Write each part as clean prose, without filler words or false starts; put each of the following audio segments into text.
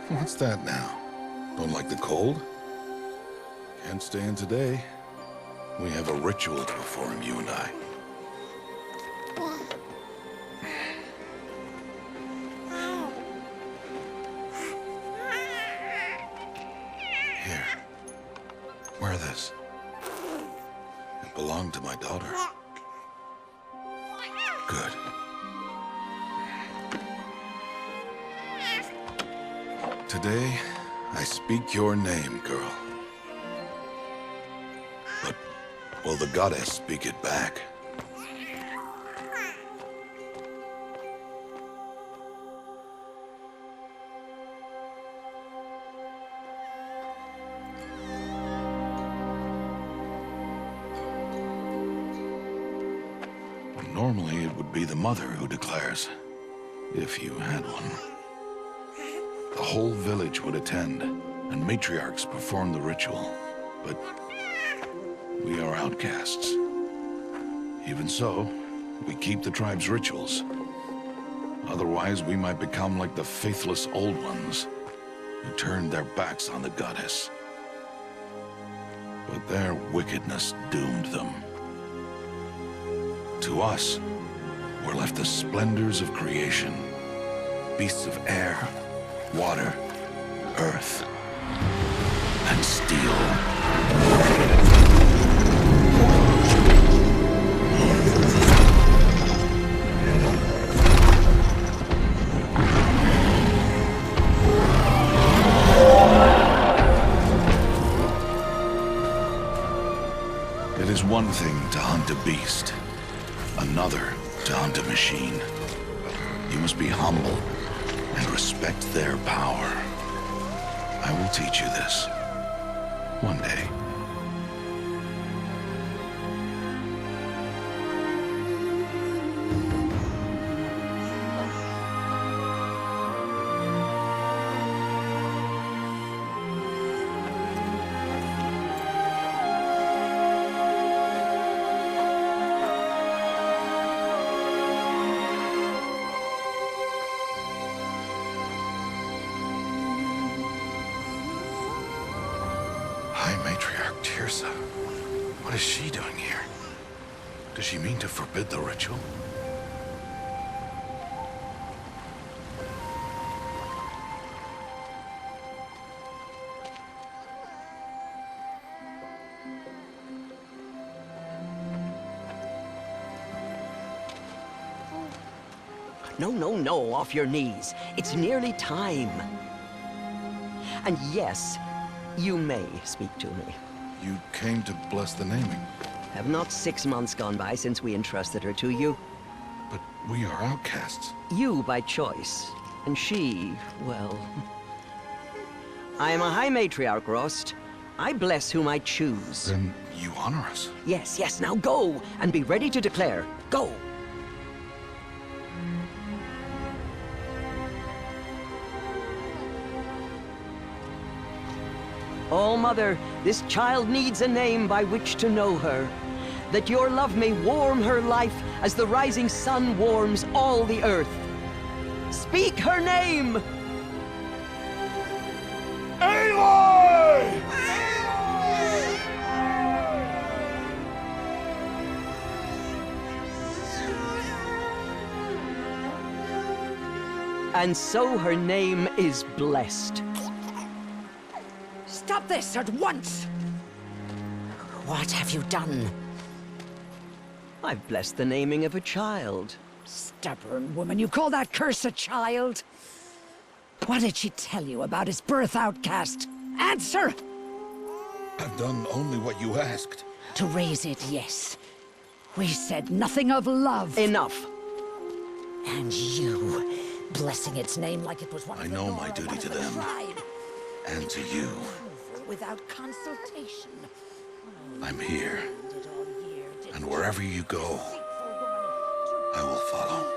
What's that now? Don't like the cold? Can't stay in today. We have a ritual to perform, you and I. Here. Wear this. It belonged to my daughter. Good. Today, I speak your name, girl. But will the goddess speak it back? Normally, it would be the mother who declares, if you had one. The whole village would attend, and matriarchs perform the ritual. But we are outcasts. Even so, we keep the tribe's rituals. Otherwise, we might become like the faithless Old Ones, who turned their backs on the goddess. But their wickedness doomed them. To us, were left the splendors of creation, beasts of air, water, earth, and steel. It is one thing to hunt a beast, another to hunt a machine. You must be humble and respect their power. I will teach you this. One day. High Matriarch Teersa. What is she doing here? Does she mean to forbid the ritual? No, no, no, off your knees. It's nearly time. And yes, you may speak to me. You came to bless the naming, Have not 6 months gone by since we entrusted her to you? but we are outcasts. You by choice, and she, well... I am a High Matriarch, Rost. I bless whom I choose. Then you honor us. Yes, yes, now go, and be ready to declare. Go! Oh, Mother, this child needs a name by which to know her. That your love may warm her life as the rising sun warms all the earth. Speak her name! Aloy! And so her name is blessed. Stop this at once! What have you done? I've blessed the naming of a child. Stubborn woman, you call that curse a child? What did she tell you about his birth, outcast? Answer! I've done only what you asked. To raise it, yes. We said nothing of love. Enough. And you, blessing its name like it was one of I the know Nora, my duty one of to the them. tribe. And to you. Without consultation. I'm here. Did all year, did And wherever you go, I will follow.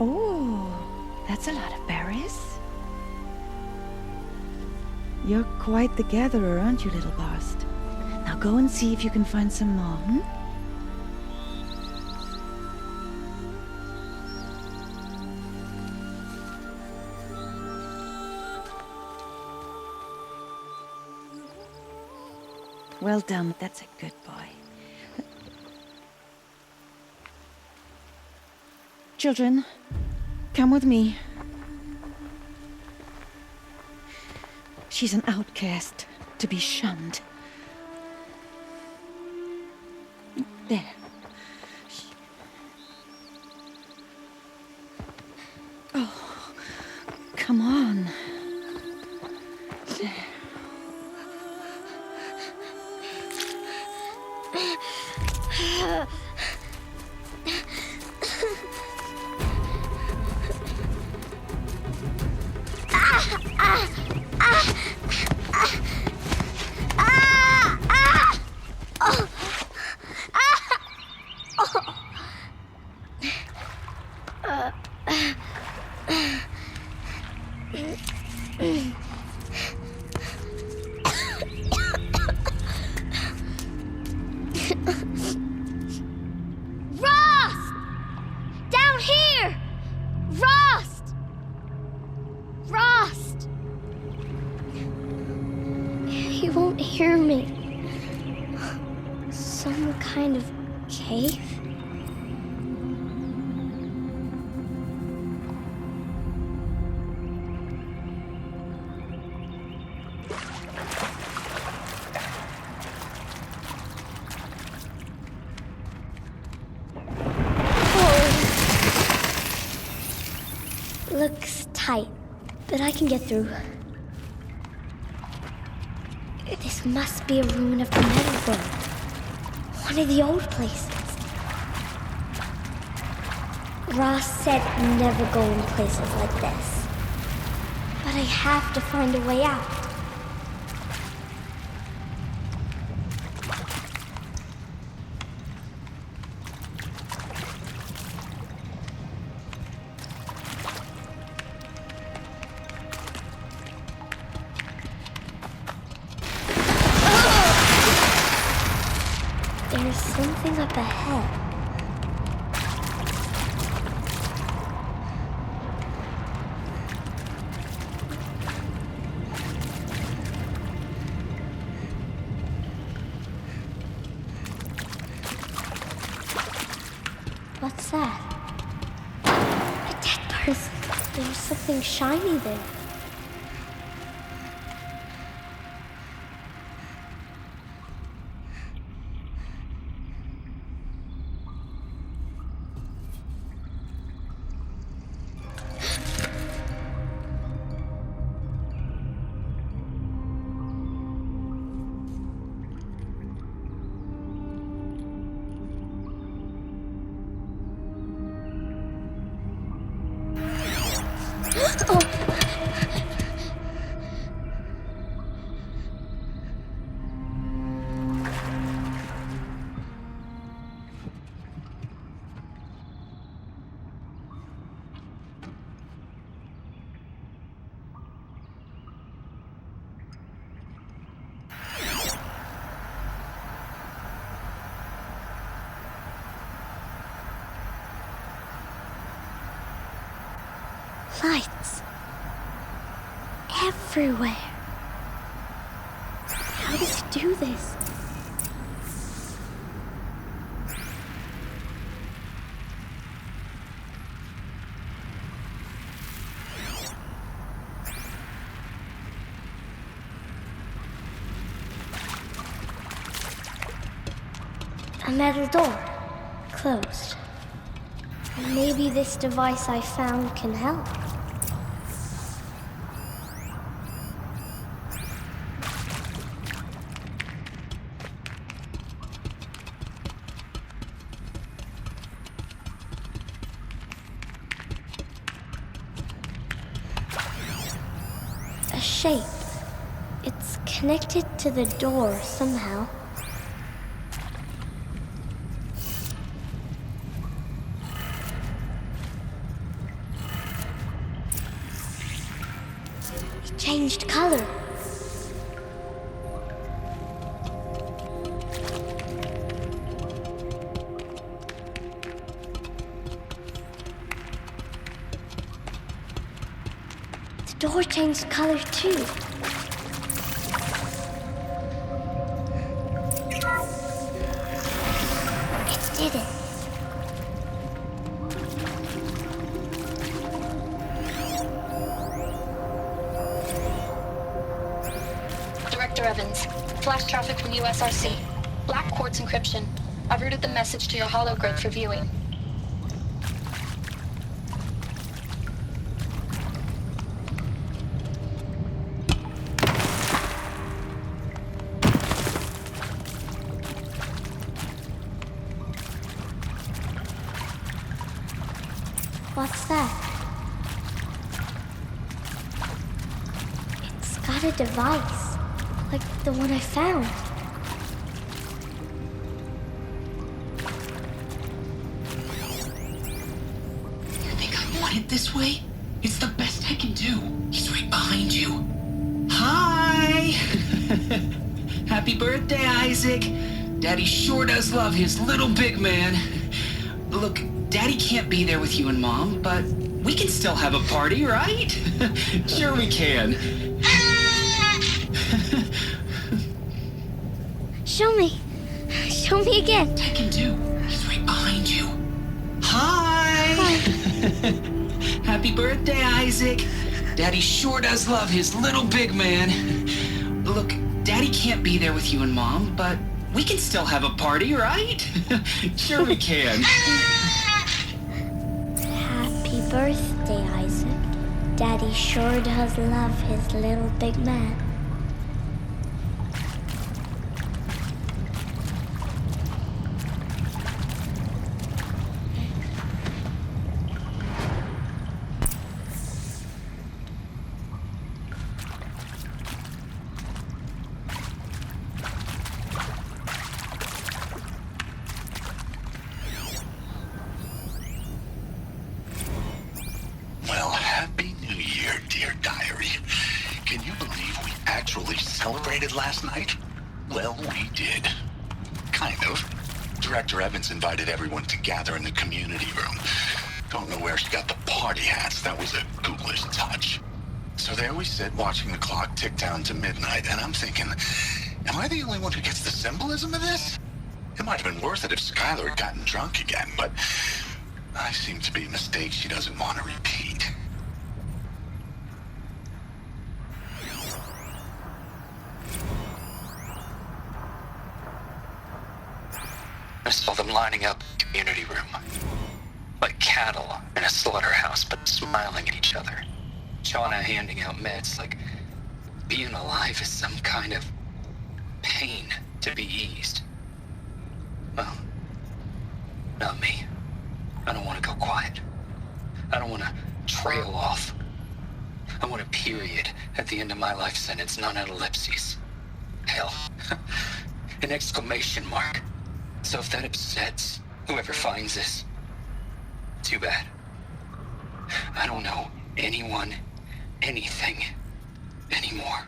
Oh, that's a lot of berries. You're quite the gatherer, aren't you, little Bast? Now go and see if you can find some more, hmm? Well done, that's a good boy. Children, come with me. She's an outcast, to be shunned. There. Oh, come on. There. Rost! Down here! Rost! Rost! He won't hear me. Some kind of cave? Looks tight, but I can get through. This must be a ruin of the metal world. One of the old places. Ross said never go in places like this. But I have to find a way out. There's something up ahead. What's that? A dead person. There's something shiny there. Lights. Everywhere. How does he do this? A metal door. Closed. Maybe this device I found can help. A shape. It's connected to the door somehow. changed color. The door changed color too. It did it. Director Evans, flash traffic from USRC. Black quartz encryption. I've routed the message to your hologrid for viewing. What's that? It's got a device, like the one I found. You think I want it this way? It's the best I can do. He's right behind you. Hi! Happy birthday, Isaac. Daddy sure does love his little big man. Look, Daddy can't be there with you and Mom, but we can still have a party, right? Sure we can. Show me. Show me again. I can do. He's right behind you. Hi! Happy birthday, Isaac. Daddy sure does love his little big man. Look, Daddy can't be there with you and Mom, but we can still have a party, right? Sure we can. Happy birthday, Isaac. Daddy sure does love his little big man. Well, Happy New Year, dear diary. Can you believe we actually celebrated last night? Well, we did. Kind of. Director Evans invited everyone to gather in the community room. Don't know where she got the party hats. That was a ghoulish touch. So there we sit, watching the clock tick down to midnight, and I'm thinking, am I the only one who gets the symbolism of this? It might have been worth it if Skylar had gotten drunk again, but I seem to be a mistake she doesn't want to repeat. I saw them lining up in the community room. Like cattle in a slaughterhouse, but smiling at each other. Shauna handing out meds like being alive is some kind of pain to be eased. Well, not me. I don't want to go quiet. I don't want to trail off. I want a period at the end of my life sentence, not an ellipses. Hell, an exclamation mark. So if that upsets whoever finds this, too bad. I don't know anyone, anything, anymore.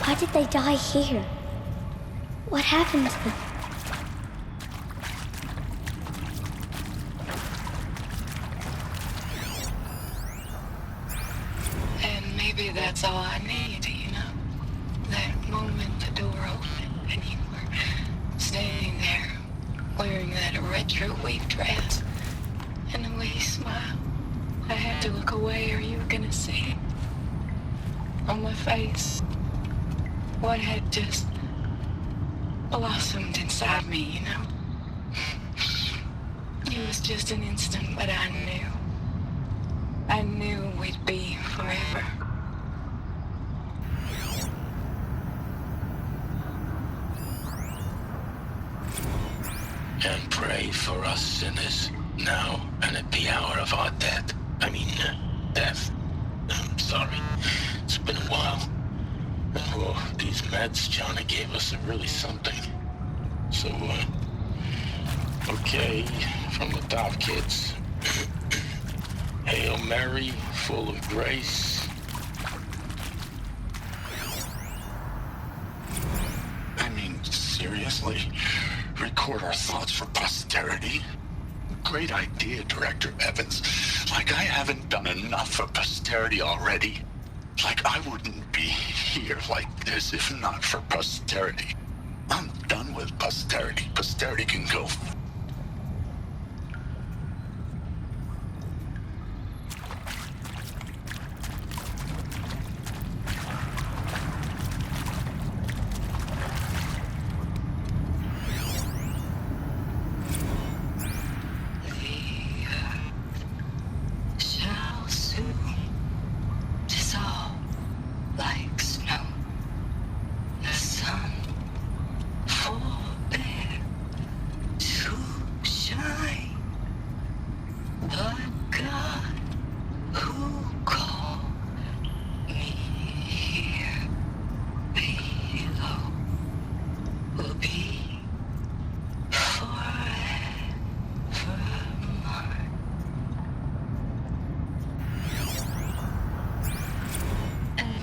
Why did they die here? What happened to them? And maybe that's all I need, you know? That moment the door opened and you were standing there wearing that retro wave dress and the way you smiled. I had to look away or you were gonna see it on my face. What had just blossomed inside me, you know? It was just an instant, but I knew. I knew we'd be forever. for us sinners, now and at the hour of our death. Death. I'm sorry. It's been a while. Oh, these meds Johnny gave us are really something. So, okay, from the top, kids. Hail Mary, full of grace. Seriously? Record our thoughts for posterity? Great idea, Director Evans. Like I haven't done enough for posterity already. Like I wouldn't be here like this if not for posterity. I'm done with posterity. Posterity can go.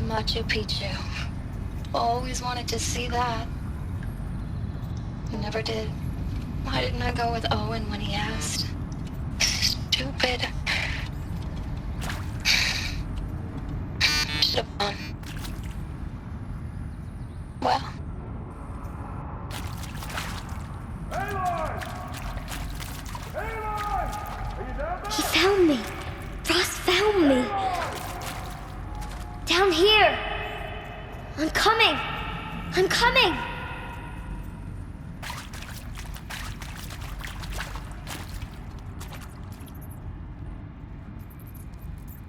Machu Picchu. Always wanted to see that. Never did. Why didn't I go with Owen when he asked? Stupid. Should have gone. Well. He found me. Ross found me. Down here. I'm coming. I'm coming.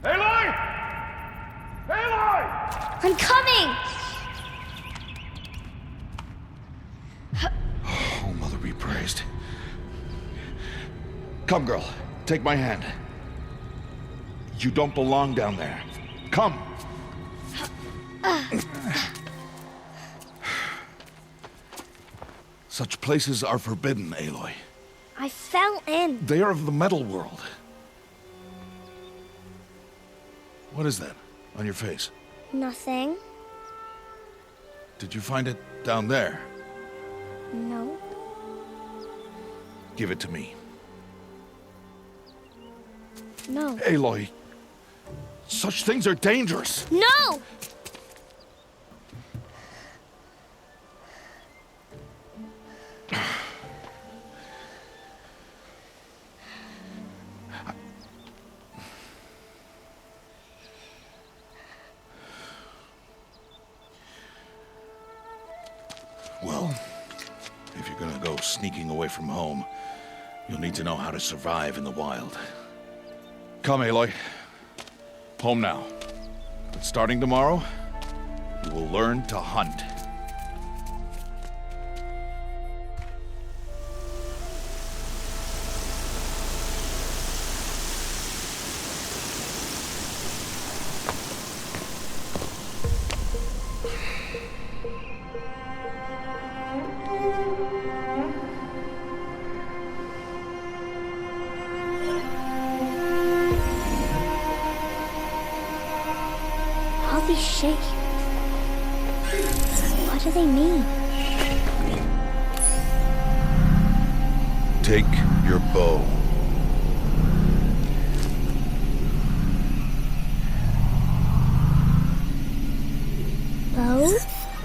Aloy! Aloy! I'm coming. Oh, Mother be praised. Come, girl. Take my hand. You don't belong down there. Come. Such places are forbidden, Aloy. I fell in. They are of the metal world. What is that on your face? Nothing. Did you find it down there? No. Give it to me. No. Aloy, such things are dangerous. No! Well, if you're gonna go sneaking away from home, you'll need to know how to survive in the wild. Come, Aloy. Home now. But starting tomorrow, you will learn to hunt. All these shapes. What do they mean? Take your bow. Bow?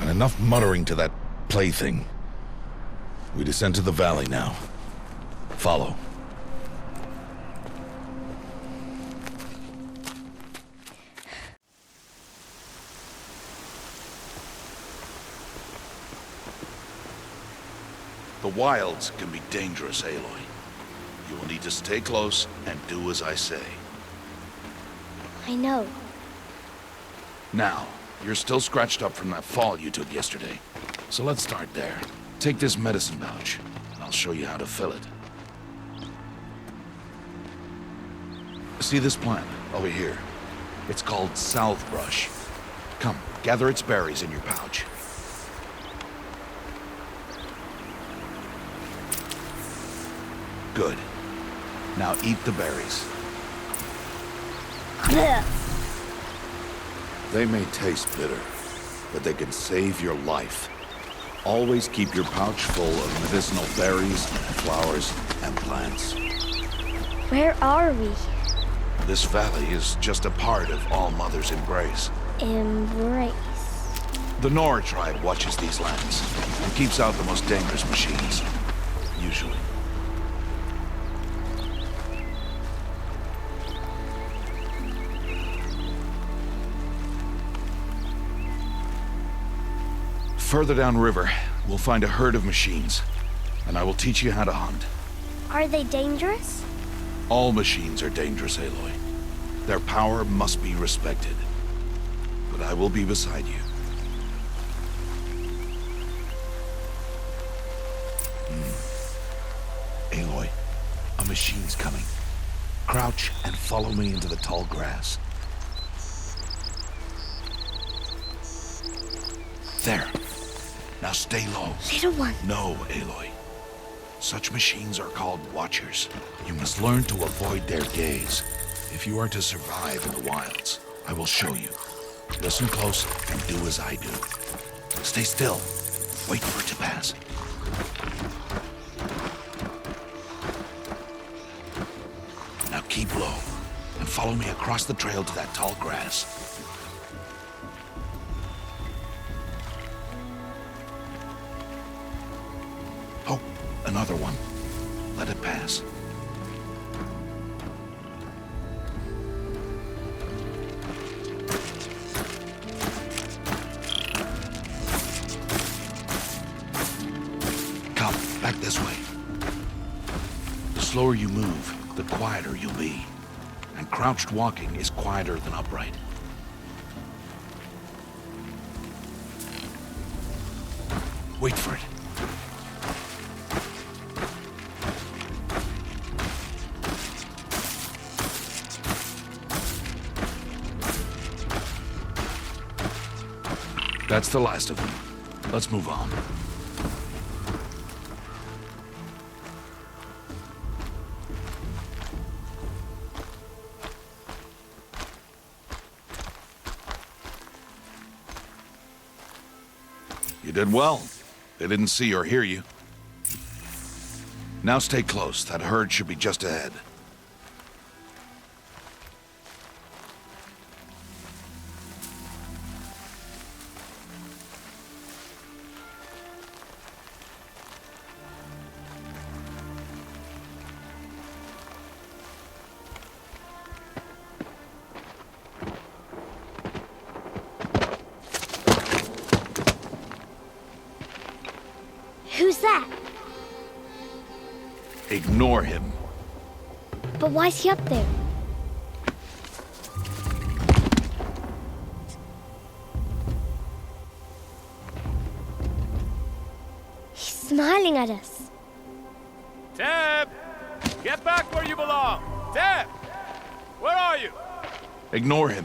And enough muttering to that plaything. We descend to the valley now. Follow. The wilds can be dangerous, Aloy. You will need to stay close and do as I say. I know. Now, you're still scratched up from that fall you took yesterday. So let's start there. Take this medicine pouch, and I'll show you how to fill it. See this plant over here? It's called salvebrush. Come, gather its berries in your pouch. Good. Now eat the berries. They may taste bitter, but they can save your life. Always keep your pouch full of medicinal berries, flowers, and plants. Where are we? This valley is just a part of All Mother's embrace. Embrace. The Nora tribe watches these lands and keeps out the most dangerous machines. Usually. Further downriver, we'll find a herd of machines, and I will teach you how to hunt. Are they dangerous? All machines are dangerous, Aloy. Their power must be respected. But I will be beside you. Aloy, a machine's coming. Crouch and follow me into the tall grass. There. Now stay low. Little one. No, Aloy. Such machines are called Watchers. You must learn to avoid their gaze. If you are to survive in the wilds, I will show you. Listen close and do as I do. Stay still. Wait for it to pass. Now keep low and follow me across the trail to that tall grass. Oh, another one. Let it pass. Come, back this way. The slower you move, the quieter you'll be. And crouched walking is quieter than upright. Wait for it. That's the last of them. Let's move on. You did well. They didn't see or hear you. Now stay close. That herd should be just ahead. Who's that? Ignore him. But why's he up there? He's smiling at us. Teb! Get back where you belong! Teb! Where are you? Ignore him.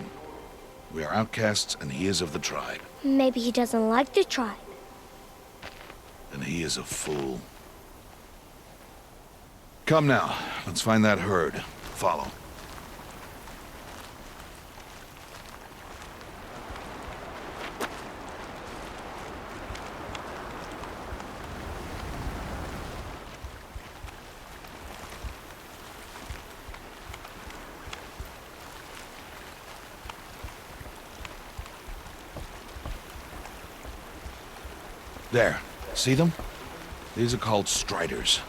We are outcasts, and he is of the tribe. Maybe he doesn't like the tribe. And he is a fool. Come now, let's find that herd. Follow. There. See them? These are called striders.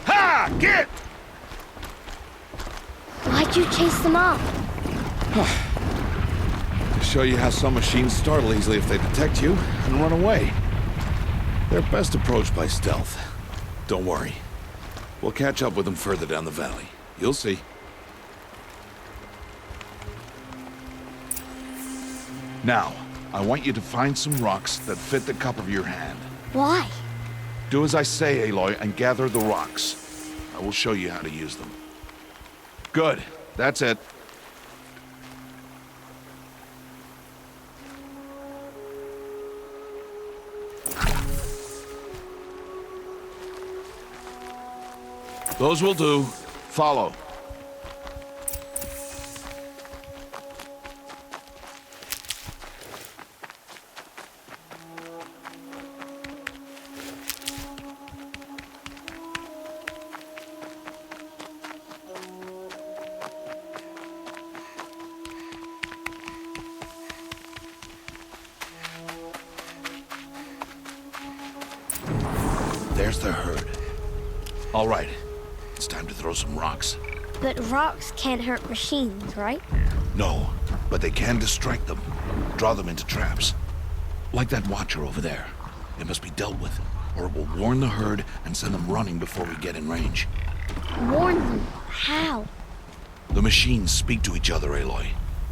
Ha! Get! Why'd you chase them off? To show you how some machines startle easily if they detect you and run away. They're best approached by stealth. Don't worry. We'll catch up with them further down the valley. You'll see. Now, I want you to find some rocks that fit the cup of your hand. Why? Do as I say, Aloy, and gather the rocks. I will show you how to use them. Good. That's it. Those will do. Follow. There's the herd. All right. It's time to throw some rocks. But rocks can't hurt machines, right? No, but they can distract them. Draw them into traps. Like that watcher over there. It must be dealt with, or it will warn the herd and send them running before we get in range. Warn them? How? The machines speak to each other, Aloy.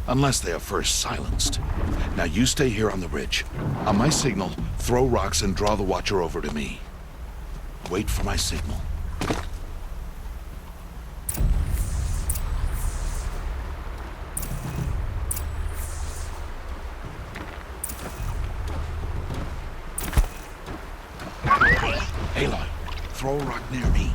Unless they are first silenced. Now you stay here on the ridge. On my signal, throw rocks and draw the watcher over to me. Wait for my signal. Aloy, throw a rock near me.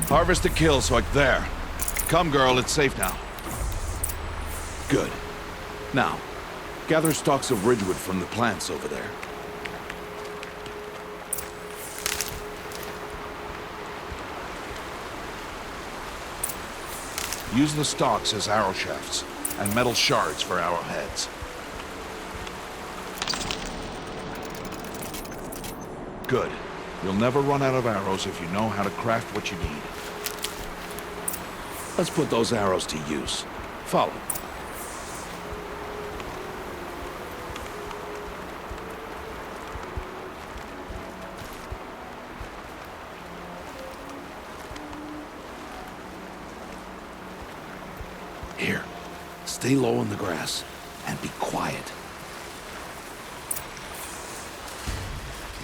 Harvest a kill, so there. Come, girl, it's safe now. Good. Now, gather stalks of ridgewood from the plants over there. Use the stalks as arrow shafts, and metal shards for arrowheads. Good. You'll never run out of arrows if you know how to craft what you need. Let's put those arrows to use. Follow. Here, stay low in the grass and be quiet.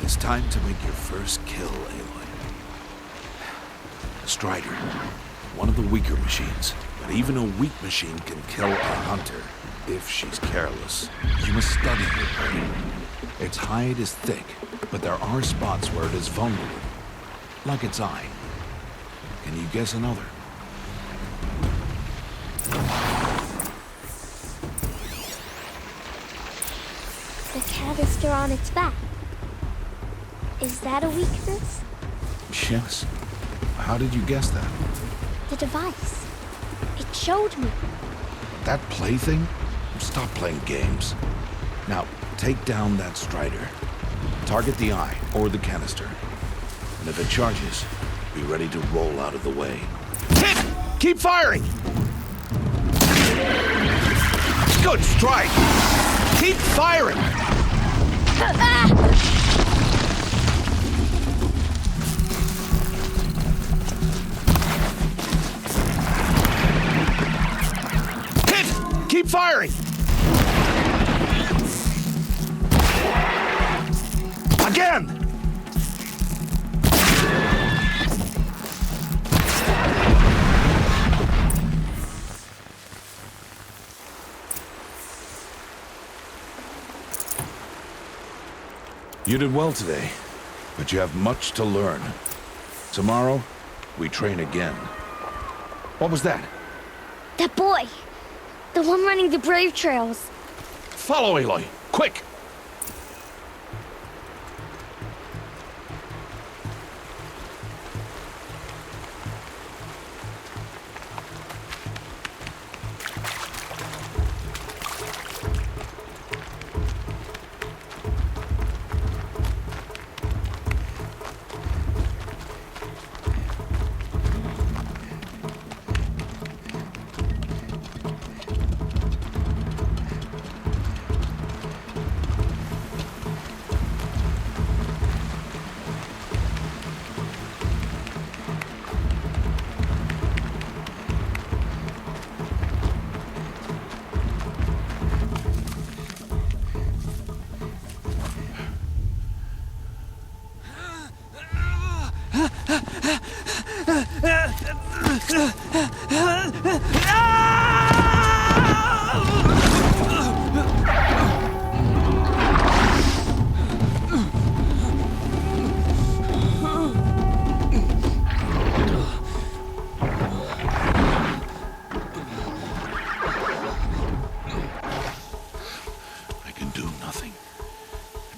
It's time to make your first kill, Aloy. Strider, one of the weaker machines, but even a weak machine can kill a hunter if she's careless. You must study your prey. Its hide is thick, but there are spots where it is vulnerable, like its eye. Can you guess another? The canister on its back. Is that a weakness? Yes. How did you guess that? The device. It showed me. That plaything? Stop playing games. Now, take down that Strider. Target the eye or the canister. And if it charges, be ready to roll out of the way. Hit! Keep firing! Good strike! Keep firing! Hit! Keep firing! Again! You did well today, but you have much to learn. Tomorrow, we train again. What was that? That boy! The one running the brave trails. Follow, Aloy! Quick!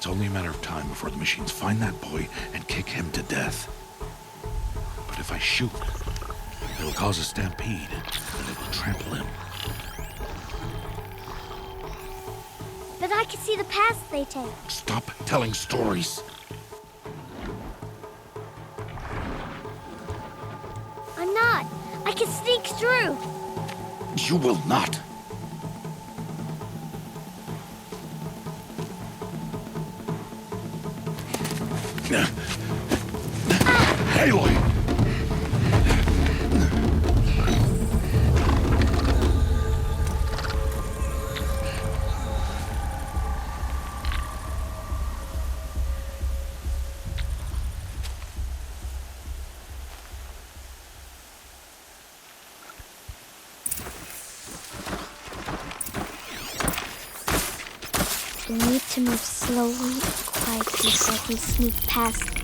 only a matter of time before the machines find that boy and kick him to death. But if I shoot, it'll cause a stampede, and it will trample him. But I can see the paths they take. Stop telling stories. I'm not. I can sneak through. You will not. Aloy! I need to move slowly and quietly so I can sneak past them.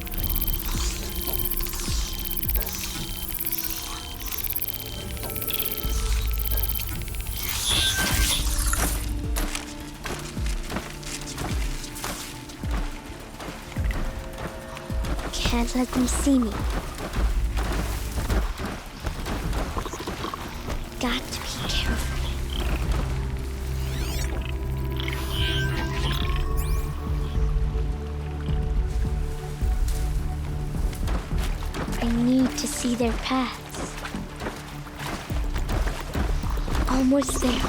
Can't let them see me. Got to be careful. I need to see their paths. Almost there.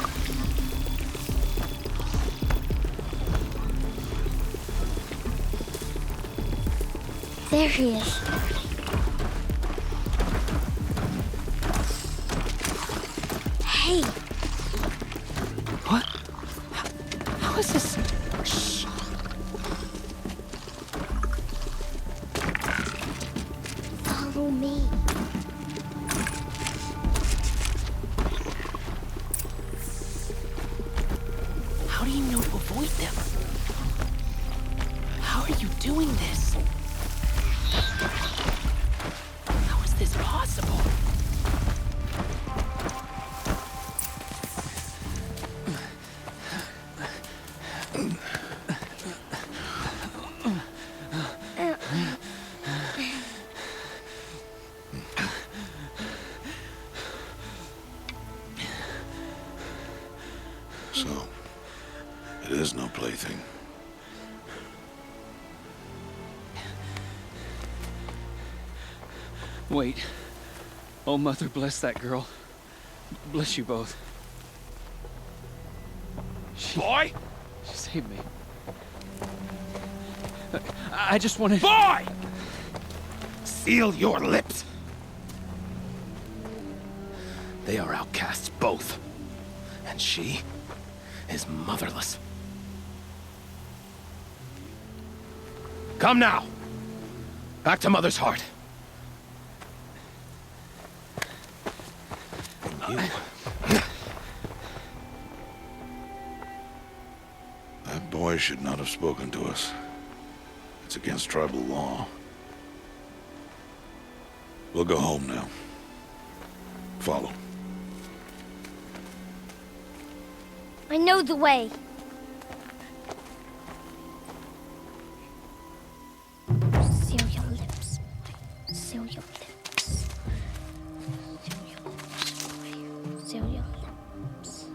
There he is. Hey! What? How is this? Shh. Follow me. How do you know to avoid them? How are you doing this? How is this possible? So, it is no plaything. Wait. Oh, Mother, bless that girl. Bless you both. Boy! She saved me. I just wanted... Boy! Seal your lips! They are outcasts, both. And she is motherless. Come now! Back to Mother's heart. And you... That boy should not have spoken to us. It's against tribal law. We'll go home now. Follow. I know the way. Seal your lips. Seal your lips. Seal your lips. Seal your lips.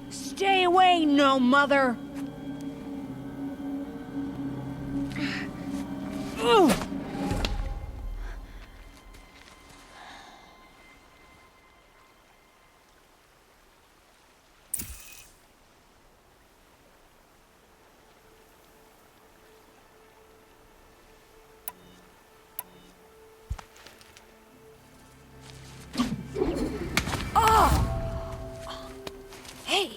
Stay away, no mother! Ooh. Hey!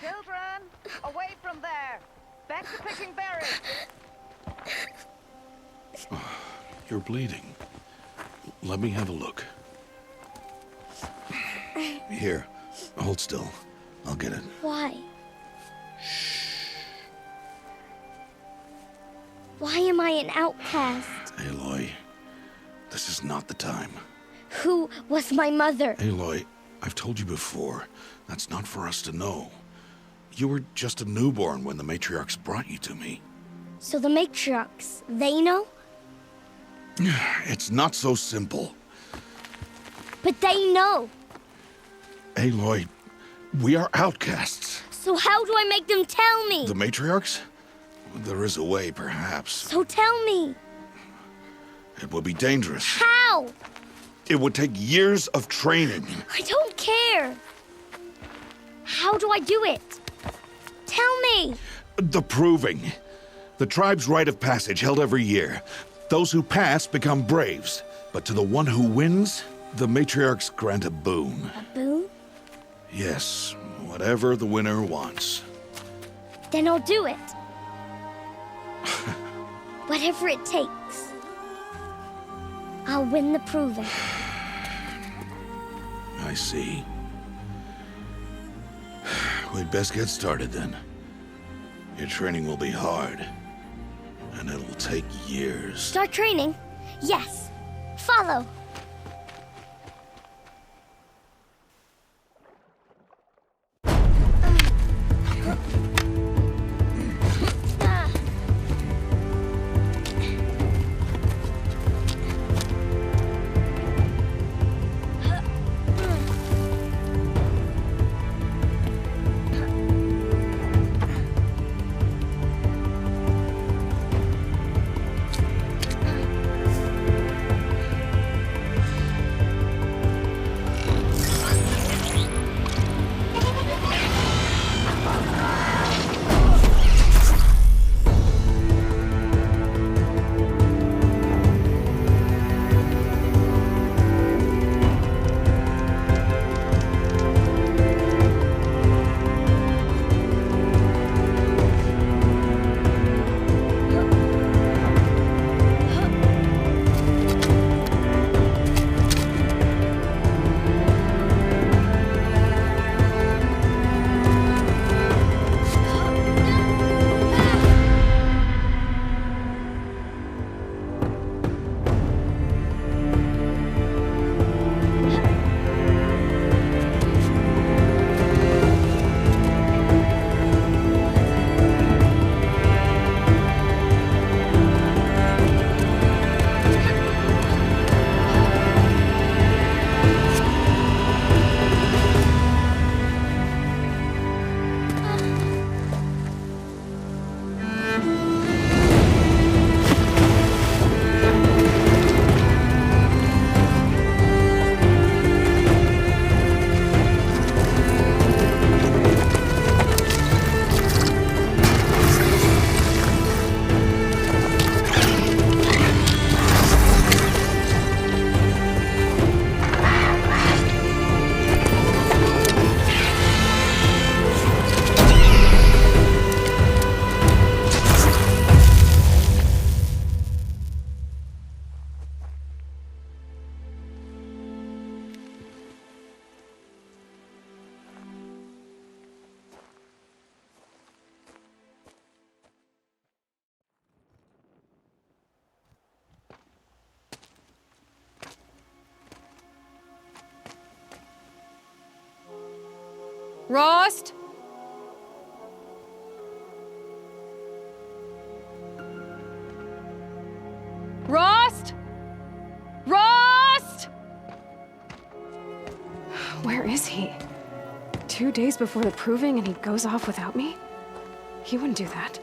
Children, away from there! Back to picking berries! You're bleeding. Let me have a look. Here, hold still. I'll get it. Why? Why am I an outcast? Aloy, this is not the time. Who was my mother? Aloy, I've told you before, that's not for us to know. You were just a newborn when the matriarchs brought you to me. So the matriarchs, they know? It's not so simple. But they know. Aloy, we are outcasts. So how do I make them tell me? The matriarchs? There is a way, perhaps. So tell me. It would be dangerous. How? It would take years of training. I don't care. How do I do it? Tell me. The proving. The tribe's rite of passage held every year. Those who pass become braves. But to the one who wins, the matriarchs grant a boon. A boon? Yes, whatever the winner wants. Then I'll do it. Whatever it takes. I'll win the proving. I see. We'd best get started then. Your training will be hard, and it will take years. Start training? Yes. Follow. Rost? Rost? Rost? Where is he? 2 days before the proving and he goes off without me? He wouldn't do that.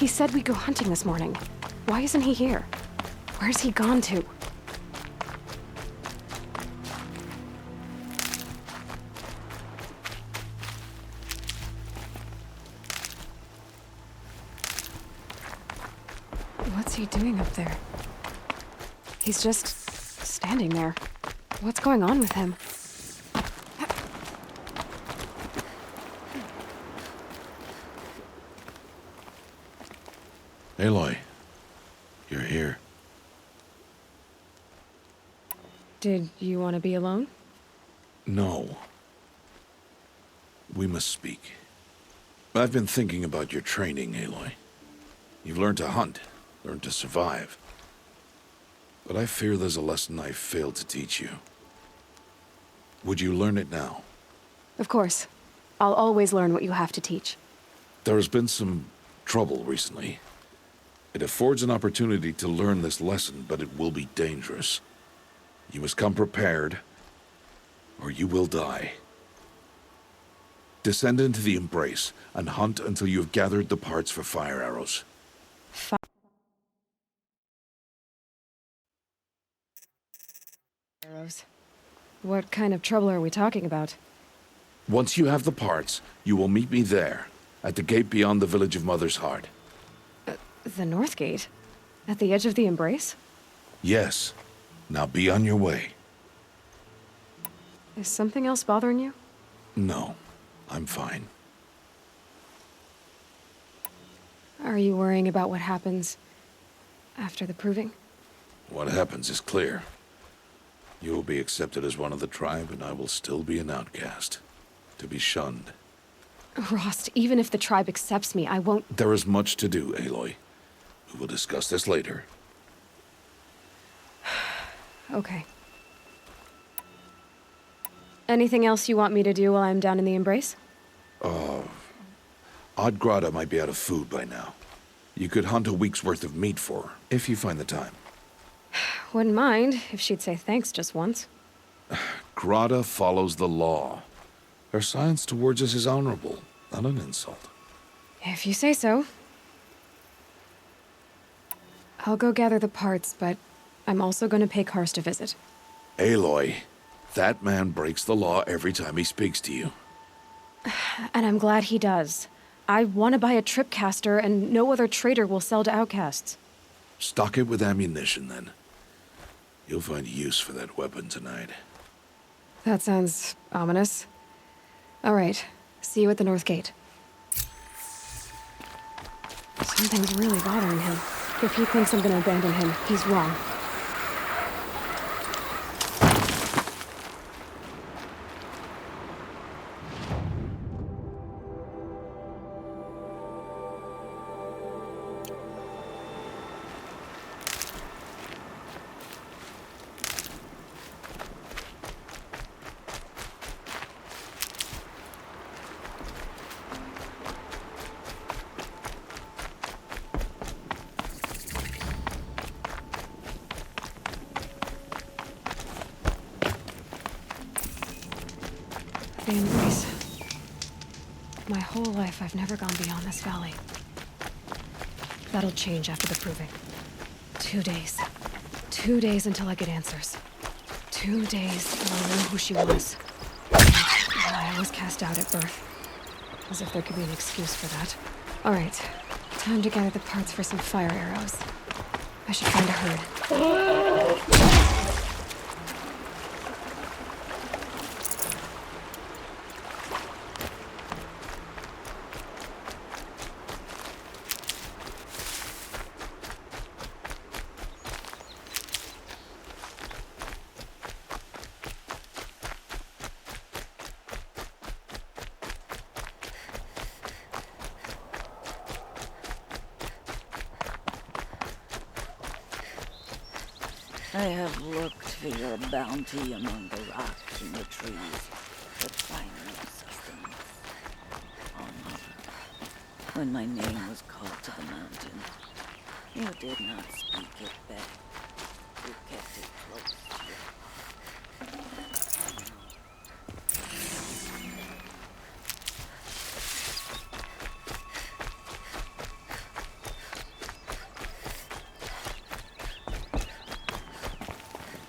He said we'd go hunting this morning. Why isn't he here? Where's he gone to? What's he doing up there? He's just standing there. What's going on with him? Aloy, you're here. Did you want to be alone? No. We must speak. I've been thinking about your training, Aloy. You've learned to hunt, learned to survive. But I fear there's a lesson I failed to teach you. Would you learn it now? Of course. I'll always learn what you have to teach. There has been some trouble recently. It affords an opportunity to learn this lesson, but it will be dangerous. You must come prepared, or you will die. Descend into the Embrace, and hunt until you have gathered the parts for fire arrows. Arrows. What kind of trouble are we talking about? Once you have the parts, you will meet me there, at the gate beyond the village of Mother's Heart. The North Gate? At the edge of the Embrace? Yes. Now be on your way. Is something else bothering you? No, I'm fine. Are you worrying about what happens after the proving? What happens is clear. You will be accepted as one of the tribe, and I will still be an outcast. To be shunned. Rost, even if the tribe accepts me, I won't— There is much to do, Aloy. We will discuss this later. Okay. Anything else you want me to do while I'm down in the Embrace? Odgrada might be out of food by now. You could hunt a week's worth of meat for her, if you find the time. Wouldn't mind if she'd say thanks just once. Grada follows the law. Her science towards us is honorable, not an insult. If you say so. I'll go gather the parts, but I'm also going to pay Karst a visit. Aloy, that man breaks the law every time he speaks to you. And I'm glad he does. I want to buy a tripcaster, and no other trader will sell to outcasts. Stock it with ammunition, then. You'll find use for that weapon tonight. That sounds ominous. All right. See you at the North Gate. Something's really bothering him. If he thinks I'm gonna abandon him, he's wrong. The Embrace. My whole life, I've never gone beyond this valley. That'll change after the proving. 2 days. 2 days until I get answers. 2 days till I know who she was. I was cast out at birth. As if there could be an excuse for that. All right. Time to gather the parts for some fire arrows. I should find a herd. I have looked for your bounty among the rocks and the trees, but find no sustenance. Oh, Mother, when my name was called to the mountain, you did not speak it back. You kept it close to your heart.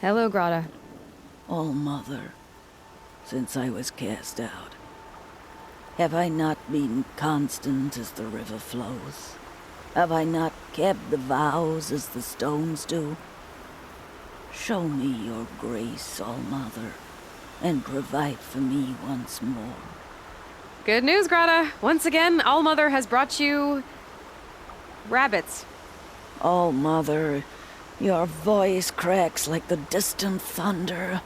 Hello, Grata. All Mother, since I was cast out, have I not been constant as the river flows? Have I not kept the vows as the stones do? Show me your grace, All Mother, and provide for me once more. Good news, Grata. Once again, All Mother has brought you... rabbits. All Mother, your voice cracks like the distant thunder.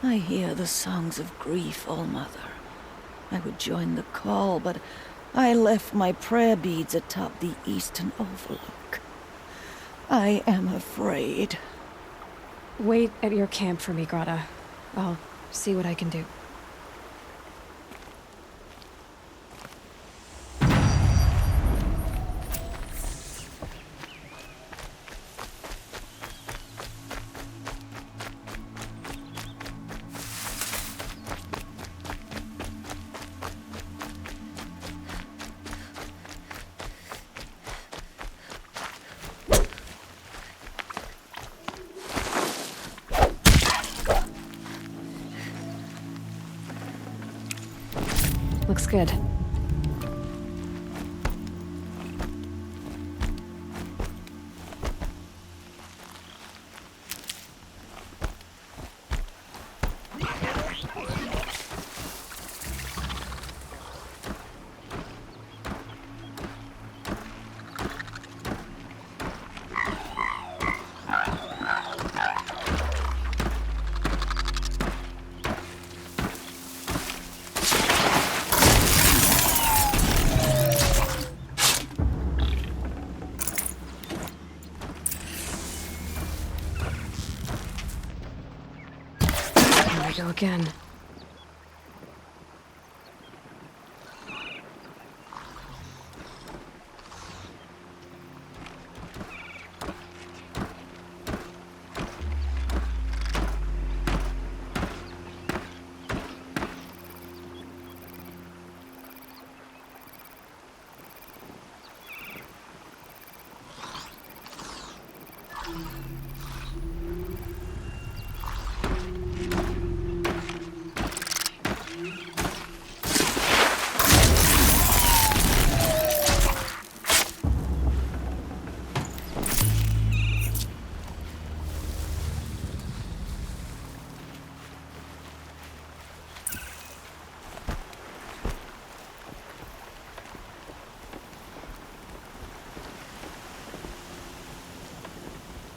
I hear the songs of grief, All Mother. I would join the call, but I left my prayer beads atop the eastern overlook. I am afraid. Wait at your camp for me, Grata. I'll see what I can do. Looks good. Here we go again.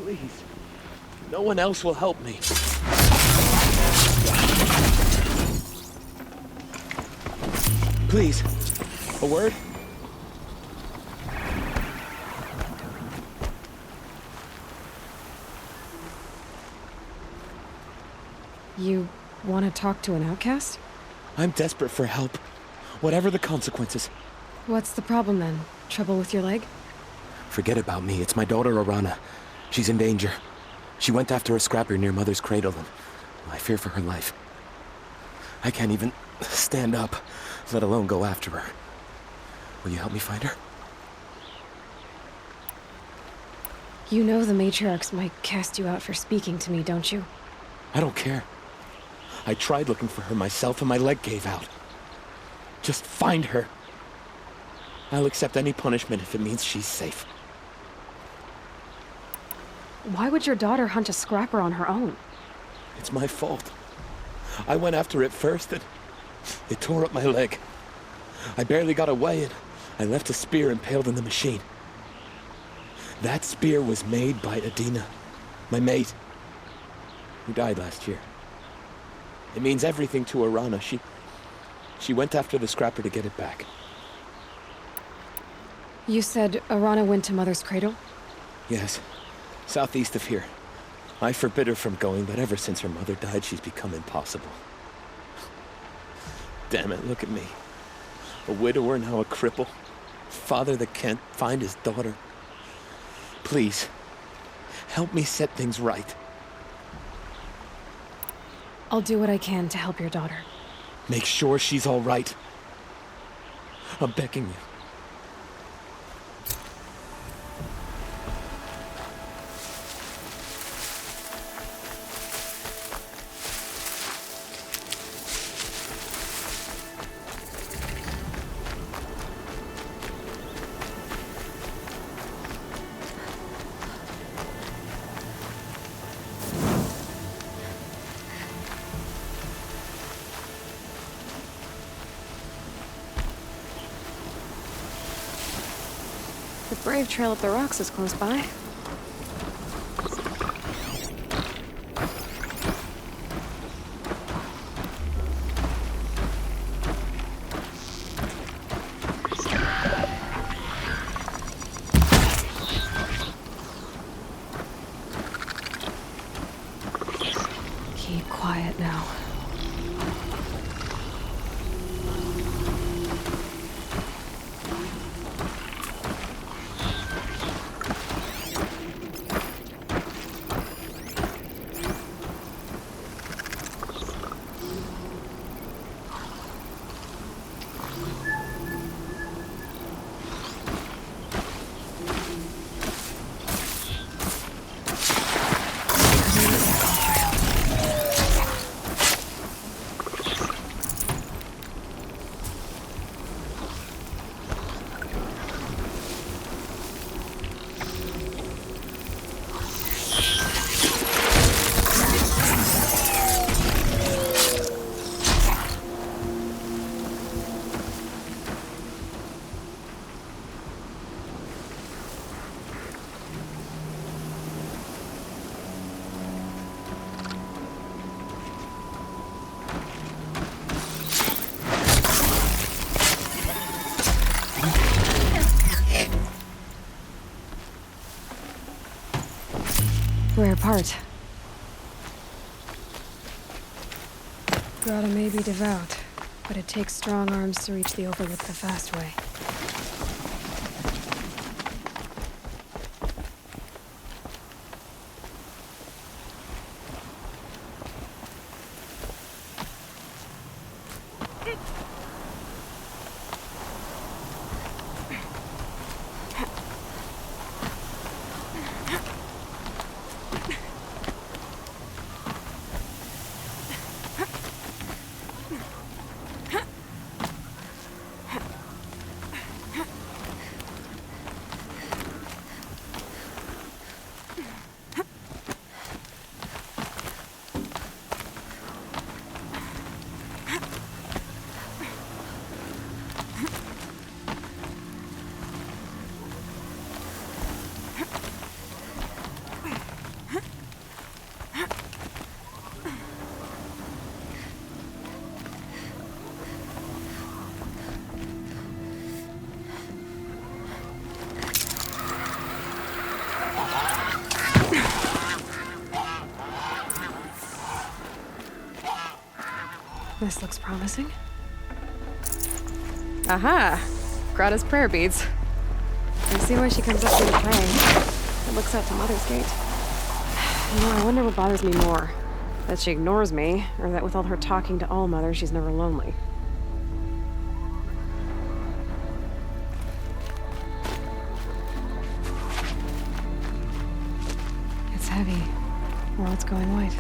Please. No one else will help me. Please. A word? You want to talk to an outcast? I'm desperate for help. Whatever the consequences. What's the problem then? Trouble with your leg? Forget about me. It's my daughter, Arana. She's in danger. She went after a scrapper near Mother's cradle, and I fear for her life. I can't even stand up, let alone go after her. Will you help me find her? You know the matriarchs might cast you out for speaking to me, don't you? I don't care. I tried looking for her myself, and my leg gave out. Just find her. I'll accept any punishment if it means she's safe. Why would your daughter hunt a scrapper on her own? It's my fault. I went after it first, and it tore up my leg. I barely got away, and I left a spear impaled in the machine. That spear was made by Adina, my mate, who died last year. It means everything to Arana. She went after the scrapper to get it back. You said Arana went to Mother's cradle? Yes, southeast of here. I forbid her from going, but ever since her mother died, she's become impossible. Damn it, look at me. A widower, now a cripple. Father that can't find his daughter. Please, help me set things right. I'll do what I can to help your daughter. Make sure she's all right. I'm begging you. Brave trail up the rocks is close by. Keep quiet now. Rare part. Grata may be devout, but it takes strong arms to reach the Overlook the fast way. This looks promising. Aha! Grata's prayer beads. I see why she comes up here to pray. It looks out to Mother's Gate. You know, I wonder what bothers me more. That she ignores me, or that with all her talking to All-Mother, she's never lonely. It's heavy. World's going white.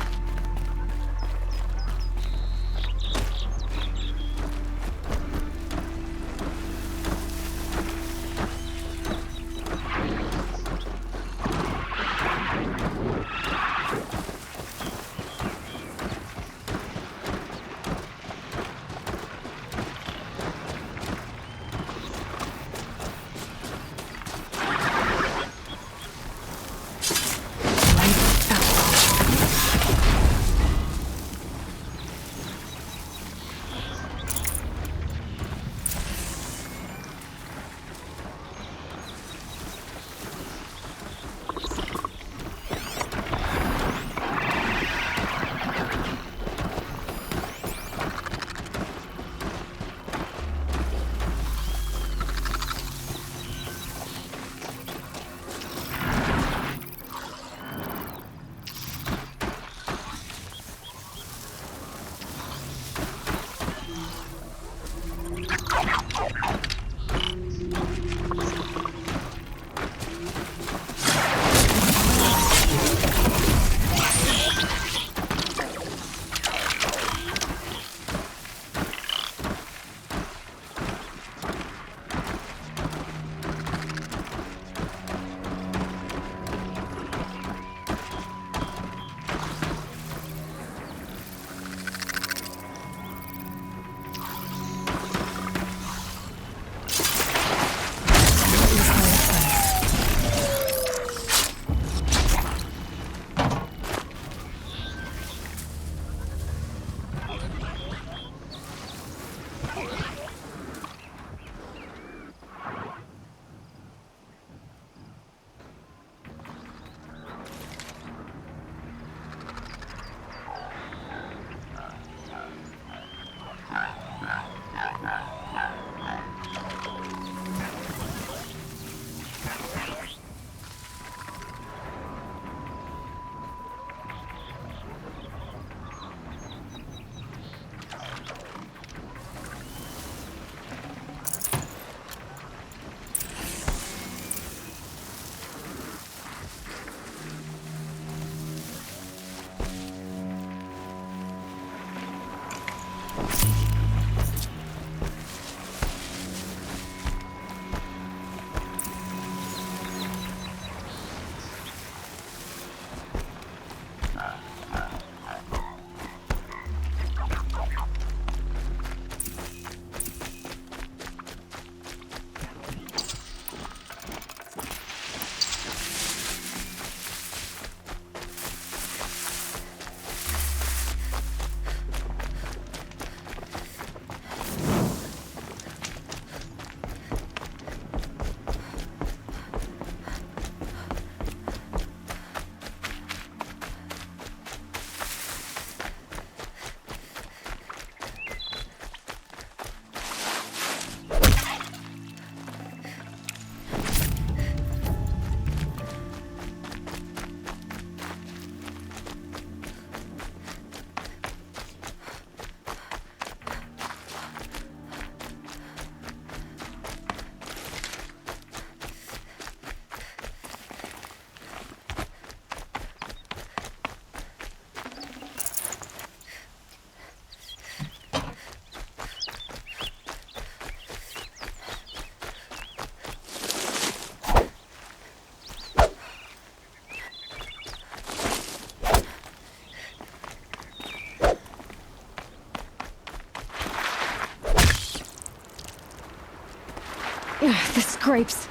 The scrapes.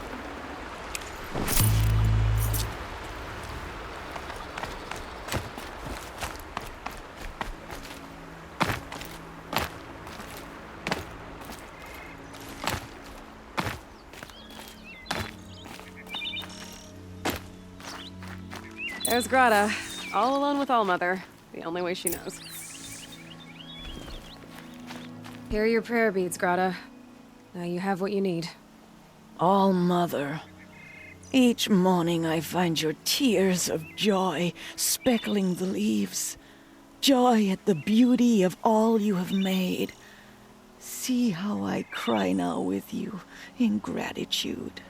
There's Grata, all alone with Allmother, the only way she knows. Here are your prayer beads, Grata. Now you have what you need. All-Mother, each morning I find your tears of joy speckling the leaves. Joy at the beauty of all you have made. See how I cry now with you in gratitude.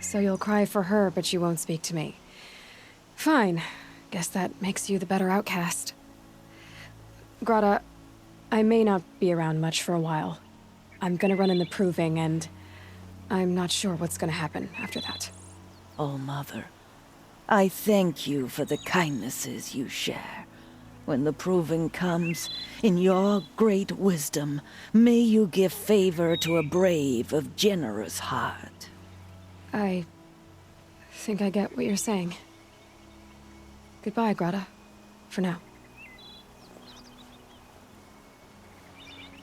So you'll cry for her, but you won't speak to me. Fine. Guess that makes you the better outcast. Grata, I may not be around much for a while. I'm gonna run in the proving, and I'm not sure what's gonna happen after that. All-Mother, I thank you for the kindnesses you share. When the proving comes, in your great wisdom, may you give favor to a brave of generous heart. I think I get what you're saying. Goodbye, Grata. For now.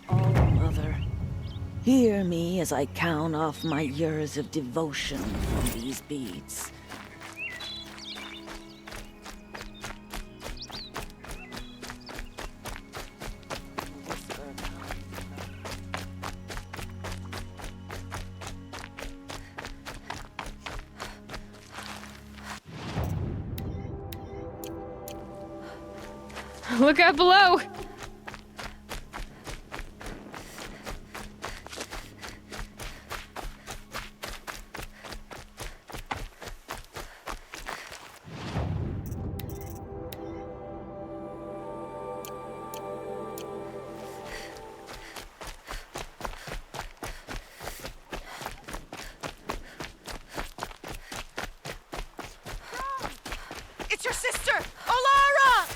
All-Mother, hear me as I count off my years of devotion from these beads. Look out below! It's your sister, Olara!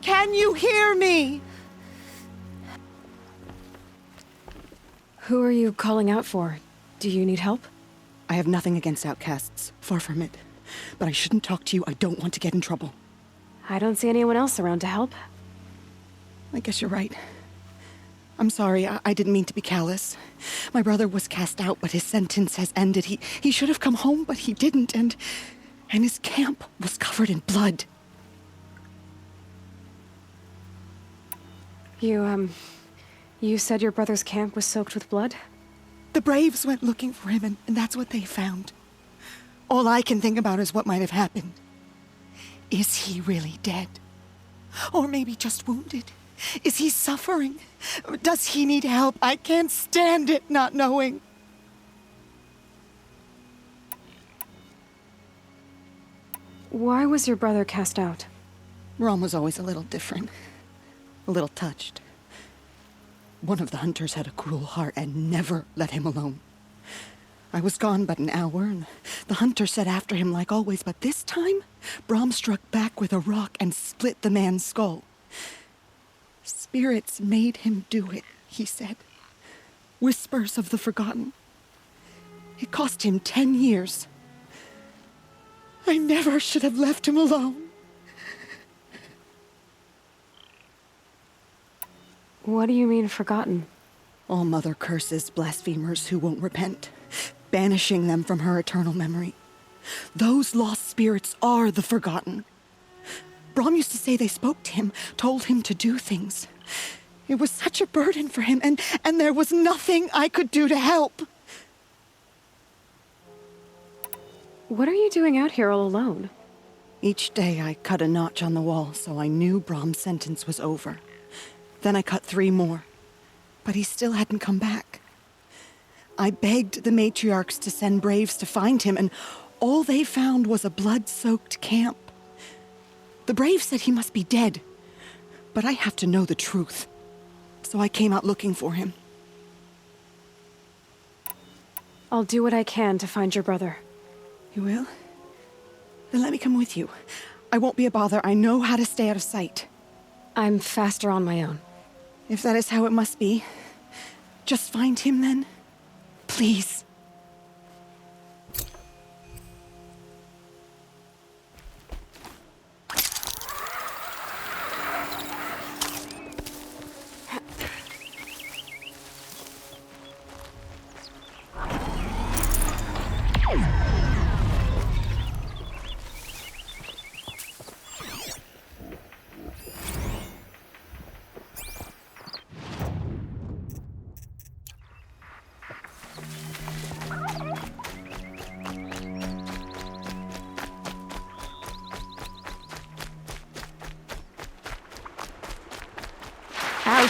Can you hear me? Who are you calling out for? Do you need help? I have nothing against outcasts. Far from it. But I shouldn't talk to you. I don't want to get in trouble. I don't see anyone else around to help. I guess you're right. I'm sorry, I didn't mean to be callous. My brother was cast out, but his sentence has ended. He should have come home, but he didn't, and his camp was covered in blood. You said your brother's camp was soaked with blood? The Braves went looking for him, and that's what they found. All I can think about is what might have happened. Is he really dead? Or maybe just wounded? Is he suffering? Does he need help? I can't stand it not knowing. Why was your brother cast out? Rom was always a little different. A little touched. One of the hunters had a cruel heart and never let him alone. I was gone but an hour, and the hunter set after him like always, but this time, Brom struck back with a rock and split the man's skull. Spirits made him do it, he said. Whispers of the forgotten. It cost him 10 years. I never should have left him alone. What do you mean, forgotten? All Mother curses blasphemers who won't repent, banishing them from her eternal memory. Those lost spirits are the forgotten. Brom used to say they spoke to him, told him to do things. It was such a burden for him, and there was nothing I could do to help. What are you doing out here all alone? Each day I cut a notch on the wall, so I knew Brom's sentence was over. Then I cut 3 more, but he still hadn't come back. I begged the matriarchs to send Braves to find him, and all they found was a blood-soaked camp. The Braves said he must be dead, but I have to know the truth. So I came out looking for him. I'll do what I can to find your brother. You will? Then let me come with you. I won't be a bother. I know how to stay out of sight. I'm faster on my own. If that is how it must be, just find him then. Please. Ouch!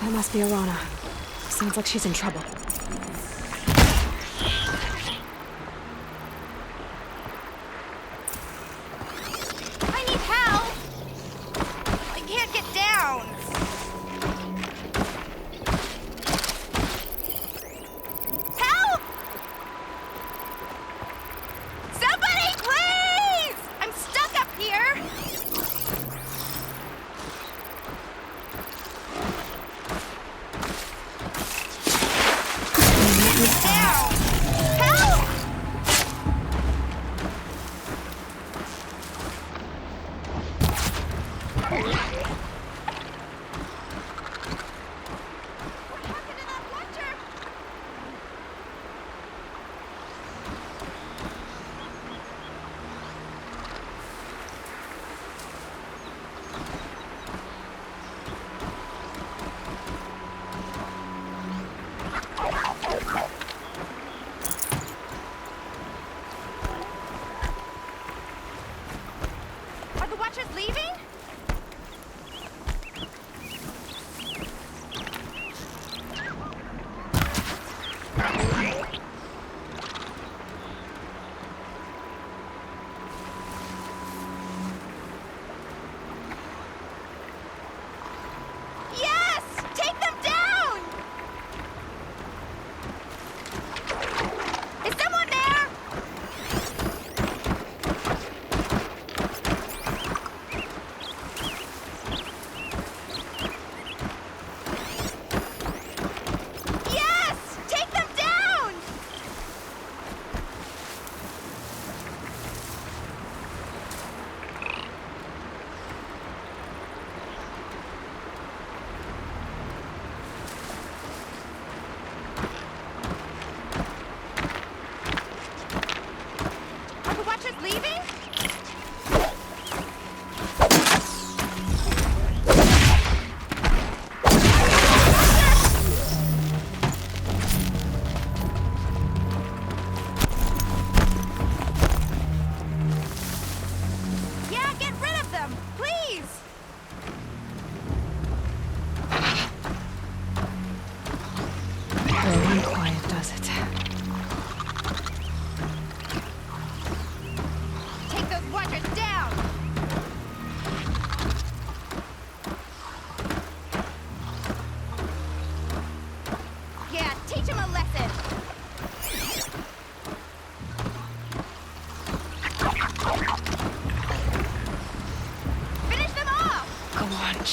That must be Arana. Sounds like she's in trouble.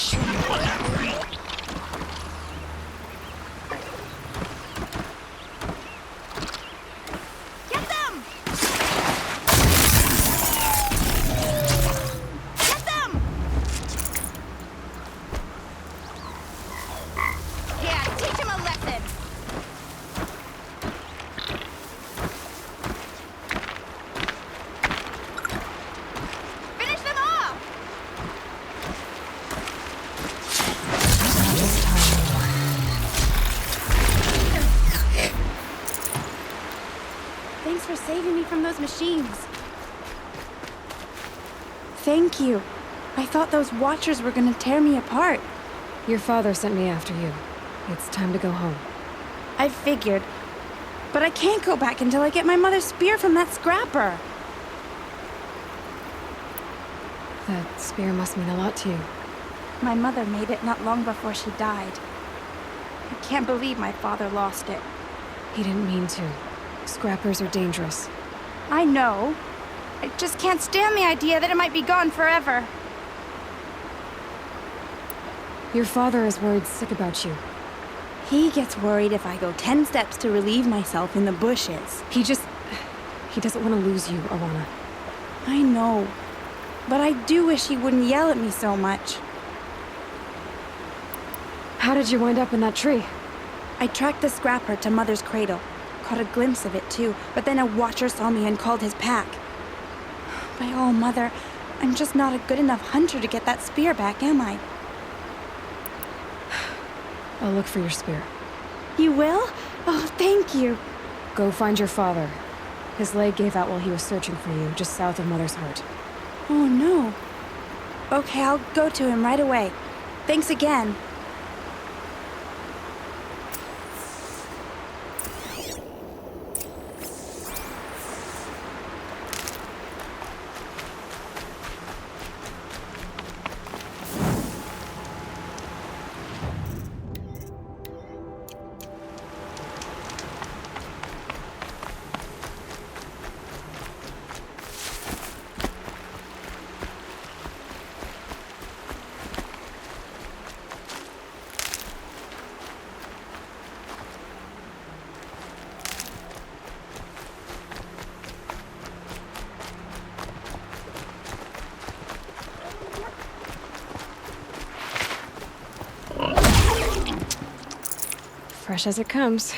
Get them! Get them! Yeah, teach him a lesson. Finish them off! Thanks for saving me from those machines. Thank you. I thought those Watchers were gonna tear me apart. Your father sent me after you. It's time to go home. I figured. But I can't go back until I get my mother's spear from that scrapper. That spear must mean a lot to you. My mother made it not long before she died. I can't believe my father lost it. He didn't mean to. Scrappers are dangerous. I know. I just can't stand the idea that it might be gone forever. Your father is worried sick about you. He gets worried if I go 10 steps to relieve myself in the bushes. He doesn't want to lose you, Awana. I know. But I do wish he wouldn't yell at me so much. How did you wind up in that tree? I tracked the scrapper to Mother's cradle. Caught a glimpse of it too, but then a Watcher saw me and called his pack. By all Mother, I'm just not a good enough hunter to get that spear back, am I? I'll look for your spear. You will? Oh, thank you. Go find your father. His leg gave out while he was searching for you, just south of Mother's Heart. Oh, no. Okay, I'll go to him right away. Thanks again. Fresh as it comes.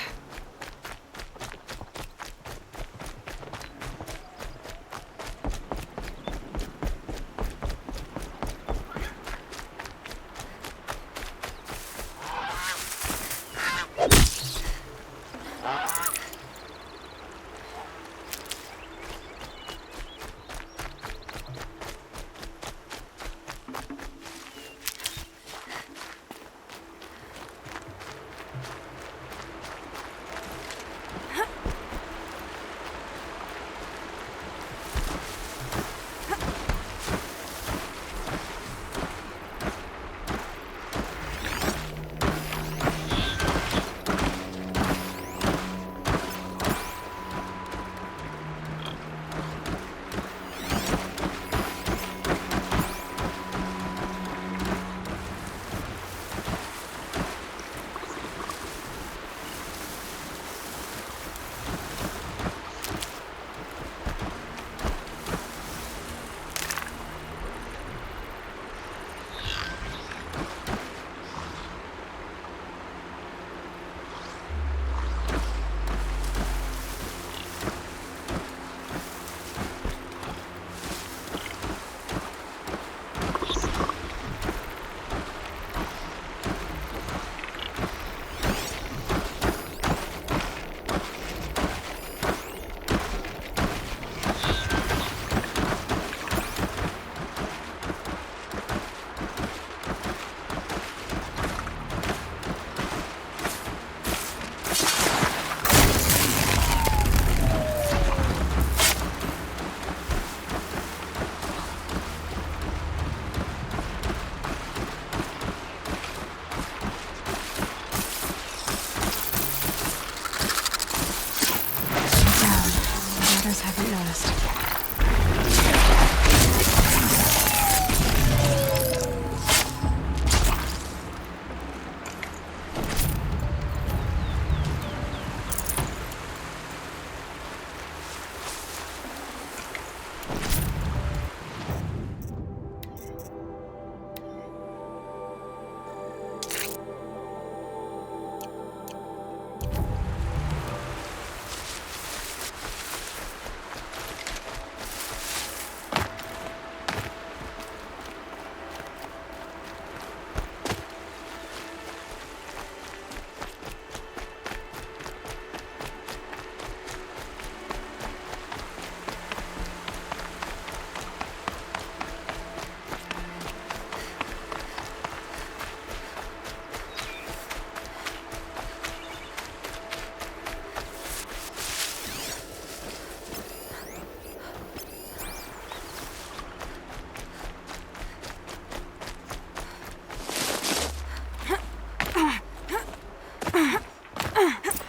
Haven't noticed.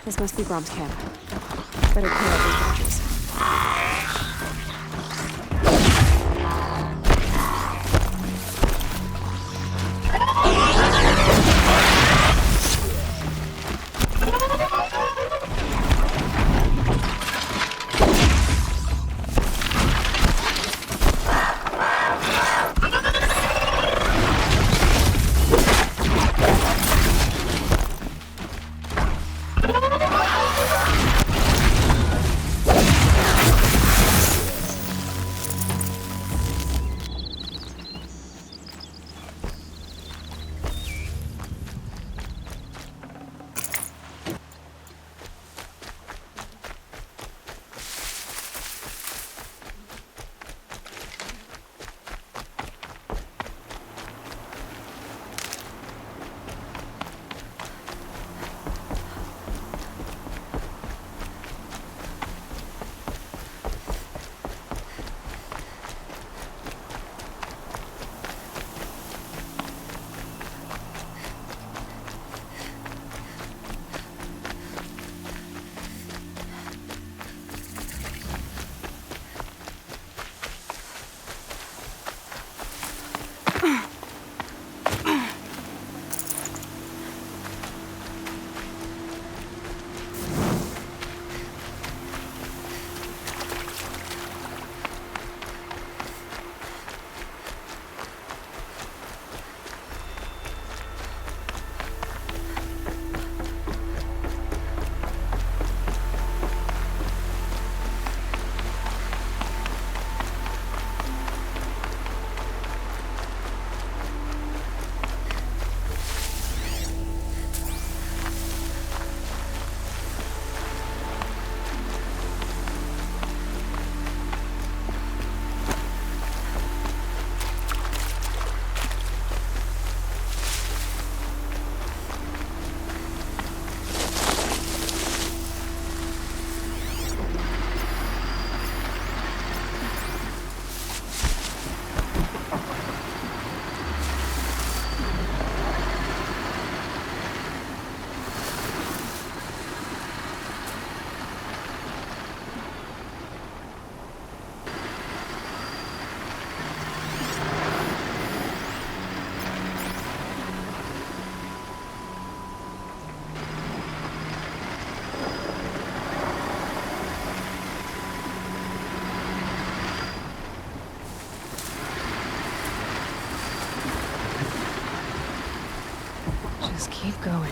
This must be Brom's camp. Better clear out these branches. Just keep going.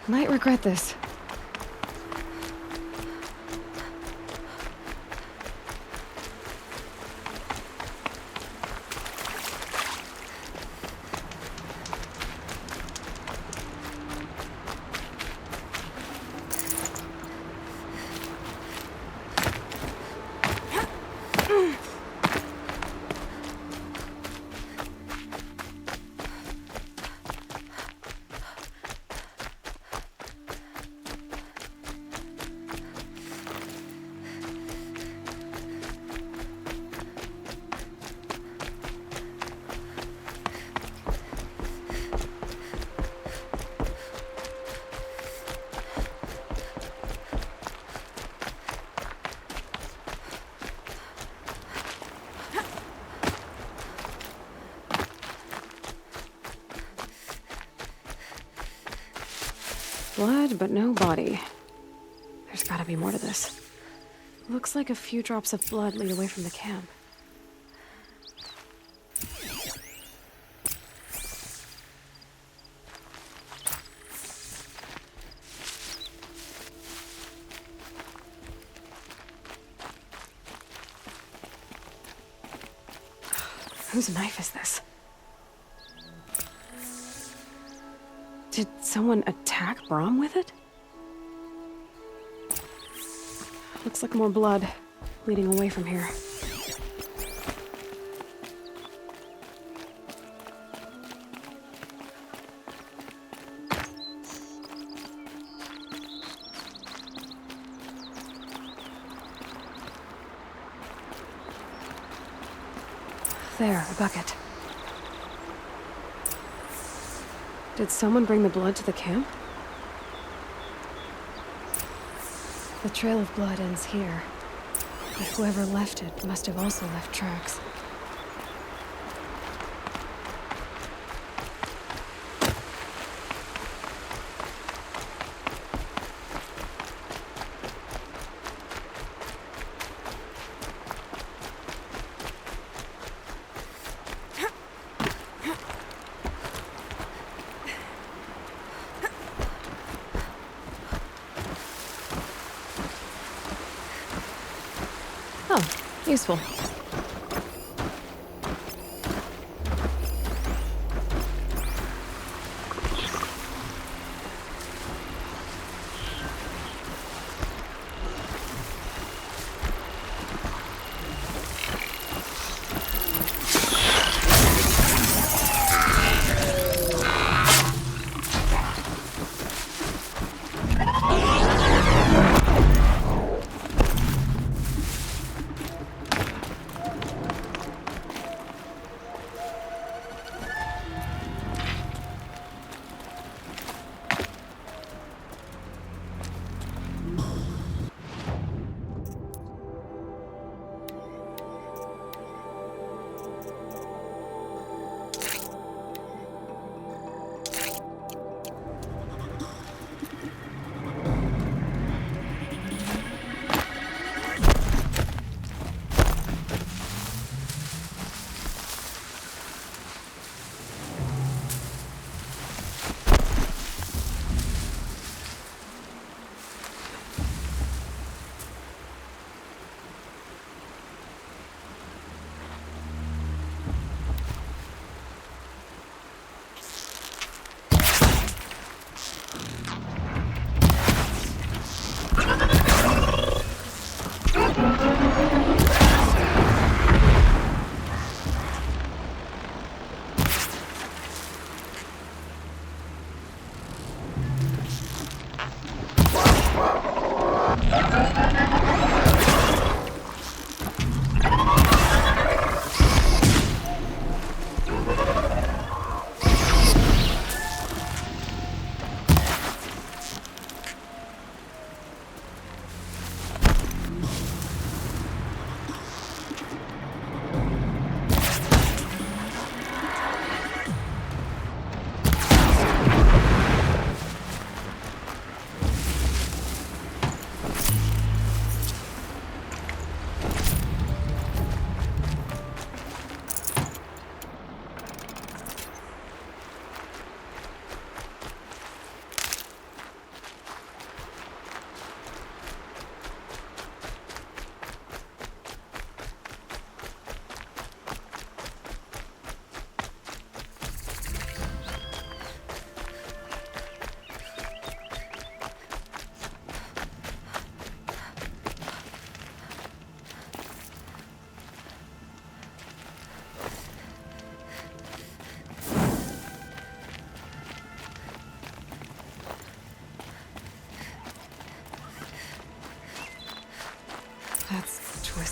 Might regret this. Blood, but no body. There's gotta be more to this. Looks like a few drops of blood lead away from the camp. Whose knife is this? Did someone attack Brom with it? Looks like more blood leading away from here. There, a bucket. Did someone bring the blood to the camp? The trail of blood ends here, but whoever left it must have also left tracks. Oh, useful.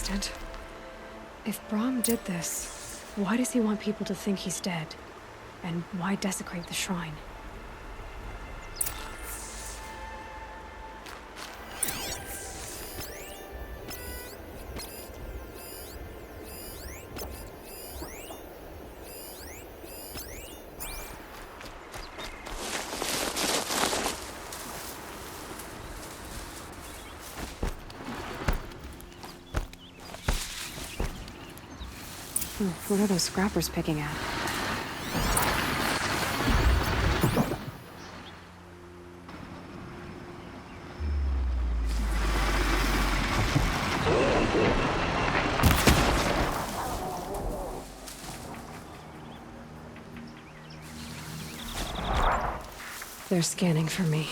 instant. If Brahm did this, why does he want people to think he's dead? And why desecrate the shrine? What are those scrappers picking at? They're scanning for me.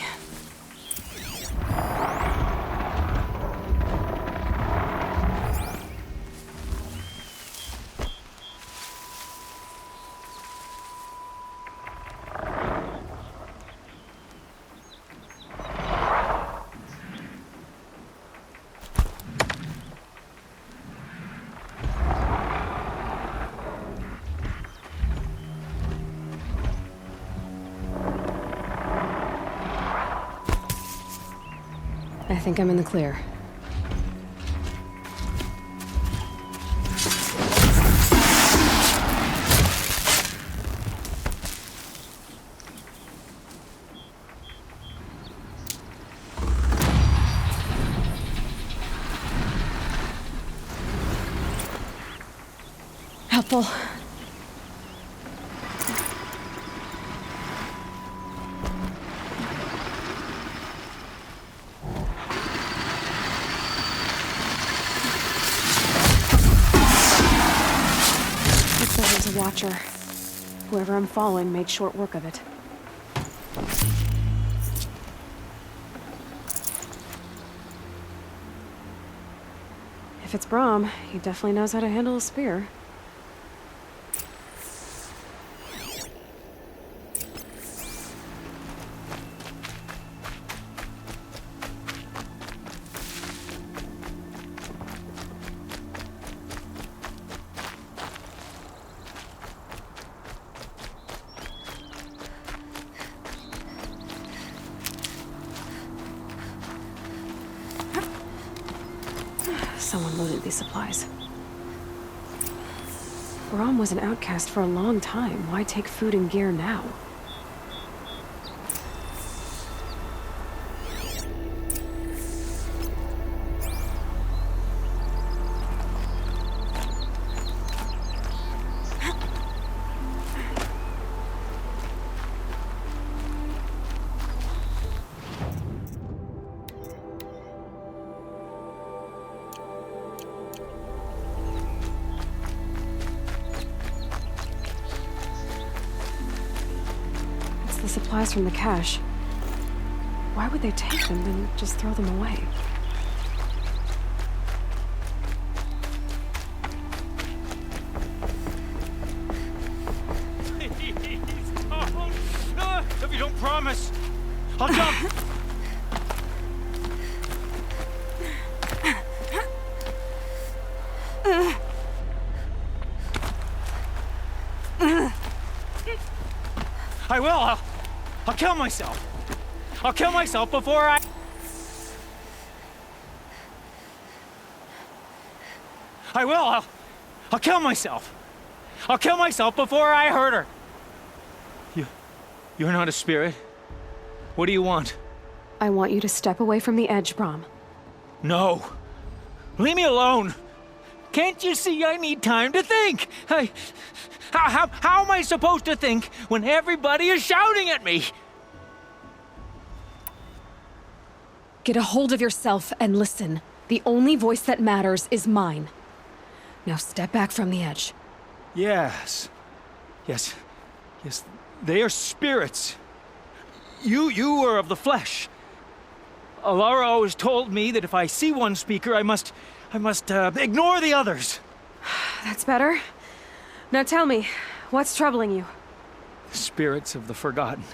I think I'm in the clear. Helpful. There's a watcher. Whoever I'm following made short work of it. If it's Brahm, he definitely knows how to handle a spear. Someone loaded these supplies. Brahm was an outcast for a long time. Why take food and gear now? The supplies from the cache. Why would they take them then just throw them away? Please don't! If you don't promise, I'll jump! I will! I'll kill myself! I'll kill myself before I... I will! I'll kill myself! I'll kill myself before I hurt her! You're not a spirit. What do you want? I want you to step away from the edge, Brahm. No! Leave me alone! Can't you see I need time to think? How am I supposed to think when everybody is shouting at me? Get a hold of yourself and listen. The only voice that matters is mine. Now step back from the edge. Yes. They are spirits. You are of the flesh. Alara always told me that if I see one speaker, I must ignore the others. That's better. Now tell me, what's troubling you? Spirits of the forgotten.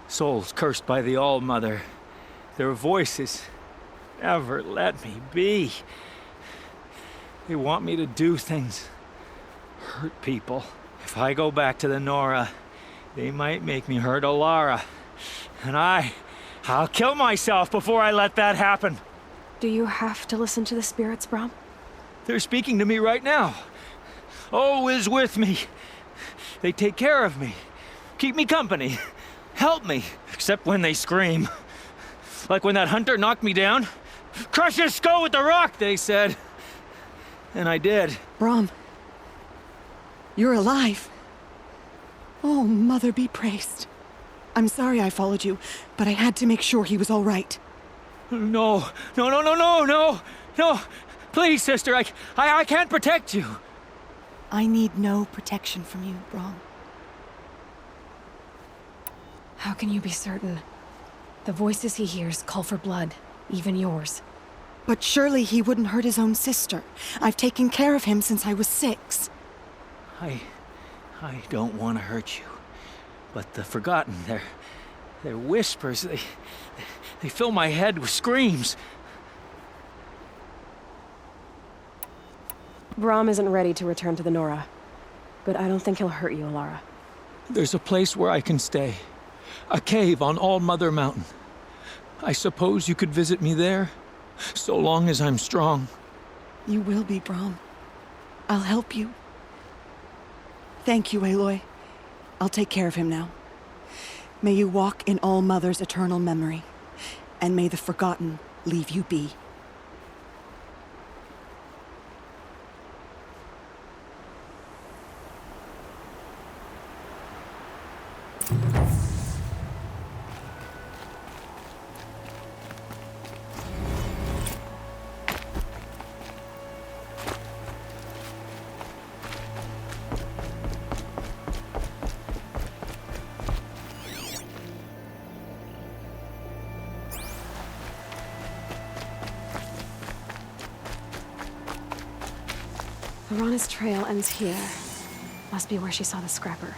Souls cursed by the All-Mother. Their voices never let me be. They want me to do things, hurt people. If I go back to the Nora, they might make me hurt Alara. And I'll kill myself before I let that happen. Do you have to listen to the spirits, Brom? They're speaking to me right now. O is with me. They take care of me, keep me company, help me, except when they scream. Like when that hunter knocked me down. Crush his skull with the rock, they said. And I did. Brom, you're alive. Oh, Mother be praised. I'm sorry I followed you, but I had to make sure he was all right. No. Please, sister, I can't protect you. I need no protection from you, Brom. How can you be certain? The voices he hears call for blood, even yours. But surely he wouldn't hurt his own sister. I've taken care of him since I was 6. I don't want to hurt you. But the Forgotten, their whispers, they fill my head with screams. Brom isn't ready to return to the Nora, but I don't think he'll hurt you, Alara. There's a place where I can stay. A cave on All Mother Mountain. I suppose you could visit me there, so long as I'm strong. You will be, Brom. I'll help you. Thank you, Aloy. I'll take care of him now. May you walk in All Mother's eternal memory, and may the Forgotten leave you be. Arana's trail ends here. Must be where she saw the scrapper.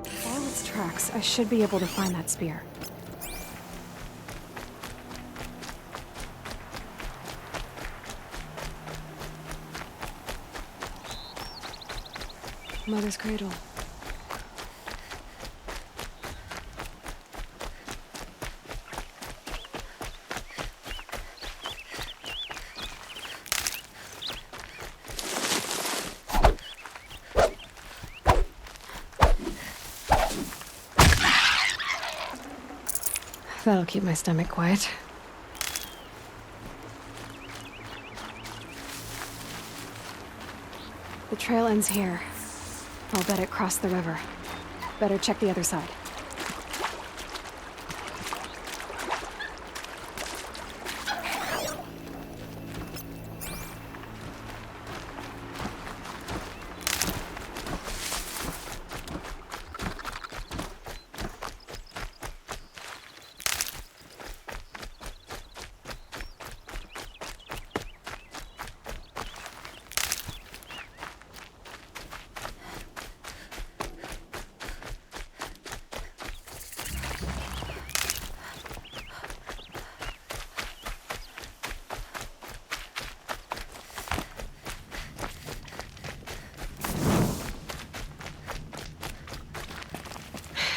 Follow its tracks. I should be able to find that spear. Mother's cradle. That'll keep my stomach quiet. The trail ends here. I'll bet it crossed the river. Better check the other side.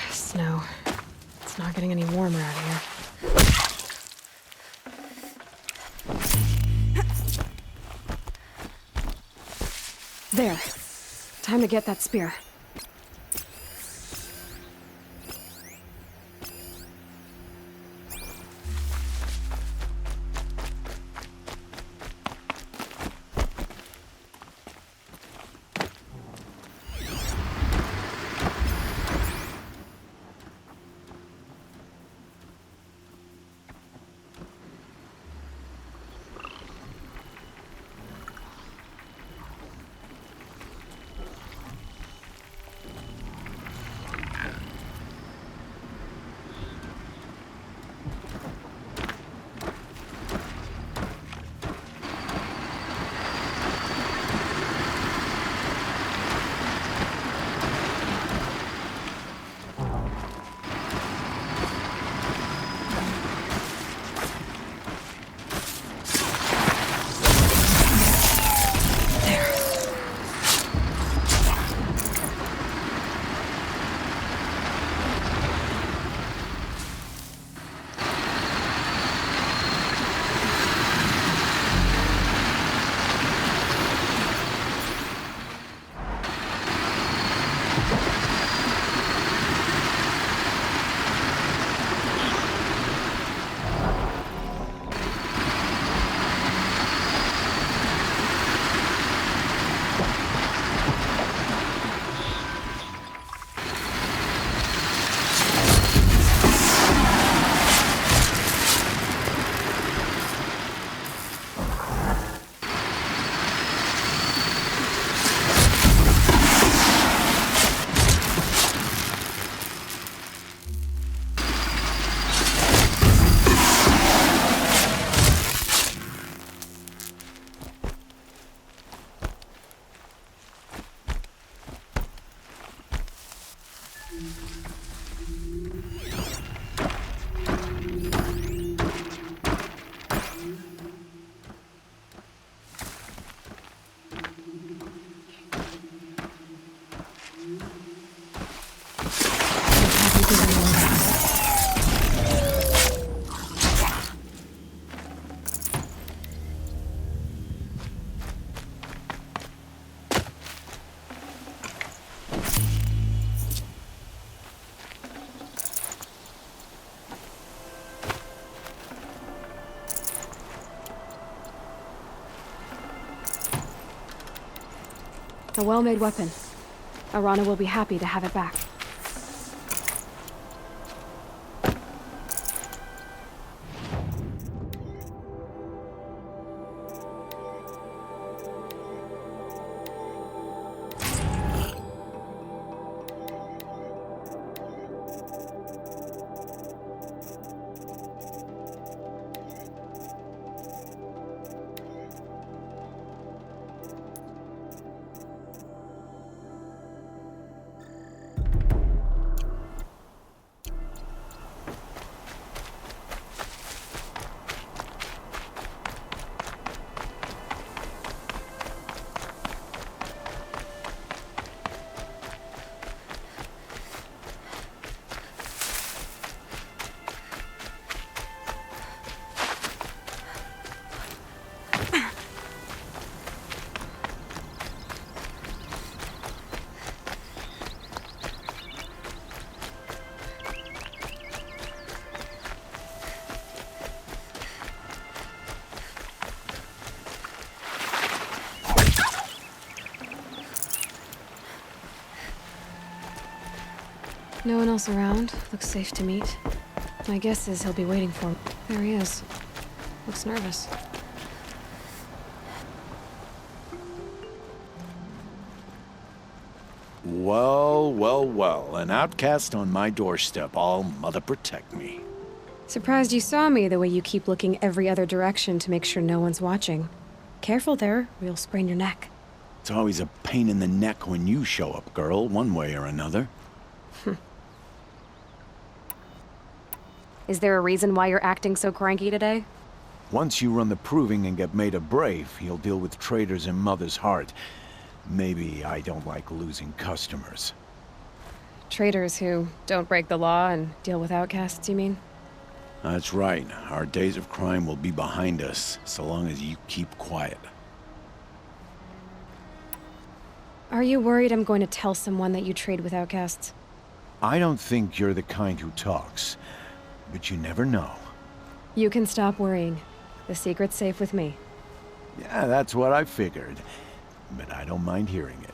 Snow. It's not getting any warmer out here. There. Time to get that spear. A well-made weapon. Arana will be happy to have it back. No one else around. Looks safe to meet. My guess is he'll be waiting for me. There he is. Looks nervous. Well, well, well. An outcast on my doorstep. All mother protect me. Surprised you saw me the way you keep looking every other direction to make sure no one's watching. Careful there, or you'll sprain your neck. It's always a pain in the neck when you show up, girl, one way or another. Is there a reason why you're acting so cranky today? Once you run the proving and get made a brave, you'll deal with traitors in Mother's Heart. Maybe I don't like losing customers. Traitors who don't break the law and deal with outcasts, you mean? That's right. Our days of crime will be behind us, so long as you keep quiet. Are you worried I'm going to tell someone that you trade with outcasts? I don't think you're the kind who talks, but you never know. You can stop worrying. The secret's safe with me. Yeah, that's what I figured, but I don't mind hearing it.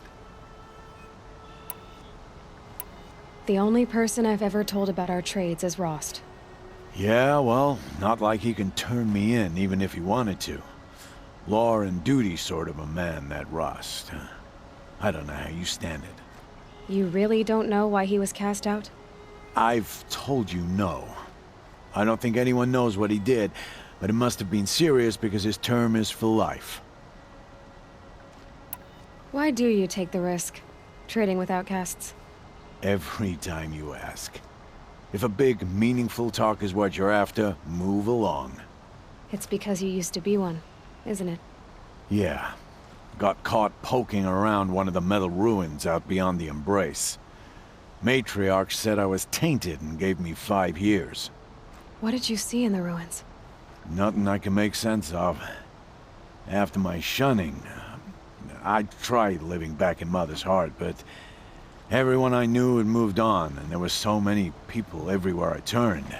The only person I've ever told about our trades is Rost. Yeah, well, not like he can turn me in, even if he wanted to. Law and duty sort of a man, that Rost. I don't know how you stand it. You really don't know why he was cast out? I've told you no. I don't think anyone knows what he did, but it must have been serious because his term is for life. Why do you take the risk, trading with outcasts? Every time you ask. If a big, meaningful talk is what you're after, move along. It's because you used to be one, isn't it? Yeah. Got caught poking around one of the metal ruins out beyond the Embrace. Matriarch said I was tainted and gave me 5 years. What did you see in the ruins? Nothing I can make sense of. After my shunning, I tried living back in Mother's Heart, but everyone I knew had moved on, and there were so many people everywhere I turned.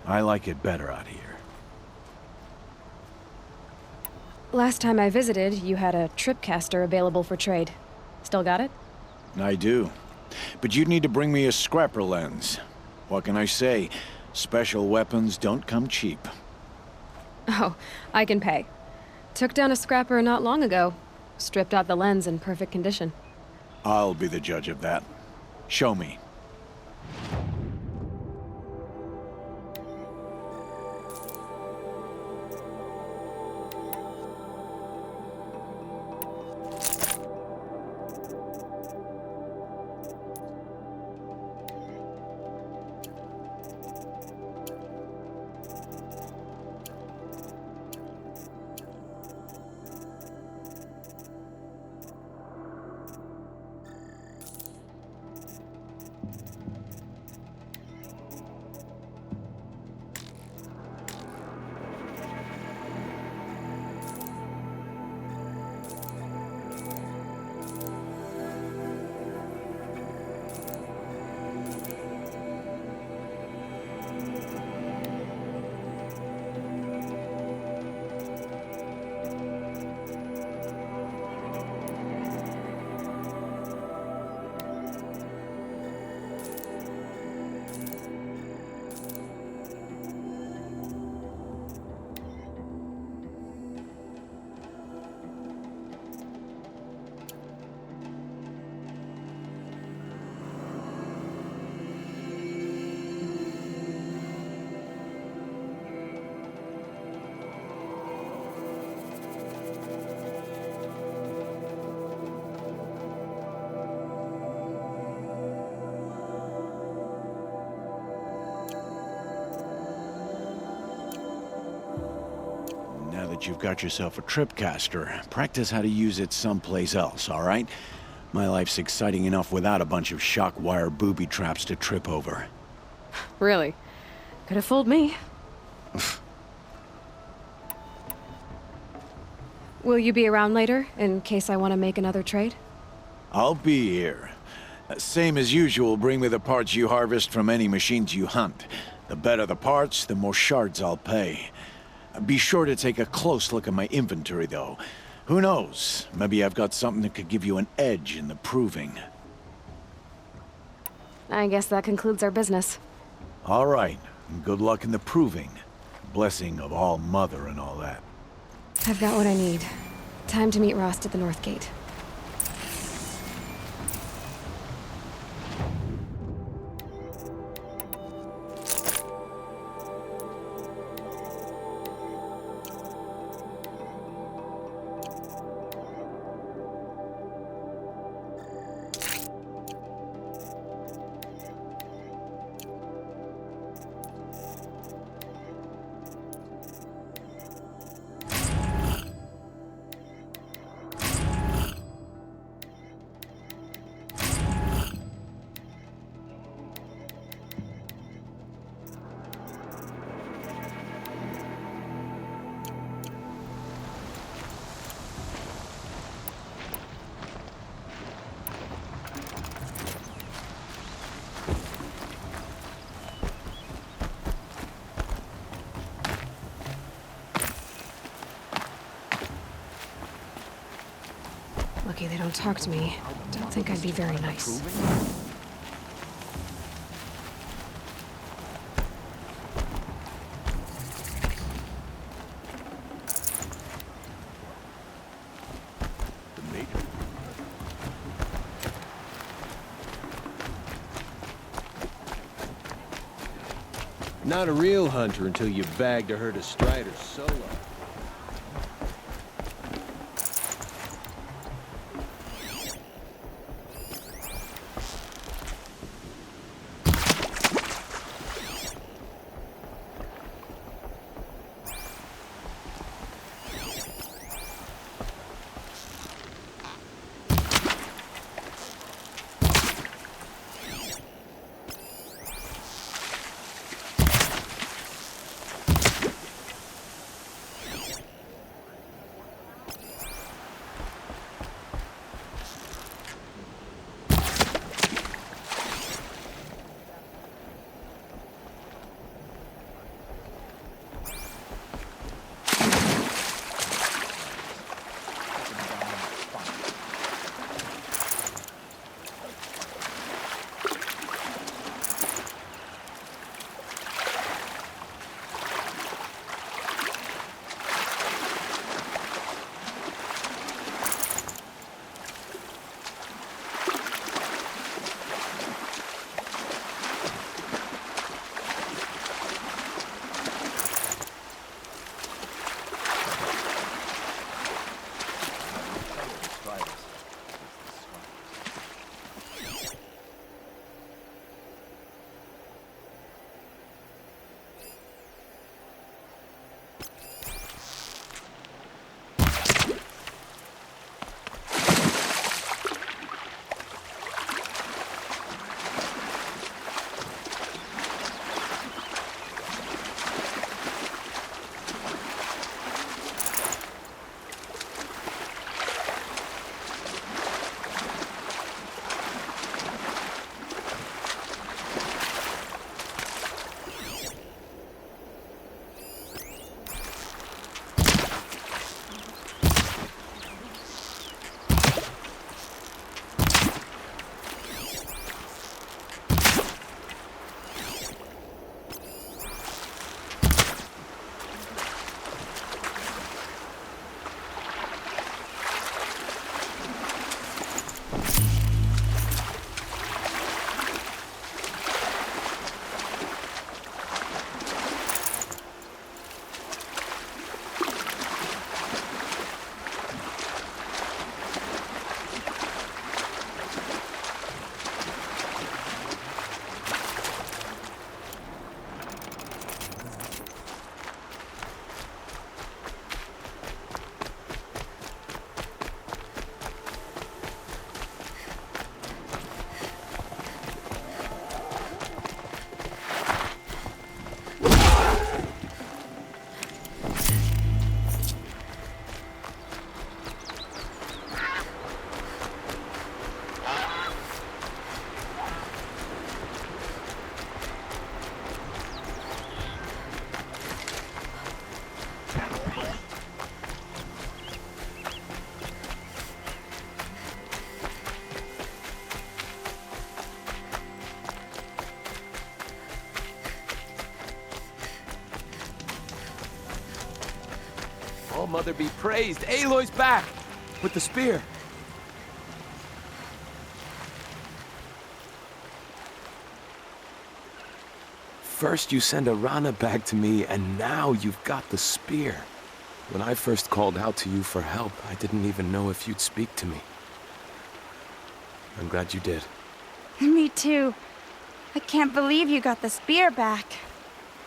I like it better out here. Last time I visited, you had a tripcaster available for trade. Still got it? I do. But you'd need to bring me a scrapper lens. What can I say? Special weapons don't come cheap. Oh, I can pay. Took down a scrapper not long ago. Stripped out the lens in perfect condition. I'll be the judge of that. Show me. that you've got yourself a tripcaster, practice how to use it someplace else, all right? My life's exciting enough without a bunch of shock wire booby traps to trip over. Really? Could have fooled me. Will you be around later, in case I want to make another trade? I'll be here. Same as usual, bring me the parts you harvest from any machines you hunt. The better the parts, the more shards I'll pay. Be sure to take a close look at my inventory, though. Who knows? Maybe I've got something that could give you an edge in the proving. I guess that concludes our business. All right. Good luck in the proving. Blessing of All Mother and all that. I've got what I need. Time to meet Rost at the North Gate. Lucky they don't talk to me. Don't think I'd be very nice. Not a real hunter until you bagged a herd of striders solo. Mother be praised. Aloy's back! With the spear. First you send Arana back to me, and now you've got the spear. When I first called out to you for help, I didn't even know if you'd speak to me. I'm glad you did. Me too. I can't believe you got the spear back.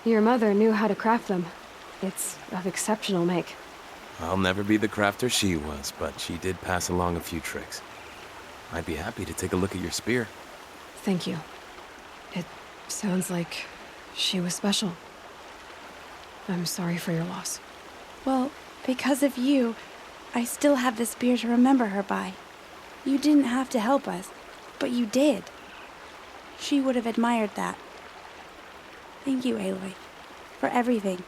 Your mother knew how to craft them. It's of exceptional make. I'll never be the crafter she was, but she did pass along a few tricks. I'd be happy to take a look at your spear. Thank you. It sounds like she was special. I'm sorry for your loss. Well, because of you, I still have the spear to remember her by. You didn't have to help us, but you did. She would have admired that. Thank you, Aloy, for everything.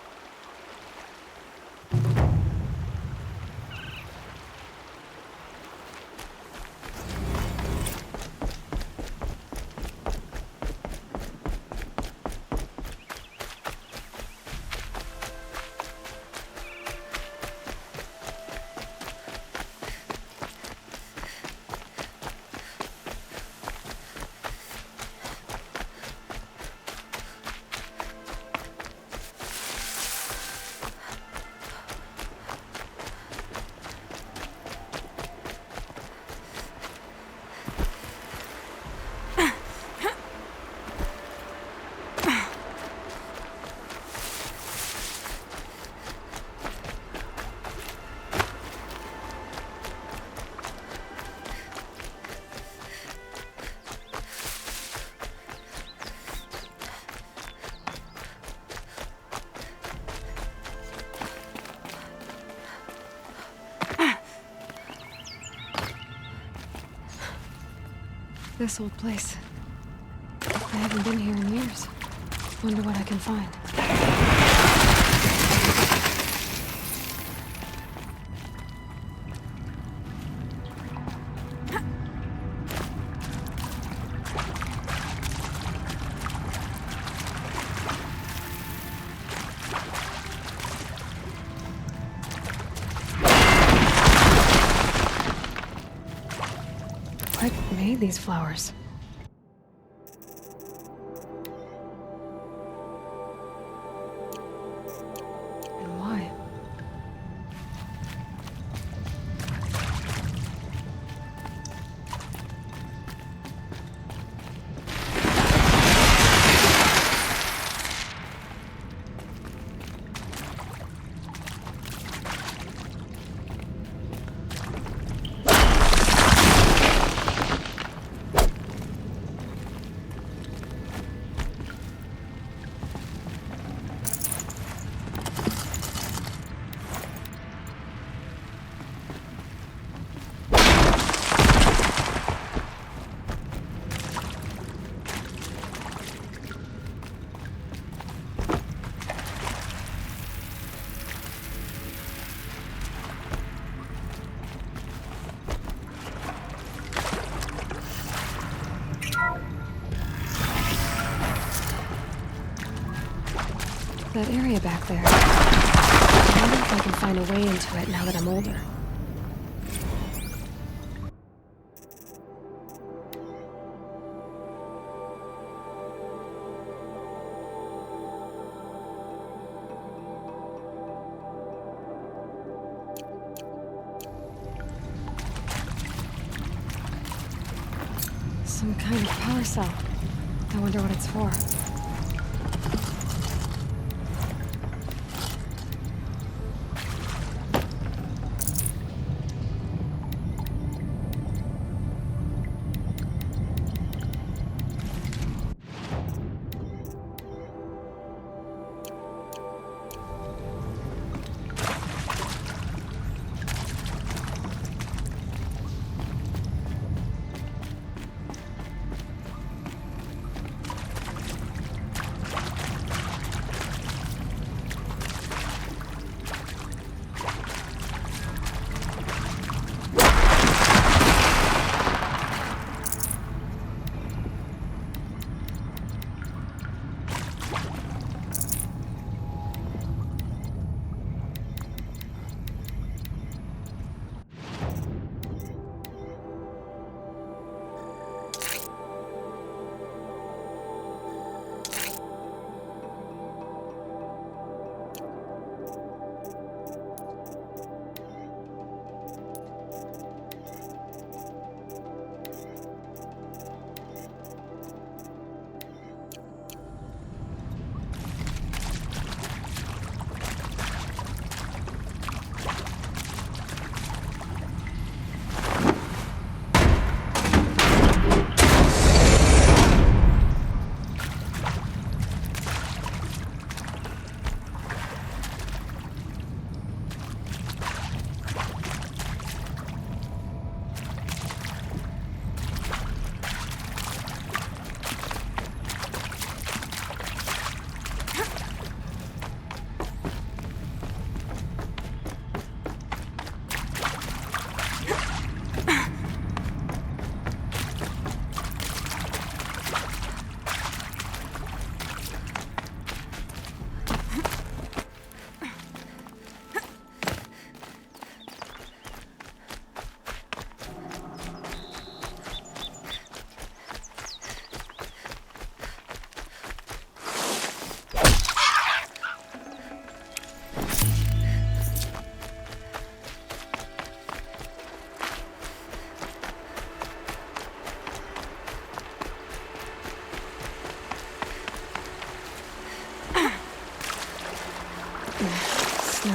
This old place. I haven't been here in years. Wonder what I can find. What made these flowers? And why? That area back there. I wonder if I can find a way into it now that I'm older. Some kind of power cell. I wonder what it's for.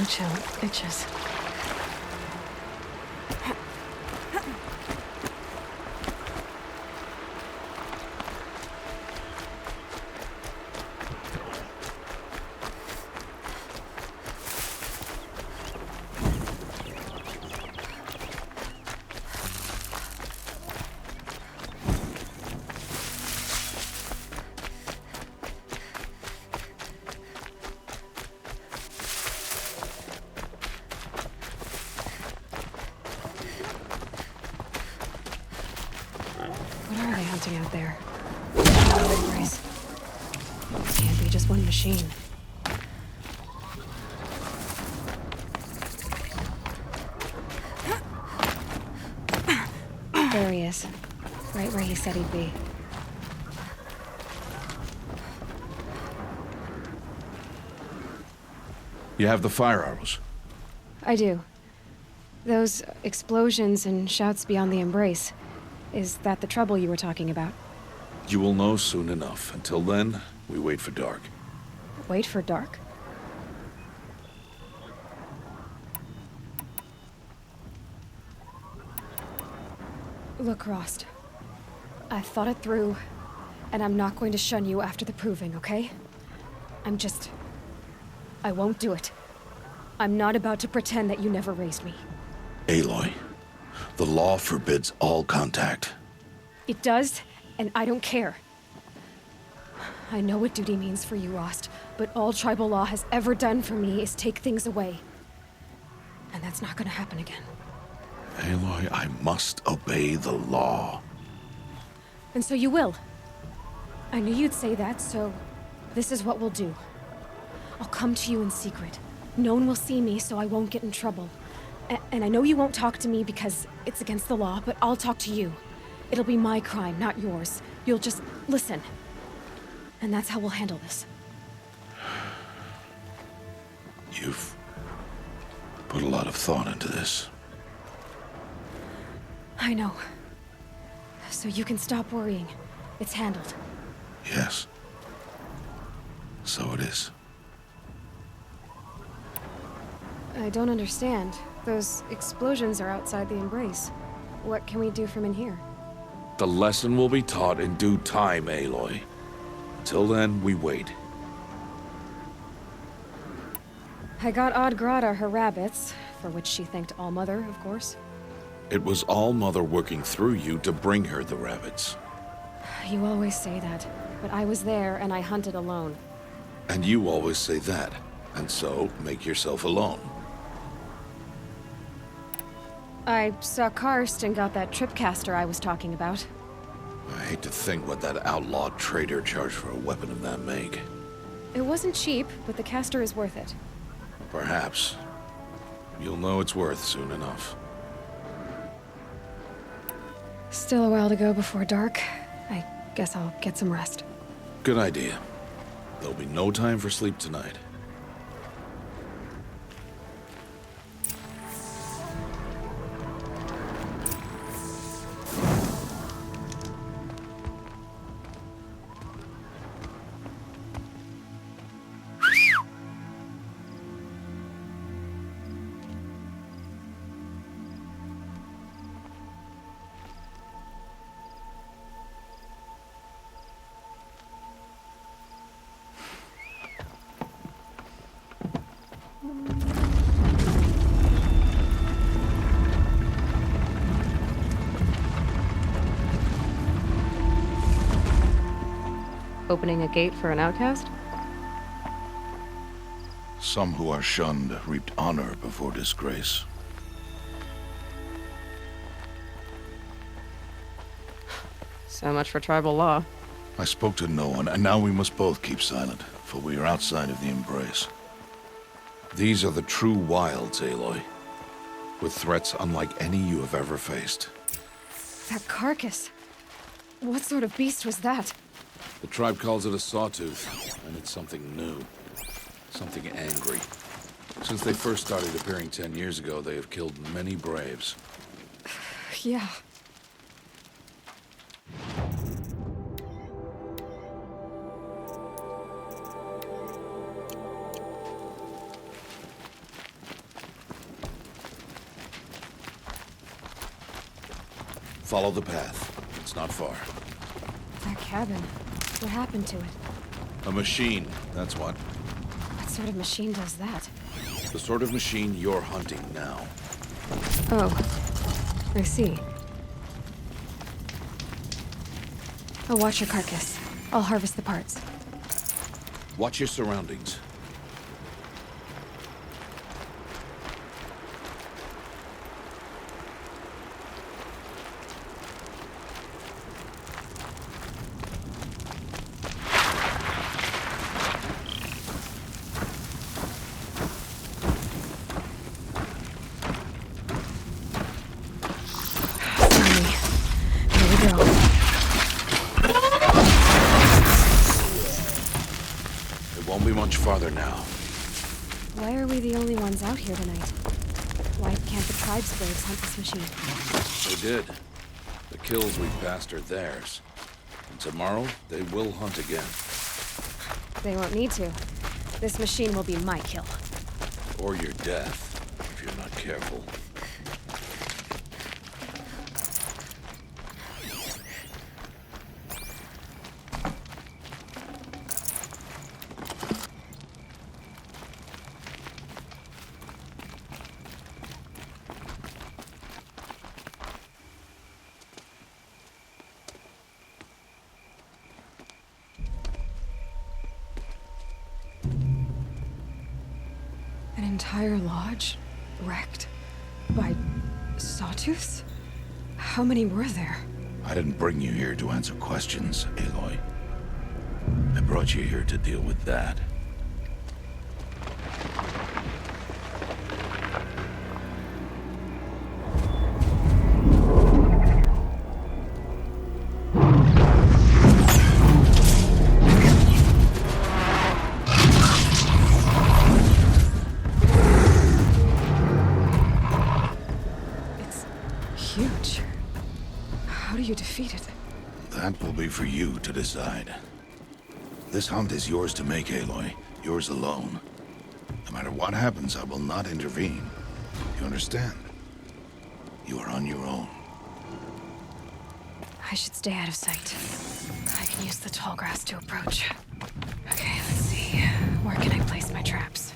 chill. Itches. What are they hunting out there? Embrace. Can't be just one machine. There he is. Right where he said he'd be. You have the fire arrows. I do. Those explosions and shouts beyond the embrace. Is that the trouble you were talking about? You will know soon enough. Until then, we wait for dark. Wait for dark? Look, Rost. I thought it through, and I'm not going to shun you after the proving, okay? I won't do it. I'm not about to pretend that you never raised me. Aloy, the law forbids all contact. It does, and I don't care. I know what duty means for you, Rost, but all tribal law has ever done for me is take things away. And that's not gonna happen again. Aloy, I must obey the law. And so you will. I knew you'd say that, so this is what we'll do. I'll come to you in secret. No one will see me, so I won't get in trouble. And I know you won't talk to me because it's against the law, but I'll talk to you. It'll be my crime, not yours. You'll just listen. And that's how we'll handle this. You've put a lot of thought into this. I know. So you can stop worrying. It's handled. Yes. So it is. I don't understand. Those explosions are outside the embrace. What can we do from in here? The lesson will be taught in due time, Aloy. Till then, we wait. I got Odd Grata her rabbits, for which she thanked All-Mother, of course. It was All-Mother working through you to bring her the rabbits. You always say that, but I was there and I hunted alone. And you always say that, and so make yourself alone. I saw Karst and got that tripcaster I was talking about. I hate to think what that outlaw trader charged for a weapon of that make. It wasn't cheap, but the caster is worth it. Perhaps. You'll know it's worth soon enough. Still a while to go before dark. I guess I'll get some rest. Good idea. There'll be no time for sleep tonight. Opening a gate for an outcast? Some who are shunned reaped honor before disgrace. So much for tribal law. I spoke to no one, and now we must both keep silent, for we are outside of the embrace. These are the true wilds, Aloy, with threats unlike any you have ever faced. That carcass. What sort of beast was that? The tribe calls it a sawtooth, and it's something new. Something angry. Since they first started appearing 10 years ago, they have killed many braves. Yeah. Follow the path. It's not far. That cabin. What happened to it? A machine, that's what. What sort of machine does that? The sort of machine you're hunting now. Oh. I see. I'll watch your carcass. I'll harvest the parts. Watch your surroundings. Farther now. Why are we the only ones out here tonight? Why can't the tribe's braves hunt this machine? They did. The kills we passed are theirs. And tomorrow, they will hunt again. They won't need to. This machine will be my kill. Or your death, if you're not careful. Entire lodge wrecked by sawtooths? How many were there? I didn't bring you here to answer questions, Aloy. I brought you here to deal with that. That will be for you to decide. This hunt is yours to make, Aloy. Yours alone. No matter what happens, I will not intervene. You understand? You are on your own. I should stay out of sight. I can use the tall grass to approach. Okay, let's see. Where can I place my traps?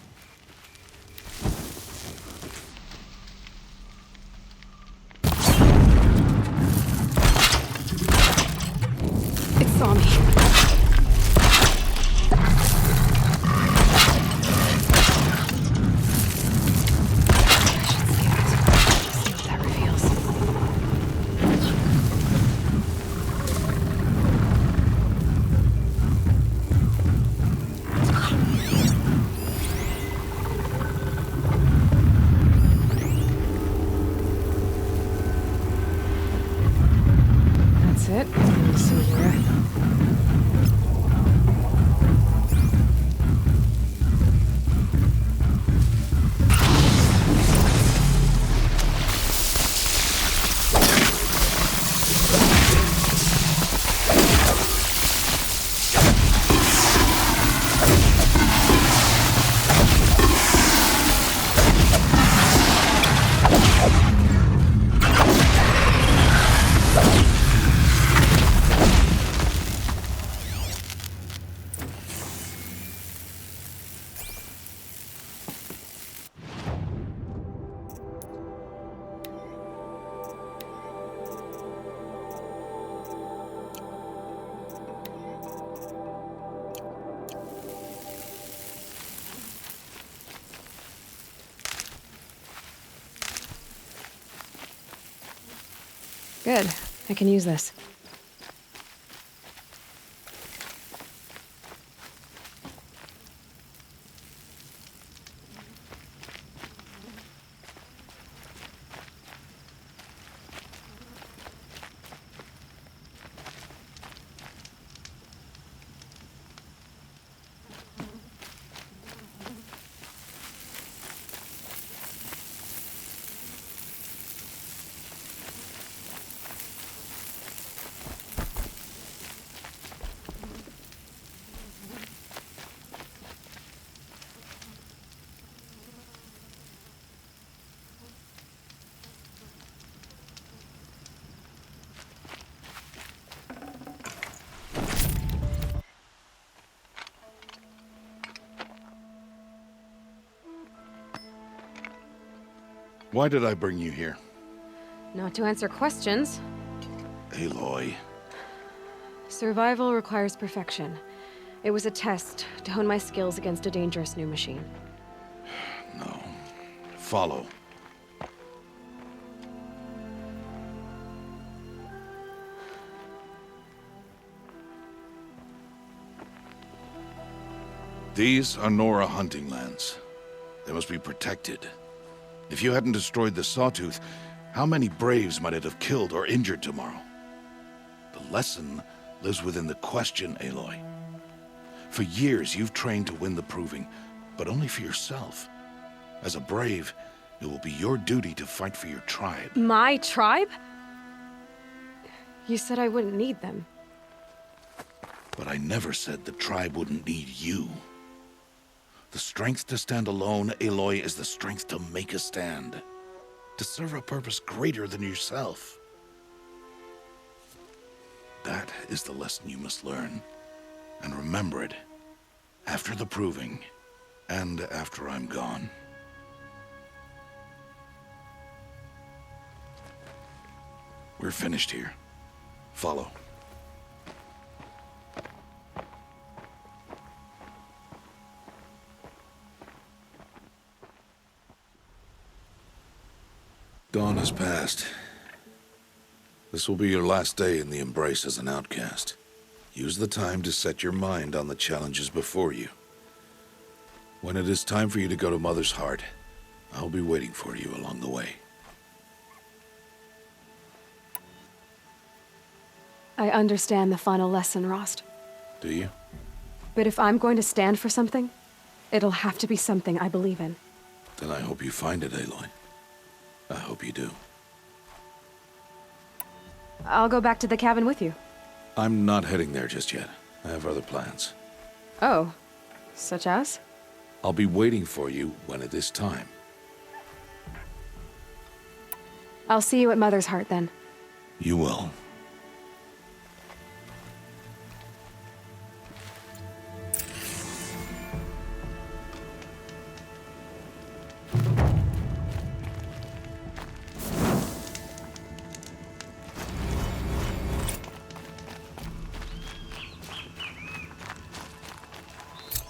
It saw me. That's it. Let me see here. Good. I can use this. Why did I bring you here? Not to answer questions. Aloy. Survival requires perfection. It was a test to hone my skills against a dangerous new machine. No. Follow. These are Nora hunting lands. They must be protected. If you hadn't destroyed the Sawtooth, how many Braves might it have killed or injured tomorrow? The lesson lives within the question, Aloy. For years, you've trained to win the Proving, but only for yourself. As a Brave, it will be your duty to fight for your tribe. My tribe? You said I wouldn't need them. But I never said the tribe wouldn't need you. The strength to stand alone, Aloy, is the strength to make a stand. To serve a purpose greater than yourself. That is the lesson you must learn. And remember it. After the Proving. And after I'm gone. We're finished here. Follow. Dawn has passed. This will be your last day in the Embrace as an outcast. Use the time to set your mind on the challenges before you. When it is time for you to go to Mother's Heart, I'll be waiting for you along the way. I understand the final lesson, Rost. Do you? But if I'm going to stand for something, it'll have to be something I believe in. Then I hope you find it, Aloy. I hope you do. I'll go back to the cabin with you. I'm not heading there just yet. I have other plans. Oh, such as? I'll be waiting for you when it is time. I'll see you at Mother's Heart then. You will.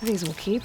These will keep.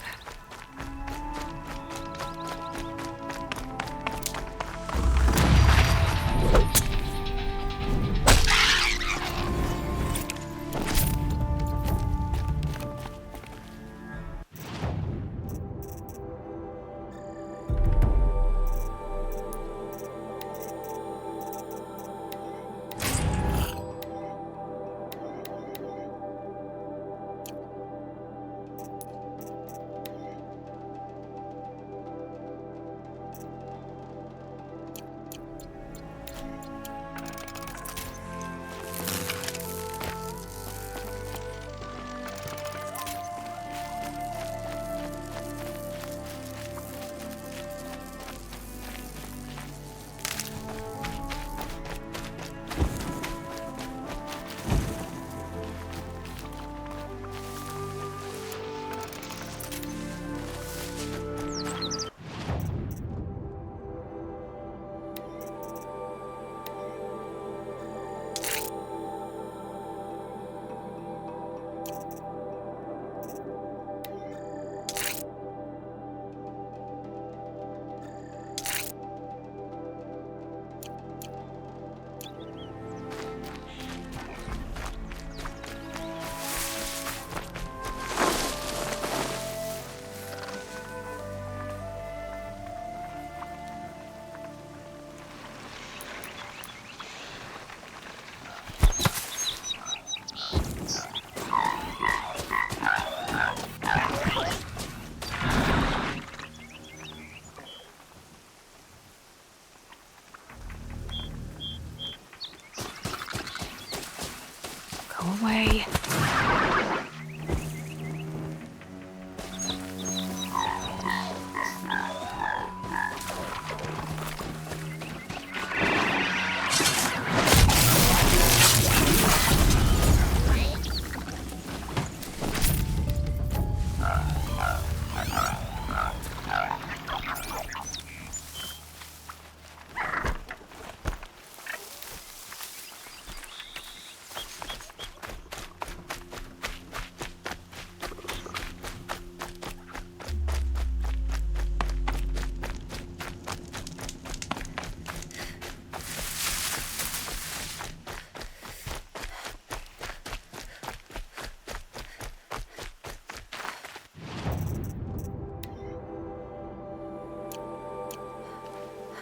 Away.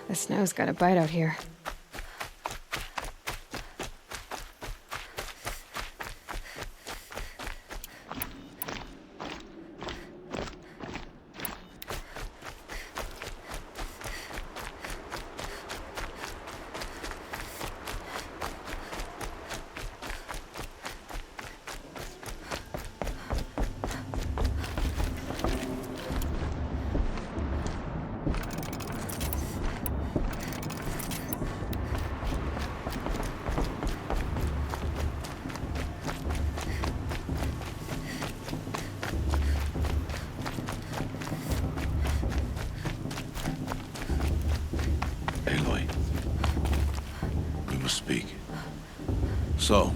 The snow's got a bite out here. Aloy, we must speak. So,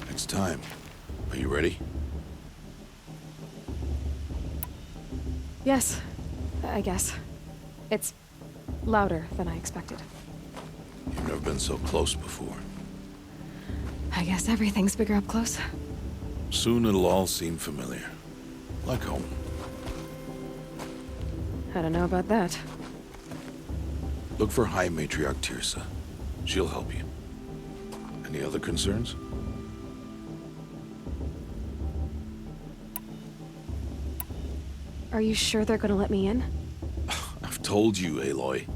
it's time. Are you ready? Yes, I guess. It's louder than I expected. You've never been so close before. I guess everything's bigger up close. Soon it'll all seem familiar. Like home. I don't know about that. Look for High Matriarch Teersa. She'll help you. Any other concerns? Are you sure they're gonna let me in? I've told you, Aloy.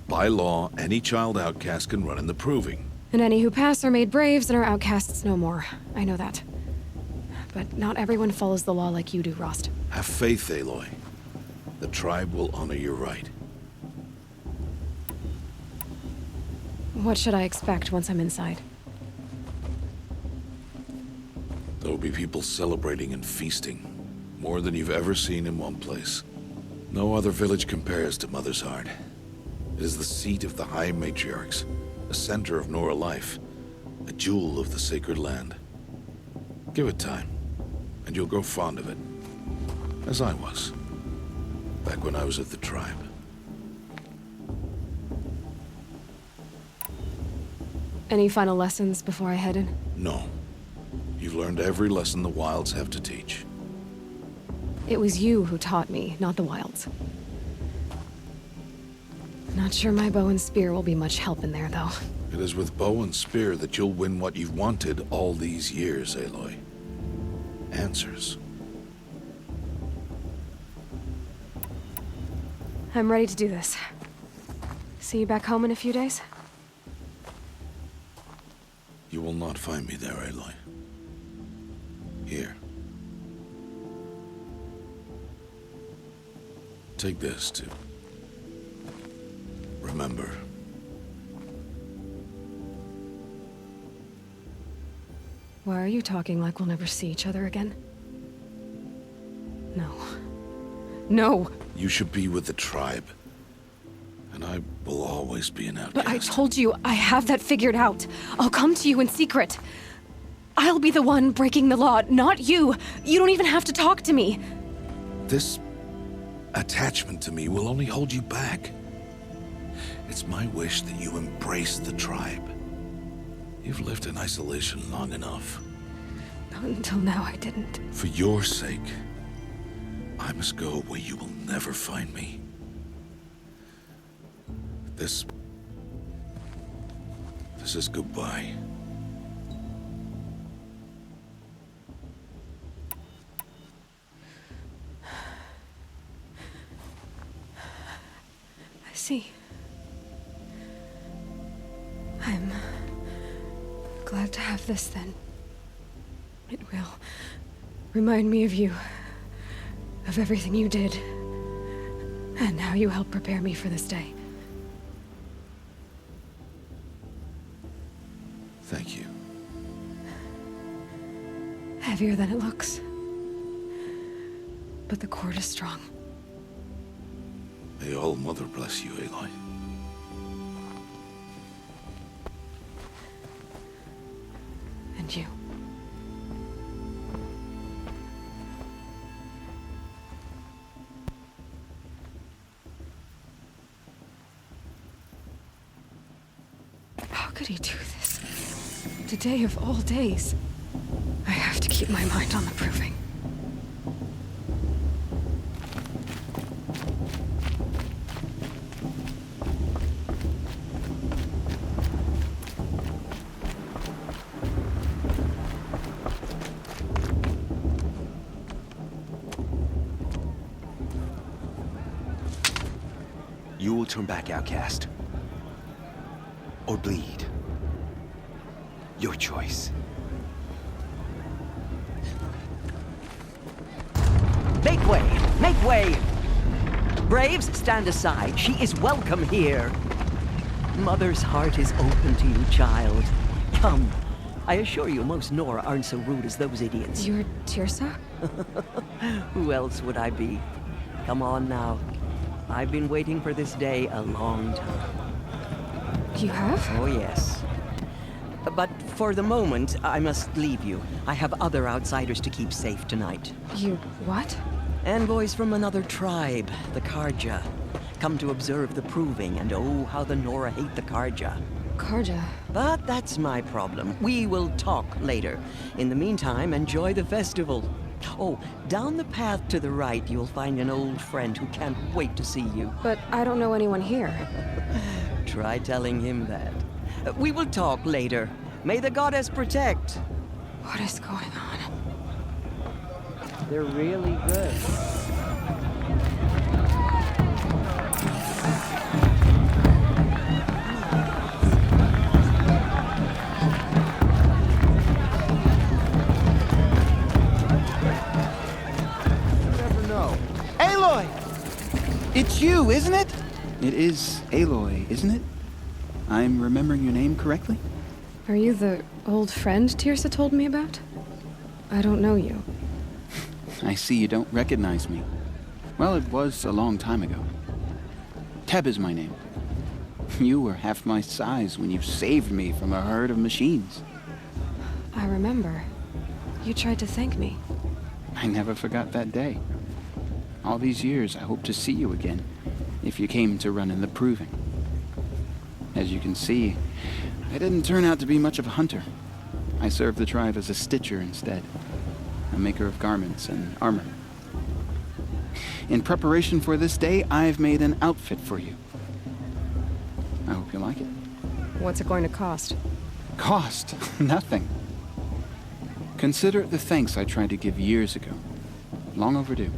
By law, any child outcast can run in the Proving. And any who pass are made braves and are outcasts no more. I know that. But not everyone follows the law like you do, Rost. Have faith, Aloy. The tribe will honor your right. What should I expect once I'm inside? There will be people celebrating and feasting. More than you've ever seen in one place. No other village compares to Mother's Heart. It is the seat of the High Matriarchs, a center of Nora life, a jewel of the sacred land. Give it time, and you'll grow fond of it. As I was, back when I was at the tribe. Any final lessons before I head in? No. You've learned every lesson the Wilds have to teach. It was you who taught me, not the Wilds. Not sure my bow and spear will be much help in there, though. It is with bow and spear that you'll win what you've wanted all these years, Aloy. Answers. I'm ready to do this. See you back home in a few days? You will not find me there, Aloy. Here. Take this, too. Remember. Why are you talking like we'll never see each other again? No. No! You should be with the tribe. And I will always be an outcast. But I told you, I have that figured out. I'll come to you in secret. I'll be the one breaking the law, not you. You don't even have to talk to me. This attachment to me will only hold you back. It's my wish that you embrace the tribe. You've lived in isolation long enough. Not until now, I didn't. For your sake, I must go where you will never find me. This is goodbye. I see. I'm glad to have this then. It will remind me of you, of everything you did, and how you helped prepare me for this day. Thank you. Heavier than it looks. But the cord is strong. May All Mother bless you, Aloy. And you. How could he do this? Today of all days. I have to keep my mind on the Proving. will turn back outcast. Or bleed. Your choice. Make way! Make way! Braves, stand aside. She is welcome here. Mother's heart is open to you, child. Come. I assure you, most Nora aren't so rude as those idiots. You're Teersa? Who else would I be? Come on now. I've been waiting for this day a long time. You have? Oh, yes. But for the moment, I must leave you. I have other outsiders to keep safe tonight. You what? Envoys from another tribe, the Carja. Come to observe the proving, and oh, how the Nora hate the Carja. Carja? But that's my problem. We will talk later. In the meantime, enjoy the festival. Oh, down the path to the right, you'll find an old friend who can't wait to see you. But I don't know anyone here. Try telling him that. We will talk later. May the goddess protect. What is going on? They're really good. Aloy! It's you, isn't it? It is Aloy, isn't it? I'm remembering your name correctly? Are you the old friend Teersa told me about? I don't know you. I see you don't recognize me. Well, it was a long time ago. Teb is my name. You were half my size when you saved me from a herd of machines. I remember. You tried to thank me. I never forgot that day. All these years, I hope to see you again, if you came to run in the proving. As you can see, I didn't turn out to be much of a hunter. I served the tribe as a stitcher instead, a maker of garments and armor. In preparation for this day, I've made an outfit for you. I hope you like it. What's it going to cost? Cost? Nothing. Consider it the thanks I tried to give years ago. Long overdue.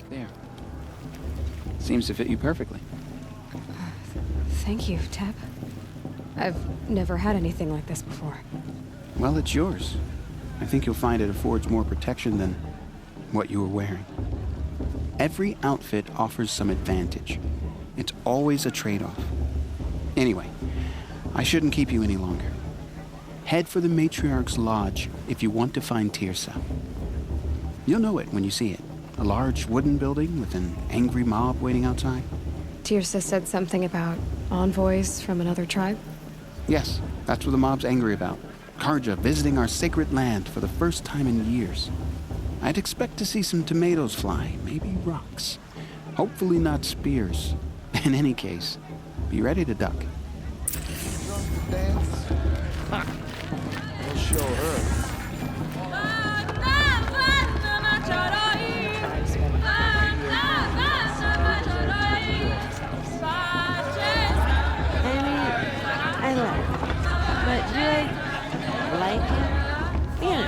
There. Seems to fit you perfectly. Thank you, Teb. I've never had anything like this before. Well, it's yours. I think you'll find it affords more protection than what you were wearing. Every outfit offers some advantage. It's always a trade-off. Anyway, I shouldn't keep you any longer. Head for the Matriarch's Lodge if you want to find Teersa. You'll know it when you see it. A large wooden building with an angry mob waiting outside. Teersa said something about envoys from another tribe? Yes, that's what the mob's angry about. Carja visiting our sacred land for the first time in years. I'd expect to see some tomatoes fly, maybe rocks. Hopefully not spears. In any case, be ready to duck. We'll show her. I like it. But do I like it? Yeah.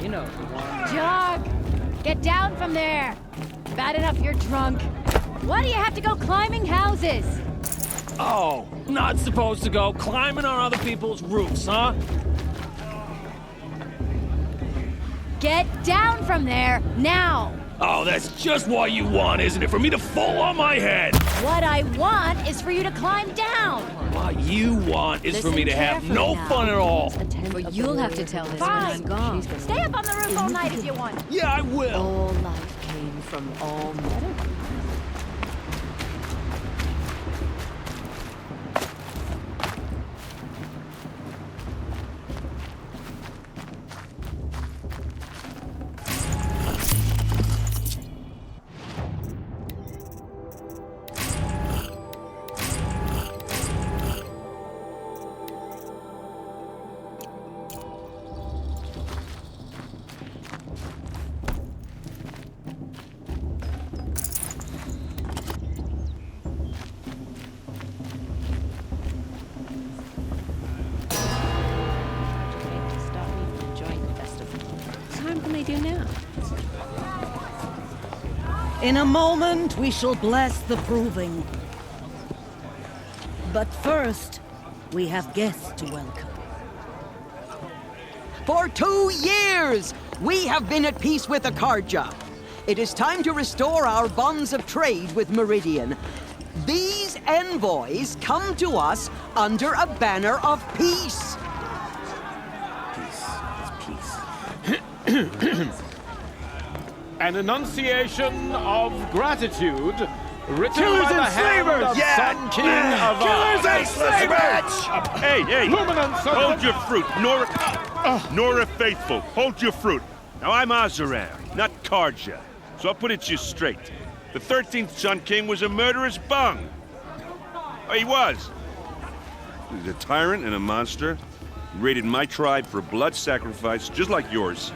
You know? Jog! Get down from there! Bad enough you're drunk. Why do you have to go climbing houses? Oh, not supposed to go climbing on other people's roofs, huh? Get down from there, now! Oh, that's just what you want, isn't it? For me to fall on my head! What I want is for you to climb down. What you want is for me to have no fun at all. Well, you'll have to tell this when I'm gone. Stay up on the roof all night if you want. Yeah, I will. All life came from all mother. In a moment, we shall bless the proving. But first, we have guests to welcome. For 2 years, we have been at peace with Akarja. It is time to restore our bonds of trade with Meridian. These envoys come to us under a banner of peace. An enunciation of gratitude written Killers by the and hand slavers! of Yeah! Sun King Avad. Killers and slavers! Hey! Luminance of Hold the- your fruit, Nora Faithful. Hold your fruit. Now, I'm Azaran, not Karja. So I'll put it to you straight. The 13th Sun King was a murderous bung. Oh, he was. He's a tyrant and a monster. He raided my tribe for blood sacrifice, just like yours.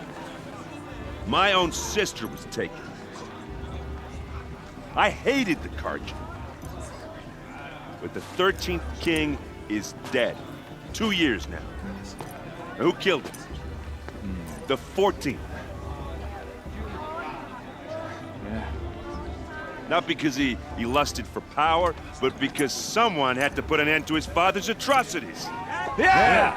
My own sister was taken. I hated the Karja. But the 13th king is dead. 2 years now. Now, who killed him? The 14th. Not because he lusted for power, but because someone had to put an end to his father's atrocities. Yeah!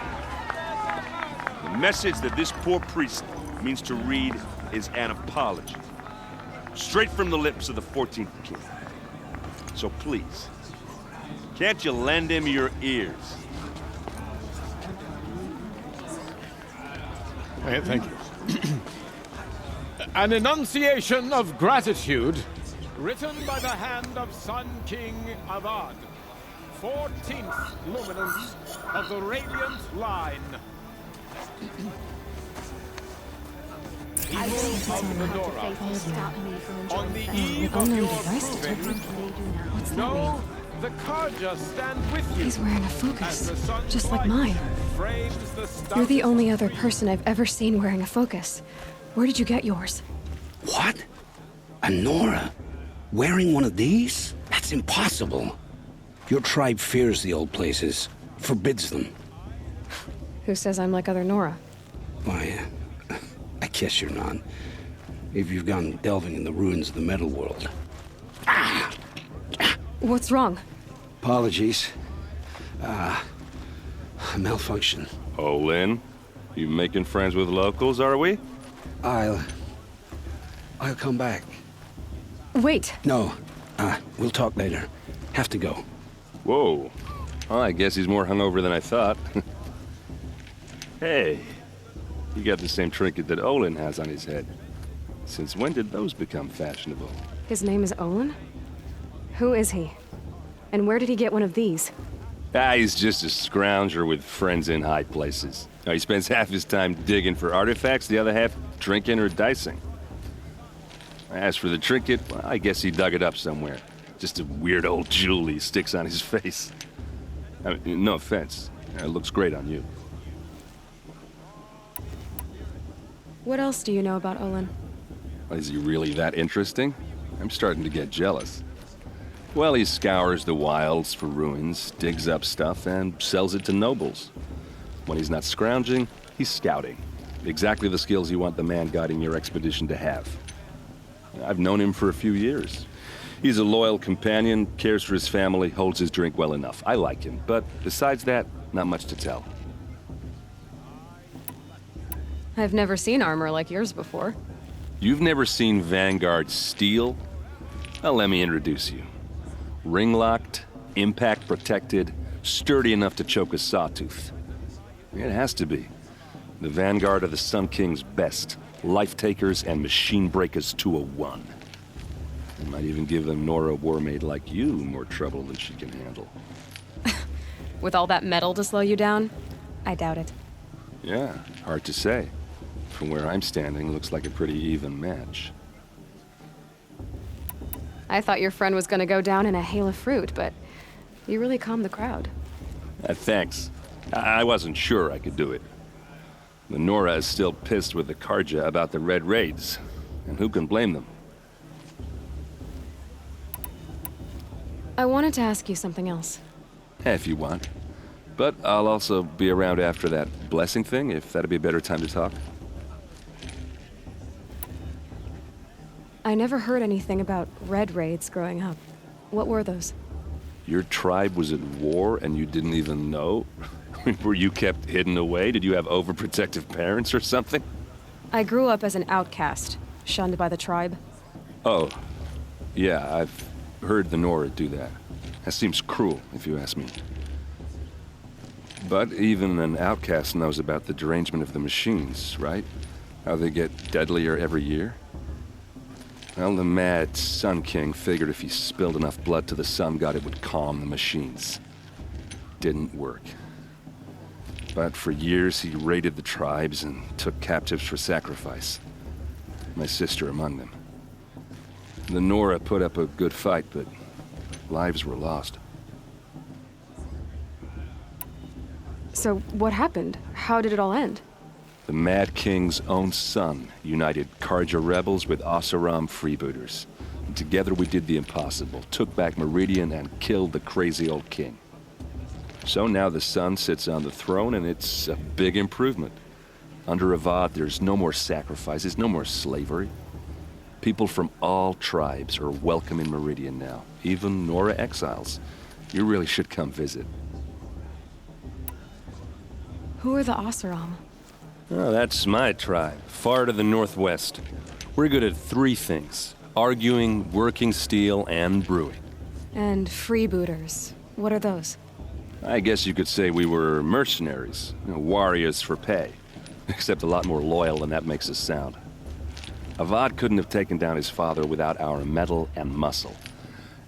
The message that this poor priest means to read is an apology. Straight from the lips of the 14th king. So please, can't you lend him your ears? Thank you. An enunciation of gratitude written by the hand of Sun King Avad, 14th luminance of the Radiant Line. Evil of the Nora. On the eve of your proving, know the Karja stand with you. He's wearing a as focus, the sun's just like light mine. frames the You're the only other person I've ever seen wearing a focus. Where did you get yours? What? A Nora? Wearing one of these? That's impossible. Your tribe fears the old places, forbids them. Who says I'm like other Nora? Why, I guess you're not. If you've gone delving in the ruins of the metal world. What's wrong? Apologies. A malfunction. Oh, Lynn, you making friends with locals, are we? I'll come back. Wait. No, we'll talk later. Have to go. Whoa. Well, I guess he's more hungover than I thought. Hey, you got the same trinket that Olin has on his head. Since when did those become fashionable? His name is Olin? Who is he? And where did he get one of these? He's just a scrounger with friends in high places. He spends half his time digging for artifacts, the other half drinking or dicing. As for the trinket, well, I guess he dug it up somewhere. Just a weird old jewel he sticks on his face. I mean, no offense. It looks great on you. What else do you know about Olin? Is he really that interesting? I'm starting to get jealous. Well, he scours the wilds for ruins, digs up stuff, and sells it to nobles. When he's not scrounging, he's scouting. Exactly the skills you want the man guiding your expedition to have. I've known him for a few years. He's a loyal companion, cares for his family, holds his drink well enough. I like him, but besides that, not much to tell. I've never seen armor like yours before. You've never seen Vanguard steel? Well, let me introduce you. Ring-locked, impact-protected, sturdy enough to choke a sawtooth. It has to be. The Vanguard of the Sun King's best. Life-takers and machine breakers to a one. It might even give a Nora Warmaid like you more trouble than she can handle. With all that metal to slow you down? I doubt it. Yeah, hard to say. From where I'm standing, looks like a pretty even match. I thought your friend was gonna go down in a hail of fruit, but you really calmed the crowd. Thanks. I wasn't sure I could do it. The Nora is still pissed with the Carja about the Red Raids, and who can blame them? I wanted to ask you something else. If you want. But I'll also be around after that blessing thing, if that'd be a better time to talk. I never heard anything about Red Raids growing up. What were those? Your tribe was at war and you didn't even know? Were you kept hidden away? Did you have overprotective parents or something? I grew up as an outcast, shunned by the tribe. Oh, yeah, I've heard the Nora do that. That seems cruel, if you ask me. But even an outcast knows about the derangement of the machines, right? How they get deadlier every year? Well, the mad Sun King figured if he spilled enough blood to the Sun God, it would calm the machines. Didn't work. But for years, he raided the tribes and took captives for sacrifice. My sister among them. The Nora put up a good fight, but lives were lost. So what happened? How did it all end? The Mad King's own son united Carja rebels with Oseram freebooters. And together we did the impossible, took back Meridian and killed the crazy old king. So now the son sits on the throne and it's a big improvement. Under Avad, there's no more sacrifices, no more slavery. People from all tribes are welcome in Meridian now, even Nora exiles. You really should come visit. Who are the Oseram? Oh, that's my tribe, far to the northwest. We're good at three things: arguing, working steel, and brewing. And freebooters. What are those? I guess you could say we were mercenaries, warriors for pay. Except a lot more loyal than that makes us sound. Avad couldn't have taken down his father without our metal and muscle.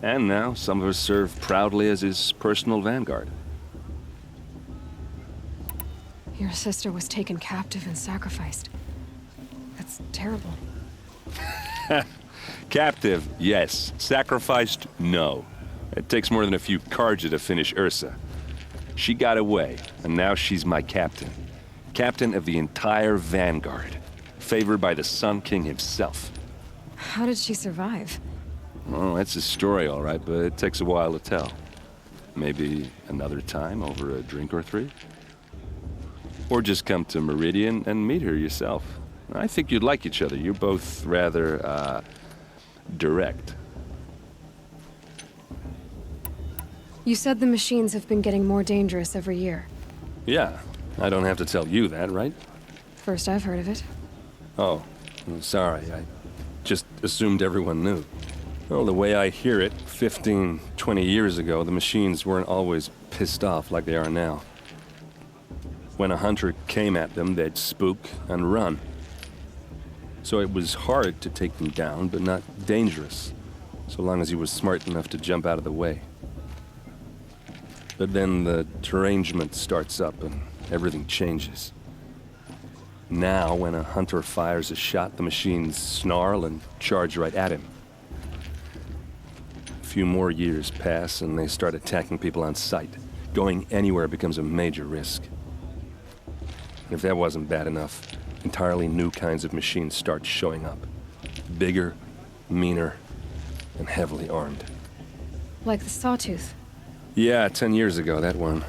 And now some of us serve proudly as his personal vanguard. Your sister was taken captive and sacrificed. That's terrible. Captive, yes. Sacrificed, no. It takes more than a few Carja to finish Ursa. She got away, and now she's my captain. Captain of the entire Vanguard. Favored by the Sun King himself. How did she survive? Well, that's a story, all right, but it takes a while to tell. Maybe another time over a drink or three? Or just come to Meridian and meet her yourself. I think you'd like each other. You're both rather, direct. You said the machines have been getting more dangerous every year. Yeah, I don't have to tell you that, right? First I've heard of it. Oh, I'm sorry. I just assumed everyone knew. Well, the way I hear it, 15, 20 years ago, the machines weren't always pissed off like they are now. When a hunter came at them, they'd spook and run. So it was hard to take them down, but not dangerous, so long as he was smart enough to jump out of the way. But then the derangement starts up and everything changes. Now, when a hunter fires a shot, the machines snarl and charge right at him. A few more years pass and they start attacking people on sight. Going anywhere becomes a major risk. And if that wasn't bad enough, entirely new kinds of machines start showing up. Bigger, meaner, and heavily armed. Like the Sawtooth. Yeah, 10 years ago, that one.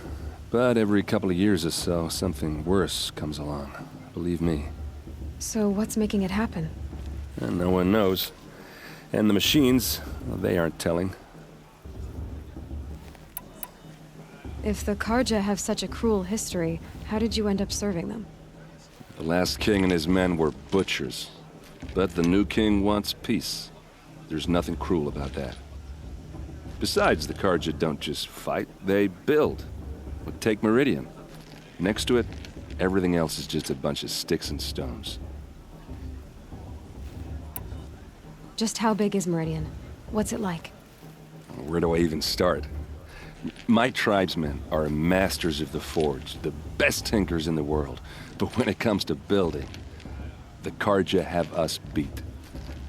But every couple of years or so, something worse comes along. Believe me. So what's making it happen? And no one knows. And the machines, well, they aren't telling. If the Carja have such a cruel history, how did you end up serving them? The last king and his men were butchers. But the new king wants peace. There's nothing cruel about that. Besides, the Carja don't just fight, they build. But take Meridian. Next to it, everything else is just a bunch of sticks and stones. Just how big is Meridian? What's it like? Where do I even start? My tribesmen are masters of the forge, the best tinkers in the world. But when it comes to building, the Carja have us beat.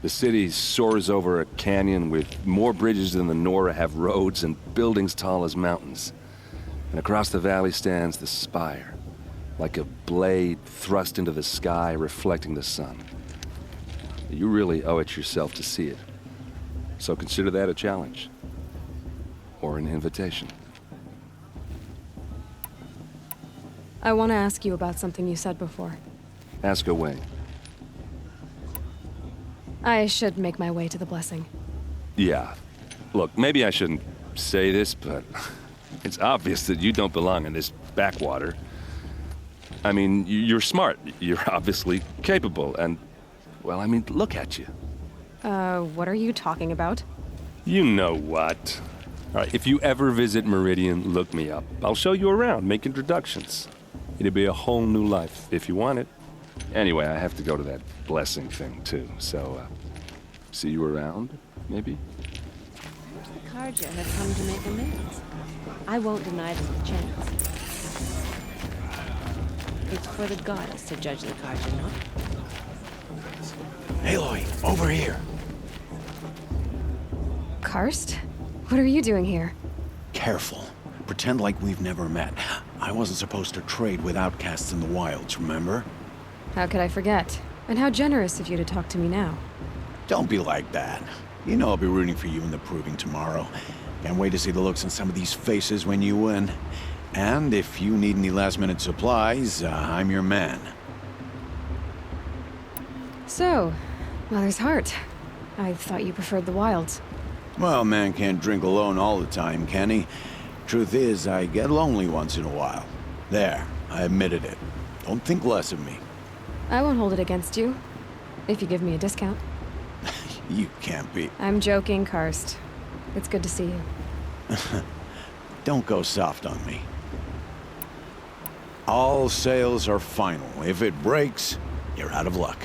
The city soars over a canyon with more bridges than the Nora have roads and buildings tall as mountains. And across the valley stands the spire, like a blade thrust into the sky, reflecting the sun. You really owe it yourself to see it. So consider that a challenge. Or an invitation. I want to ask you about something you said before. Ask away. I should make my way to the blessing. Yeah. Look, maybe I shouldn't say this, but it's obvious that you don't belong in this backwater. I mean, you're smart. You're obviously capable, and, well, I mean, look at you. What are you talking about? You know what. All right, if you ever visit Meridian, look me up. I'll show you around, make introductions. It'll be a whole new life, if you want it. Anyway, I have to go to that blessing thing, too, so, see you around, maybe? The Carja have come to make amends. I won't deny them a chance. It's for the goddess to judge the Carja, not? Aloy, over here. Karst? What are you doing here? Careful. Pretend like we've never met. I wasn't supposed to trade with outcasts in the wilds, remember? How could I forget? And how generous of you to talk to me now. Don't be like that. You know I'll be rooting for you in the proving tomorrow. Can't wait to see the looks on some of these faces when you win. And if you need any last-minute supplies, I'm your man. So, Mother's Heart. I thought you preferred the wilds. Well, man can't drink alone all the time, can he? Truth is, I get lonely once in a while. There, I admitted it. Don't think less of me. I won't hold it against you, if you give me a discount. You can't be. I'm joking, Karst. It's good to see you. Don't go soft on me. All sales are final. If it breaks, you're out of luck.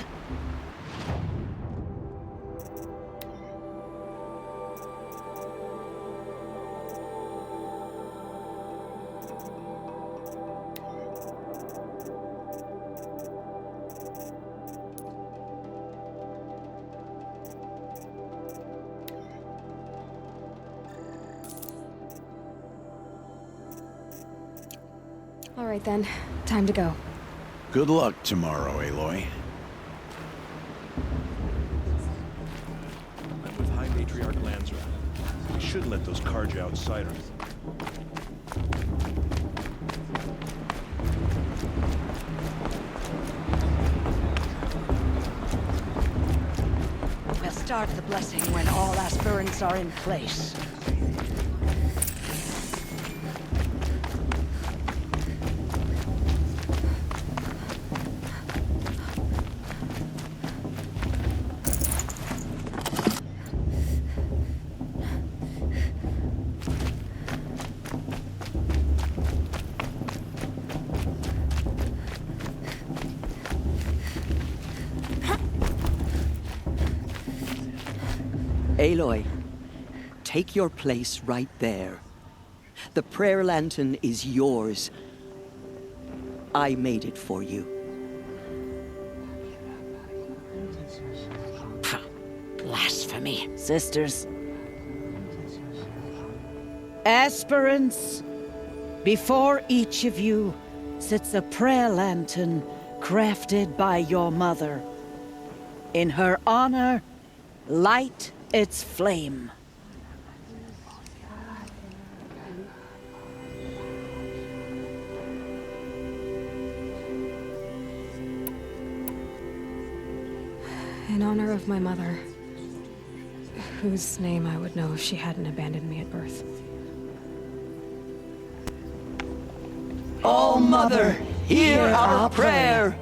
All right then, time to go. Good luck tomorrow, Aloy. I'm with High Matriarch Lansra. We should let those Carja outsiders. We'll start the blessing when all aspirants are in place. Aloy, take your place right there. The prayer lantern is yours. I made it for you. Blasphemy. Sisters. Aspirants, before each of you sits a prayer lantern crafted by your mother. In her honor, light its flame. In honor of my mother, whose name I would know if she hadn't abandoned me at birth. All Mother, hear our prayer!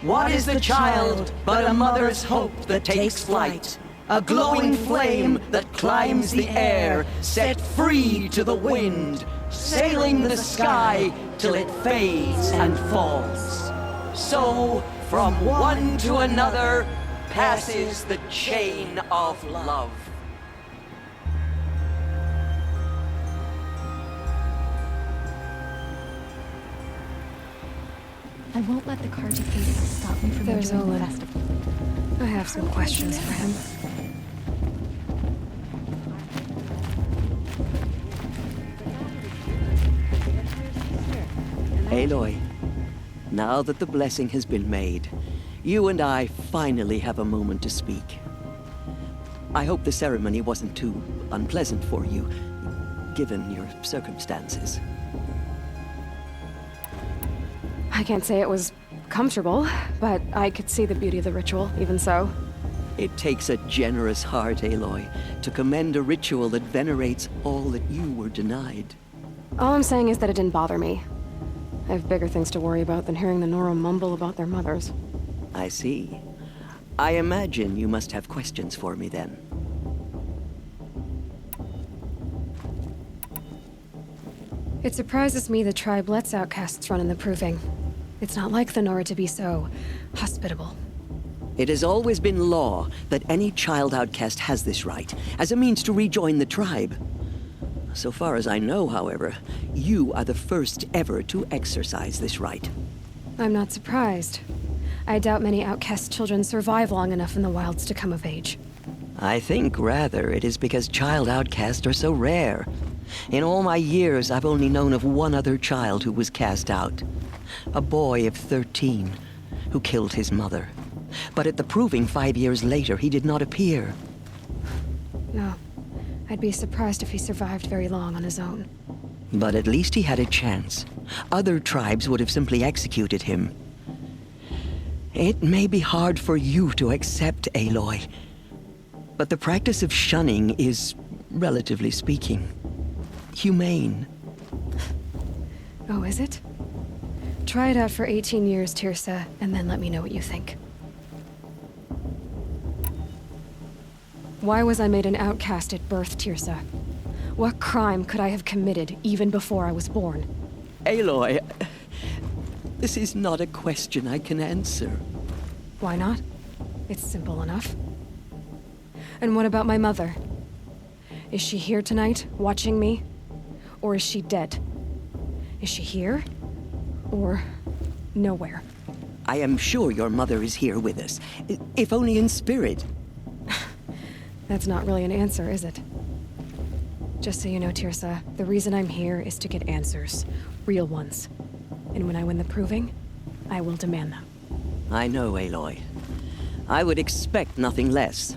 What is the child but a mother's hope that takes flight? A glowing flame that climbs the air, set free to the wind, sailing the sky till it fades and falls. So, from one to another, passes the chain of love. I won't let the Karja Feast stop me from There's enjoying the Olin. festival. I have some questions for him. Aloy, now that the blessing has been made, you and I finally have a moment to speak. I hope the ceremony wasn't too unpleasant for you, given your circumstances. I can't say it was comfortable, but I could see the beauty of the ritual, even so. It takes a generous heart, Aloy, to commend a ritual that venerates all that you were denied. All I'm saying is that it didn't bother me. I have bigger things to worry about than hearing the Nora mumble about their mothers. I see. I imagine you must have questions for me then. It surprises me the tribe lets outcasts run in the Proving. It's not like the Nora to be so hospitable. It has always been law that any child outcast has this right, as a means to rejoin the tribe. So far as I know, however, you are the first ever to exercise this right. I'm not surprised. I doubt many outcast children survive long enough in the wilds to come of age. I think, rather, it is because child outcasts are so rare. In all my years, I've only known of one other child who was cast out. A boy of 13, who killed his mother. But at the Proving 5 years later, he did not appear. No. I'd be surprised if he survived very long on his own. But at least he had a chance. Other tribes would have simply executed him. It may be hard for you to accept, Aloy, but the practice of shunning is, relatively speaking, humane. Oh, is it? Try it out for 18 years, Tirsa, and then let me know what you think. Why was I made an outcast at birth, Tirsa? What crime could I have committed even before I was born? Aloy, this is not a question I can answer. Why not? It's simple enough. And what about my mother? Is she here tonight, watching me? Or is she dead? Is she here? Or nowhere? I am sure your mother is here with us, if only in spirit. That's not really an answer, is it? Just so you know, Tirsa, the reason I'm here is to get answers. Real ones. And when I win the Proving, I will demand them. I know, Aloy. I would expect nothing less.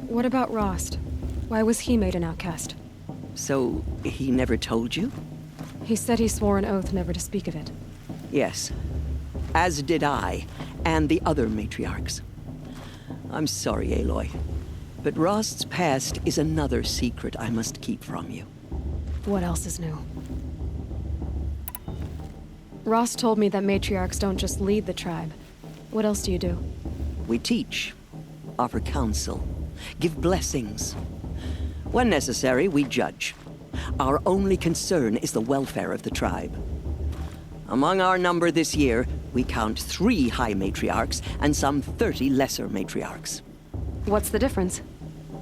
What about Rost? Why was he made an outcast? So, he never told you? He said he swore an oath never to speak of it. Yes. As did I, and the other matriarchs. I'm sorry, Aloy, but Rost's past is another secret I must keep from you. What else is new? Rost told me that matriarchs don't just lead the tribe. What else do you do? We teach, offer counsel, give blessings. When necessary, we judge. Our only concern is the welfare of the tribe. Among our number this year, we count 3 high matriarchs and some 30 lesser matriarchs. What's the difference?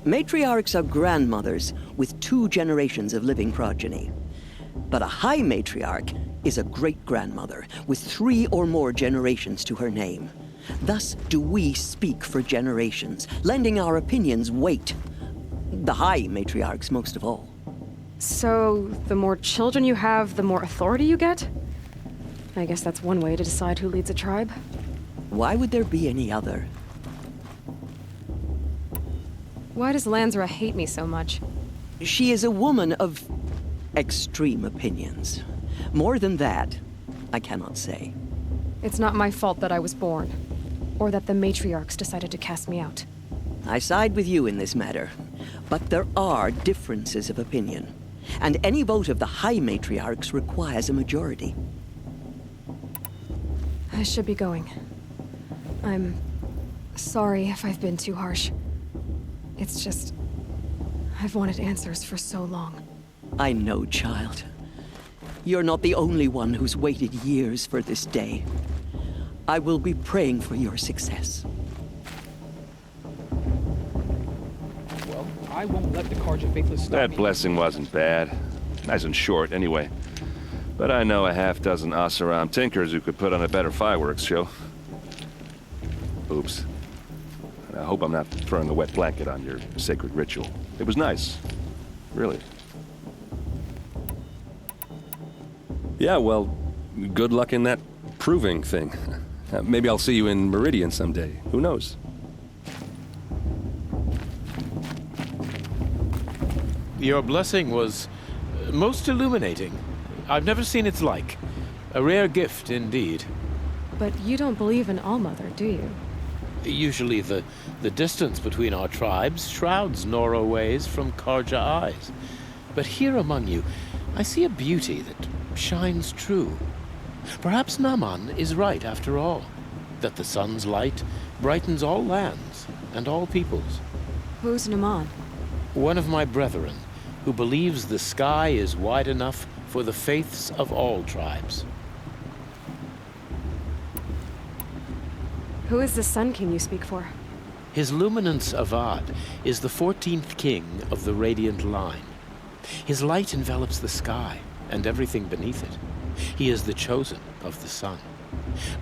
Matriarchs are grandmothers with 2 generations of living progeny. But a high matriarch is a great-grandmother with 3 or more generations to her name. Thus do we speak for generations, lending our opinions weight. The high matriarchs most of all. So, the more children you have, the more authority you get? I guess that's one way to decide who leads a tribe. Why would there be any other? Why does Lansra hate me so much? She is a woman of extreme opinions. More than that, I cannot say. It's not my fault that I was born, or that the matriarchs decided to cast me out. I side with you in this matter, but there are differences of opinion, and any vote of the high matriarchs requires a majority. I should be going. I'm sorry if I've been too harsh. It's just... I've wanted answers for so long. I know, child. You're not the only one who's waited years for this day. I will be praying for your success. Well, I won't let the Carja Faithless stop That me. blessing wasn't bad. Nice and short, anyway. But I know a half-dozen Oseram tinkers who could put on a better fireworks show. Oops. I hope I'm not throwing a wet blanket on your sacred ritual. It was nice. Really. Yeah, well, good luck in that proving thing. Maybe I'll see you in Meridian someday. Who knows? Your blessing was most illuminating. I've never seen its like. A rare gift indeed. But you don't believe in All-Mother, do you? Usually the distance between our tribes shrouds Nora ways from Carja eyes. But here among you, I see a beauty that shines true. Perhaps Naman is right after all, that the sun's light brightens all lands and all peoples. Who's Naman? One of my brethren, who believes the sky is wide enough for the faiths of all tribes. Who is the Sun King you speak for? His Luminance Avad is the 14th king of the Radiant Line. His light envelops the sky and everything beneath it. He is the chosen of the sun.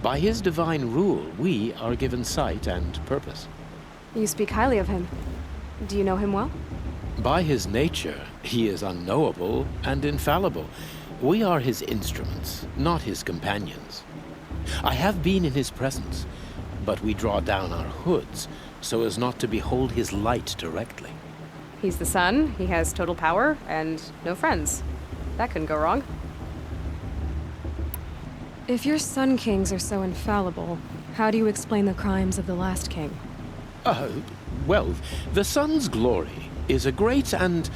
By his divine rule, we are given sight and purpose. You speak highly of him. Do you know him well? By his nature, he is unknowable and infallible. We are his instruments, not his companions. I have been in his presence, but we draw down our hoods so as not to behold his light directly. He's the sun, he has total power, and no friends. That couldn't go wrong. If your Sun Kings are so infallible, how do you explain the crimes of the last king? Well, the sun's glory is a great and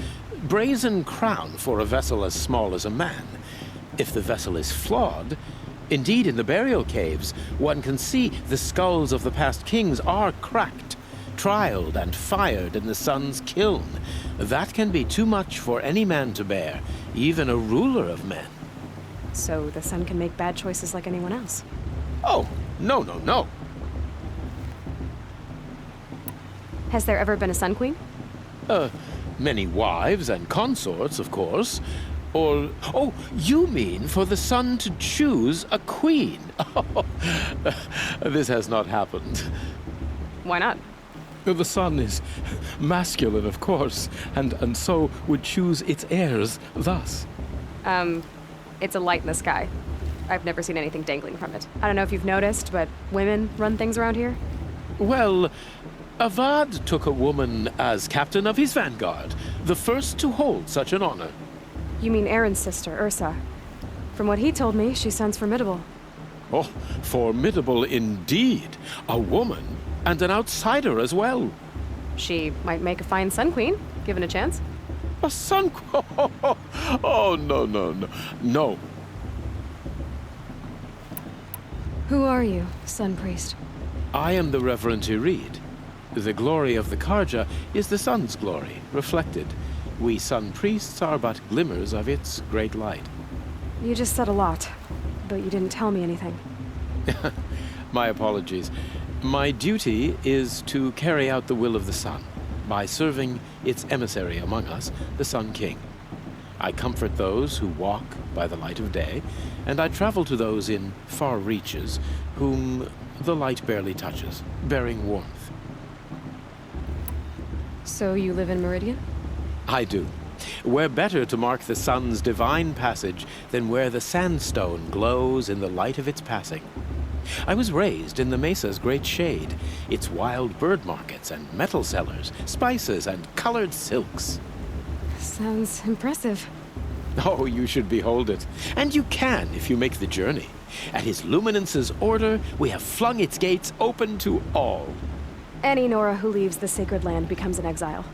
brazen crown for a vessel as small as a man. If the vessel is flawed, indeed in the burial caves, one can see the skulls of the past kings are cracked, trialed and fired in the sun's kiln. That can be too much for any man to bear, even a ruler of men. So the sun can make bad choices like anyone else? Oh, no. Has there ever been a Sun Queen? Many wives and consorts, of course. Or, oh, you mean for the sun to choose a queen? This has not happened. Why not? The sun is masculine, of course, and so would choose its heirs thus. It's a light in the sky. I've never seen anything dangling from it. I don't know if you've noticed, but women run things around here. Well, Avad took a woman as captain of his vanguard, the first to hold such an honor. You mean Aaron's sister, Ursa. From what he told me, she sounds formidable. Oh, formidable indeed. A woman, and an outsider as well. She might make a fine Sun Queen, given a chance. A Sun Queen? Oh, no. Who are you, Sun Priest? I am the Reverend Irid. The glory of the Carja is the sun's glory, reflected. We Sun Priests are but glimmers of its great light. You just said a lot, but you didn't tell me anything. My apologies. My duty is to carry out the will of the sun by serving its emissary among us, the Sun King. I comfort those who walk by the light of day, and I travel to those in far reaches whom the light barely touches, bearing warmth. So you live in Meridian? I do. Where better to mark the sun's divine passage than where the sandstone glows in the light of its passing. I was raised in the mesa's great shade, its wild bird markets and metal cellars, spices and colored silks. Sounds impressive. Oh, you should behold it. And you can if you make the journey. At his luminance's order, we have flung its gates open to all. Any Nora who leaves the sacred land becomes an exile.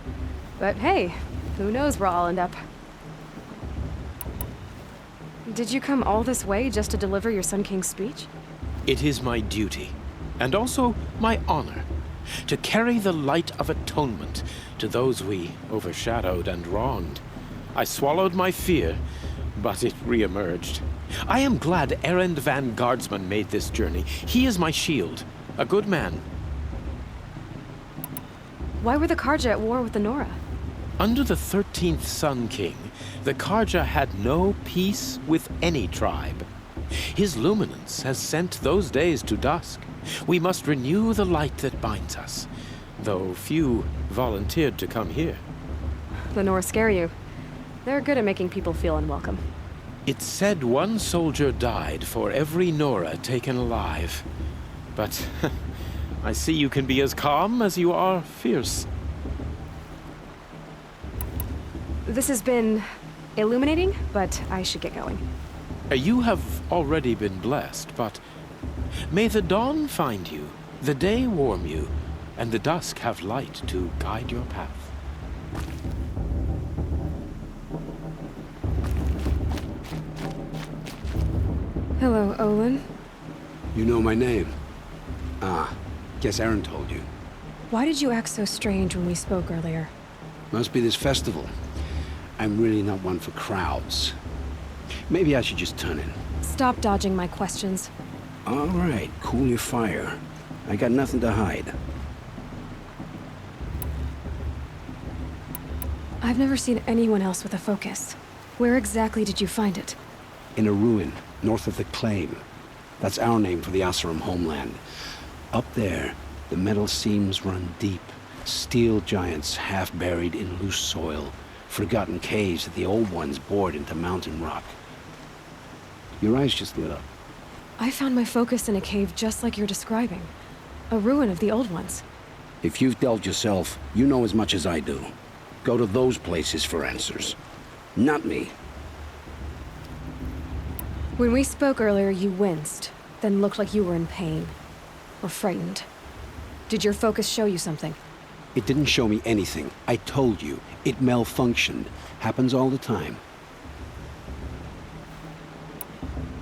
But hey, who knows where I'll end up. Did you come all this way just to deliver your Sun King's speech? It is my duty, and also my honor, to carry the light of atonement to those we overshadowed and wronged. I swallowed my fear, but it re-emerged. I am glad Erend van Guardsman made this journey. He is my shield, a good man. Why were the Karja at war with the Nora? Under the 13th Sun King, the Karja had no peace with any tribe. His luminance has sent those days to dusk. We must renew the light that binds us, though few volunteered to come here. The Nora scare you. They're good at making people feel unwelcome. It's said one soldier died for every Nora taken alive. But I see you can be as calm as you are fierce. This has been illuminating, but I should get going. You have already been blessed, but may the dawn find you, the day warm you, and the dusk have light to guide your path. Hello, Olin. You know my name? Ah, guess Aaron told you. Why did you act so strange when we spoke earlier? Must be this festival. I'm really not one for crowds. Maybe I should just turn in. Stop dodging my questions. All right, cool your fire. I got nothing to hide. I've never seen anyone else with a focus. Where exactly did you find it? In a ruin, north of the Claim. That's our name for the Oseram homeland. Up there, the metal seams run deep. Steel giants half buried in loose soil. Forgotten caves that the old ones bored into mountain rock. Your eyes just lit up. I found my focus in a cave just like you're describing. A ruin of the old ones. If you've delved yourself, you know as much as I do. Go to those places for answers. Not me. When we spoke earlier, you winced, then looked like you were in pain. Or frightened. Did your focus show you something? It didn't show me anything. I told you. It malfunctioned. Happens all the time.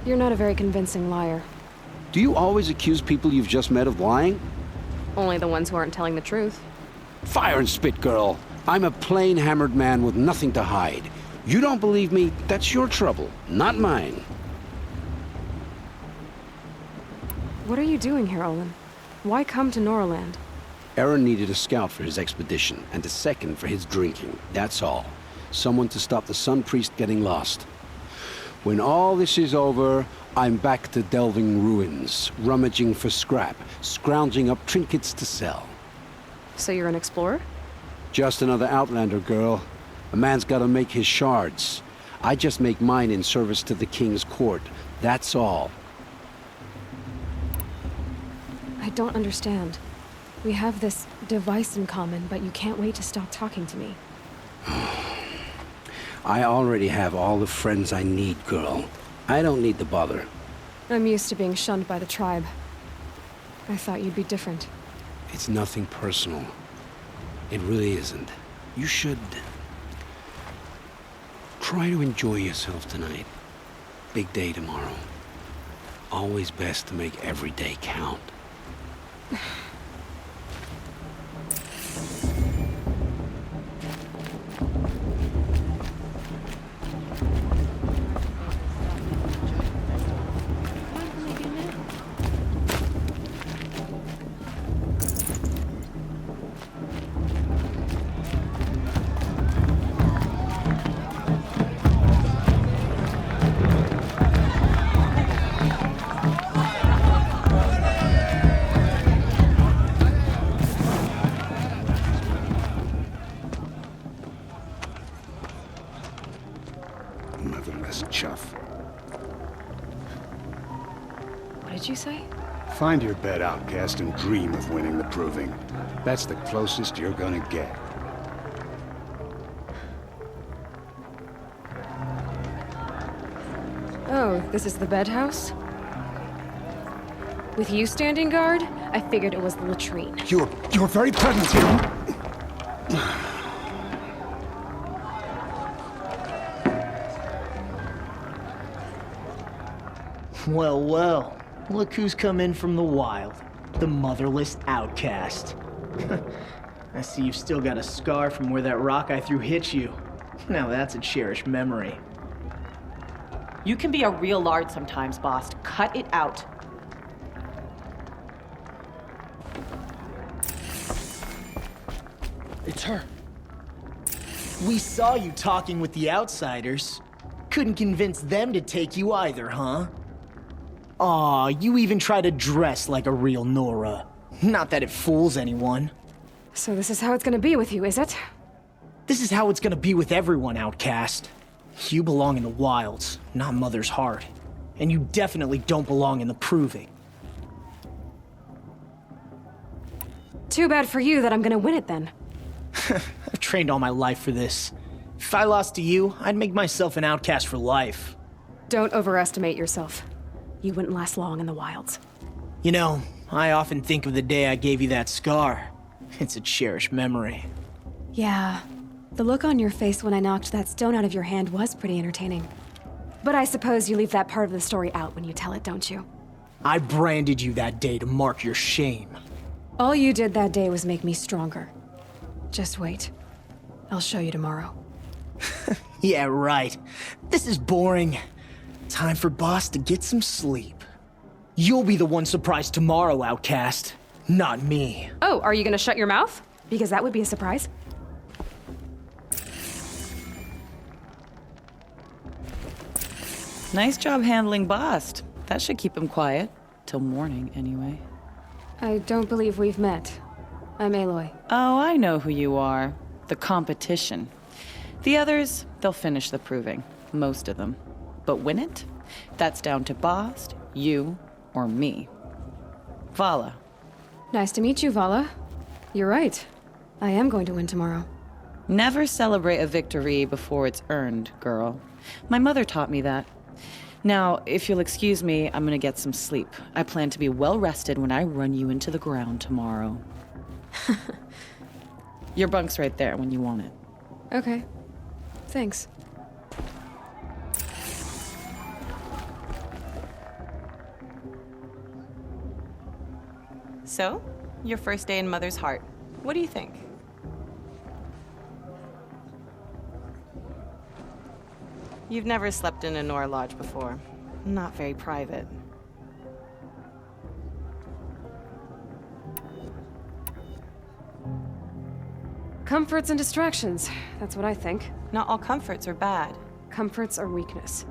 You're not a very convincing liar. Do you always accuse people you've just met of lying? Only the ones who aren't telling the truth. Fire and spit, girl. I'm a plain hammered man with nothing to hide. You don't believe me, that's your trouble, not mine. What are you doing here, Olin? Why come to Noraland? Aaron needed a scout for his expedition, and a second for his drinking, that's all. Someone to stop the Sun Priest getting lost. When all this is over, I'm back to delving ruins, rummaging for scrap, scrounging up trinkets to sell. So you're an explorer? Just another Outlander, girl. A man's gotta make his shards. I just make mine in service to the King's court, that's all. I don't understand. We have this device in common, but you can't wait to stop talking to me. I already have all the friends I need, girl. I don't need the bother. I'm used to being shunned by the tribe. I thought you'd be different. It's nothing personal. It really isn't. You should try to enjoy yourself tonight. Big day tomorrow. Always best to make every day count. Motherless chuff. What did you say? Find your bed, outcast, and dream of winning the proving. That's the closest you're gonna get. Oh, this is the bed house? With you standing guard, I figured it was the latrine. Your very presence here. Well, well. Look who's come in from the wild. The motherless outcast. I see you've still got a scar from where that rock I threw hit you. Now that's a cherished memory. You can be a real lard sometimes, boss. Cut it out. It's her. We saw you talking with the outsiders. Couldn't convince them to take you either, huh? Aw, you even try to dress like a real Nora. Not that it fools anyone. So this is how it's gonna be with you, is it? This is how it's gonna be with everyone, outcast. You belong in the wilds, not Mother's Heart. And you definitely don't belong in the Proving. Too bad for you that I'm gonna win it then. I've trained all my life for this. If I lost to you, I'd make myself an outcast for life. Don't overestimate yourself. You wouldn't last long in the wilds. You know, I often think of the day I gave you that scar. It's a cherished memory. Yeah. The look on your face when I knocked that stone out of your hand was pretty entertaining. But I suppose you leave that part of the story out when you tell it, don't you? I branded you that day to mark your shame. All you did that day was make me stronger. Just wait. I'll show you tomorrow. Yeah, right. This is boring. Time for Boss to get some sleep. You'll be the one surprised tomorrow, outcast. Not me. Oh, are you gonna shut your mouth? Because that would be a surprise. Nice job handling Bast. That should keep him quiet. Till morning, anyway. I don't believe we've met. I'm Aloy. Oh, I know who you are. The competition. The others, they'll finish the proving. Most of them. But win it? That's down to Bast, you, or me. Vala. Nice to meet you, Vala. You're right. I am going to win tomorrow. Never celebrate a victory before it's earned, girl. My mother taught me that. Now, if you'll excuse me, I'm gonna get some sleep. I plan to be well rested when I run you into the ground tomorrow. Your bunk's right there when you want it. Okay. Thanks. So, your first day in Mother's Heart. What do you think? You've never slept in a Nora Lodge before. Not very private. Comforts and distractions. That's what I think. Not all comforts are bad. Comforts are weakness.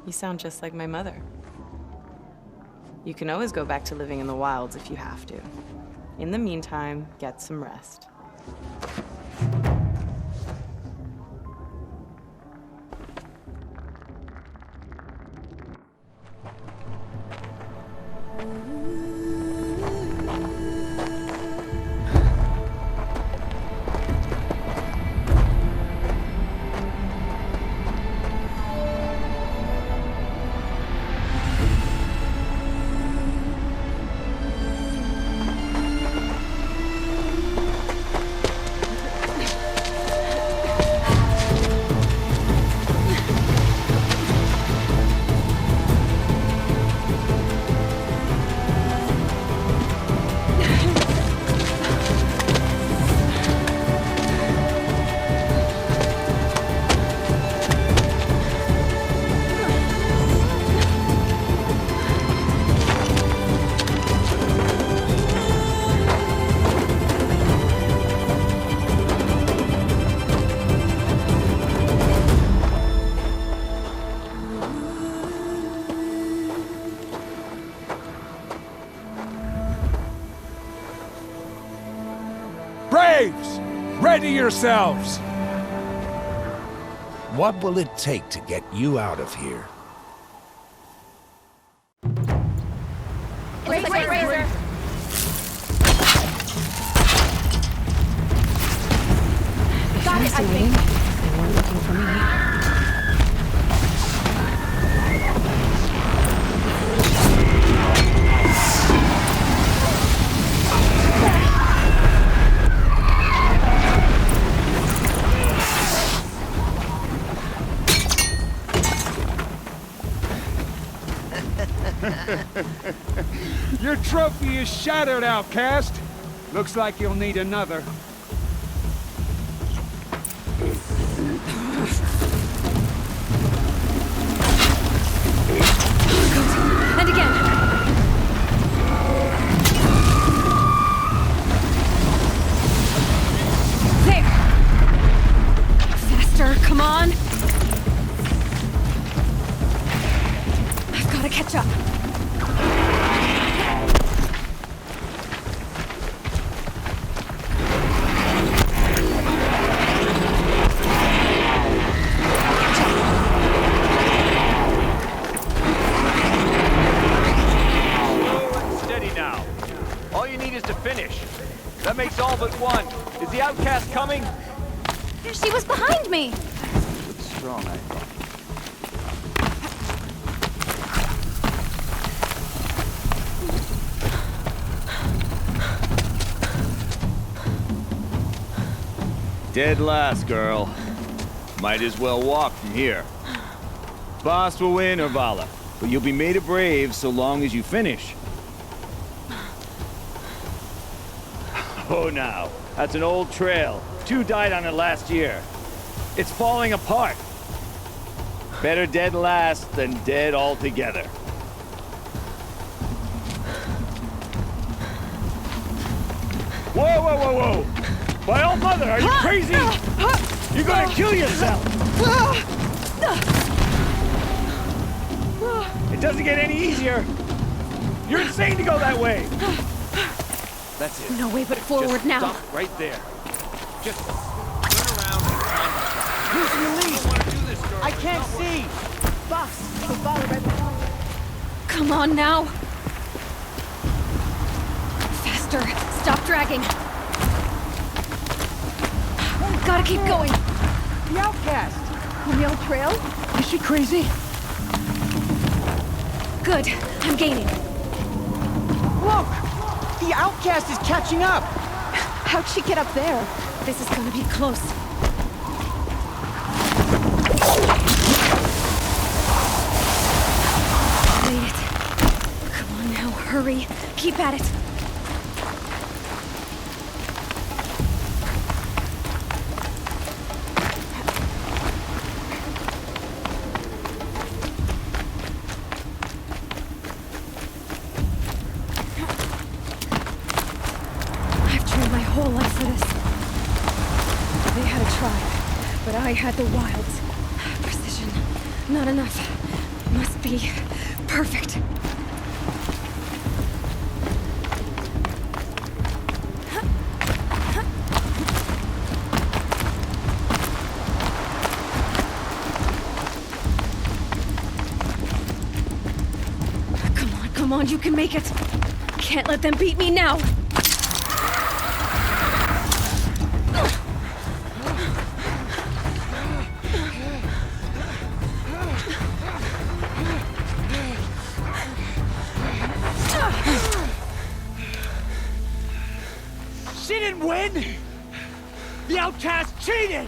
You sound just like my mother. You can always go back to living in the wilds if you have to. In the meantime, get some rest. Braves! Ready yourselves! What will it take to get you out of here? Razor! Got it, I think. They weren't looking for me. Your trophy is shattered, outcast. Looks like you'll need another. And again. There. Faster, come on. I've got to catch up. That makes all but one. Is the outcast coming? She was behind me! Strong, I thought. Dead last, girl. Might as well walk from here. Boss will win, or Vala, but you'll be made a brave so long as you finish. Oh, now. That's an old trail. 2 died on it last year. It's falling apart. Better dead last than dead altogether. Whoa, whoa, whoa, whoa! My old mother, are you crazy? You're gonna kill yourself! It doesn't get any easier. You're insane to go that way. That's it. No way but forward Just now. Stop right there. Just turn around and run. Losing the lead. I want to do this, girl. I can't see. Boss, the ball right behind. Come on now. Faster. Stop dragging. Gotta keep going. The outcast. On the old trail? Is she crazy? Good. I'm gaining. Look! The outcast is catching up! How'd she get up there? This is gonna be close. Made it. Come on now, hurry. Keep at it. Whole life for this. They had a tribe, but I had the wilds. Precision, not enough. Must be perfect. Come on, you can make it. Can't let them beat me now. Win? The outcast cheated!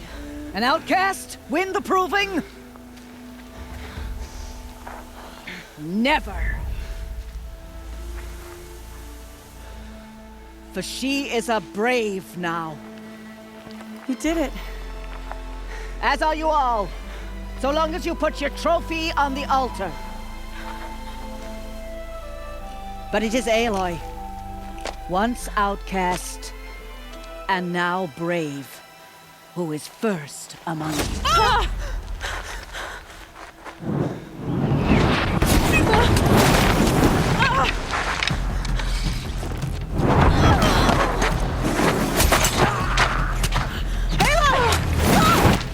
An outcast win the proving? Never. For she is a brave now. You did it. As are you all. So long as you put your trophy on the altar. But it is Aloy. Once outcast, and now brave, who is first among you. Ah!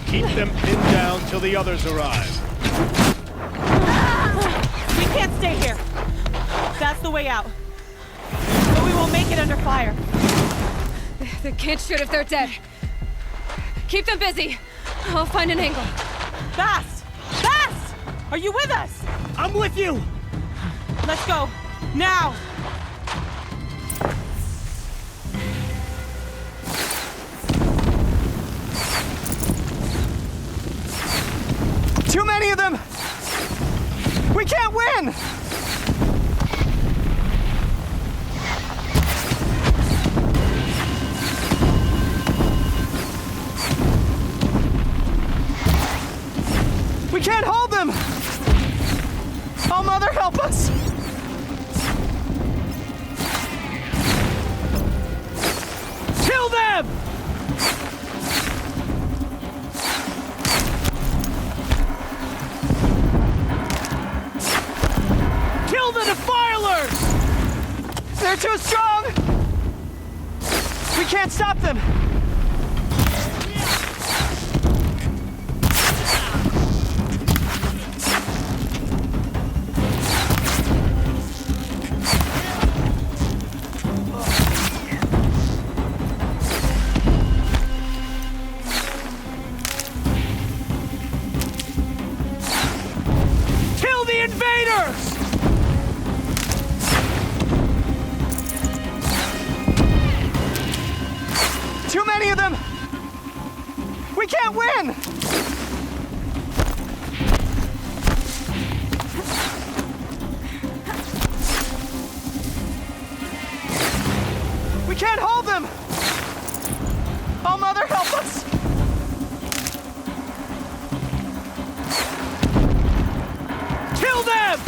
Keep them pinned down till the others arrive. We can't stay here. That's the way out. But we won't make it under fire. They can't shoot if they're dead. Keep them busy. I'll find an angle. Bast! Bast! Are you with us? I'm with you! Let's go. Now! Too many of them! We can't win! Defilers! They're too strong! We can't stop them! Kill the invaders! Too many of them! We can't win! We can't hold them! Oh, Mother, help us! Kill them!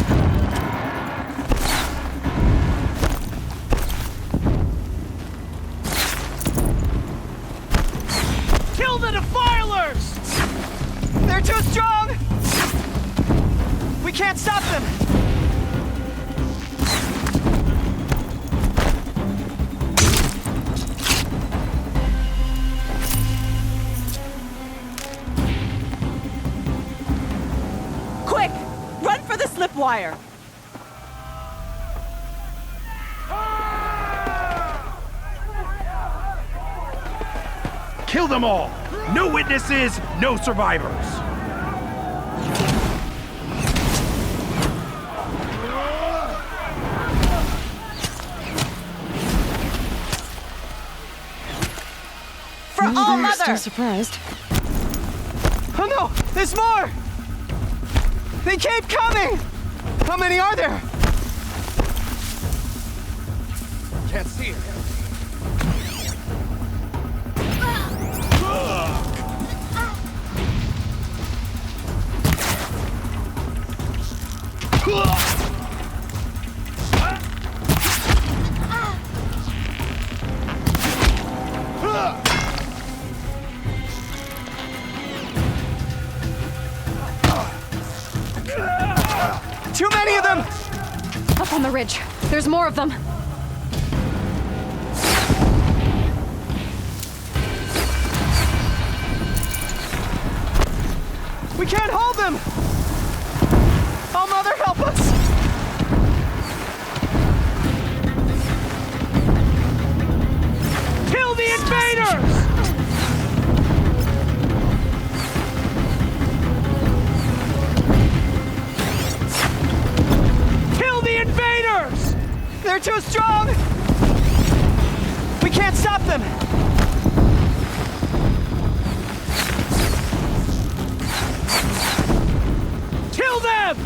Kill the Defilers! They're too strong! We can't stop them! Quick! Run for the slip wire! Kill them all! No witnesses, no survivors! For all Mother! Still surprised. Oh no! There's more! They keep coming! How many are there? Can't see it. Too many of them! Up on the ridge. There's more of them. We can't hold them! Oh, Mother, help us! Kill the invaders! Kill the invaders! They're too strong! We can't stop them! Kill them!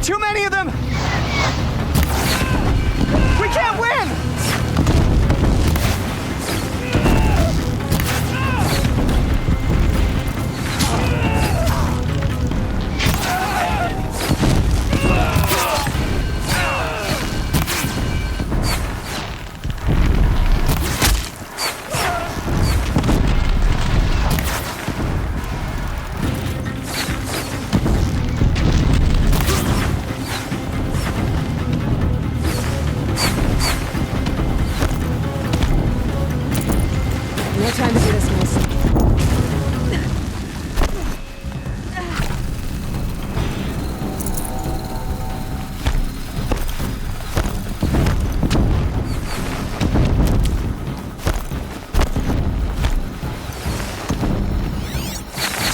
Too many of them! We can't win! No time to do this, Miss.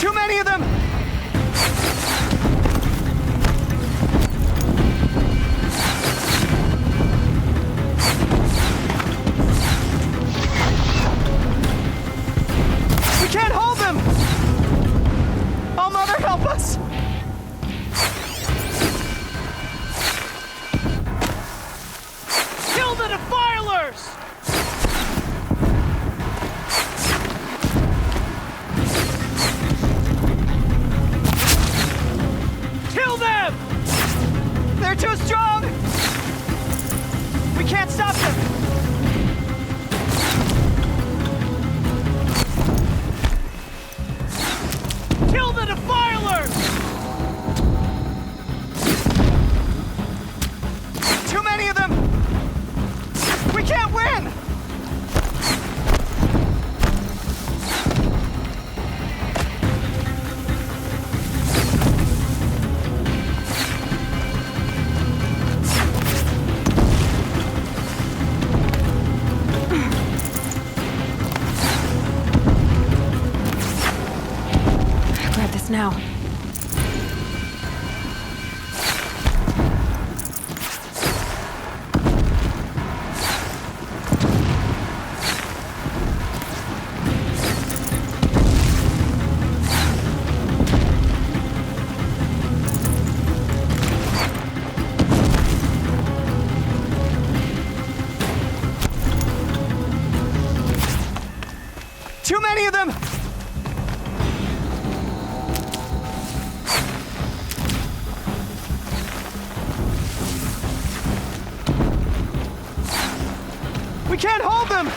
Too many of them! We can't hold them! Oh, Mother, help us! Kill the Defilers! Kill them! They're too strong! We can't stop them! Kill the Defilers! now. Too many of them! We can't hold them!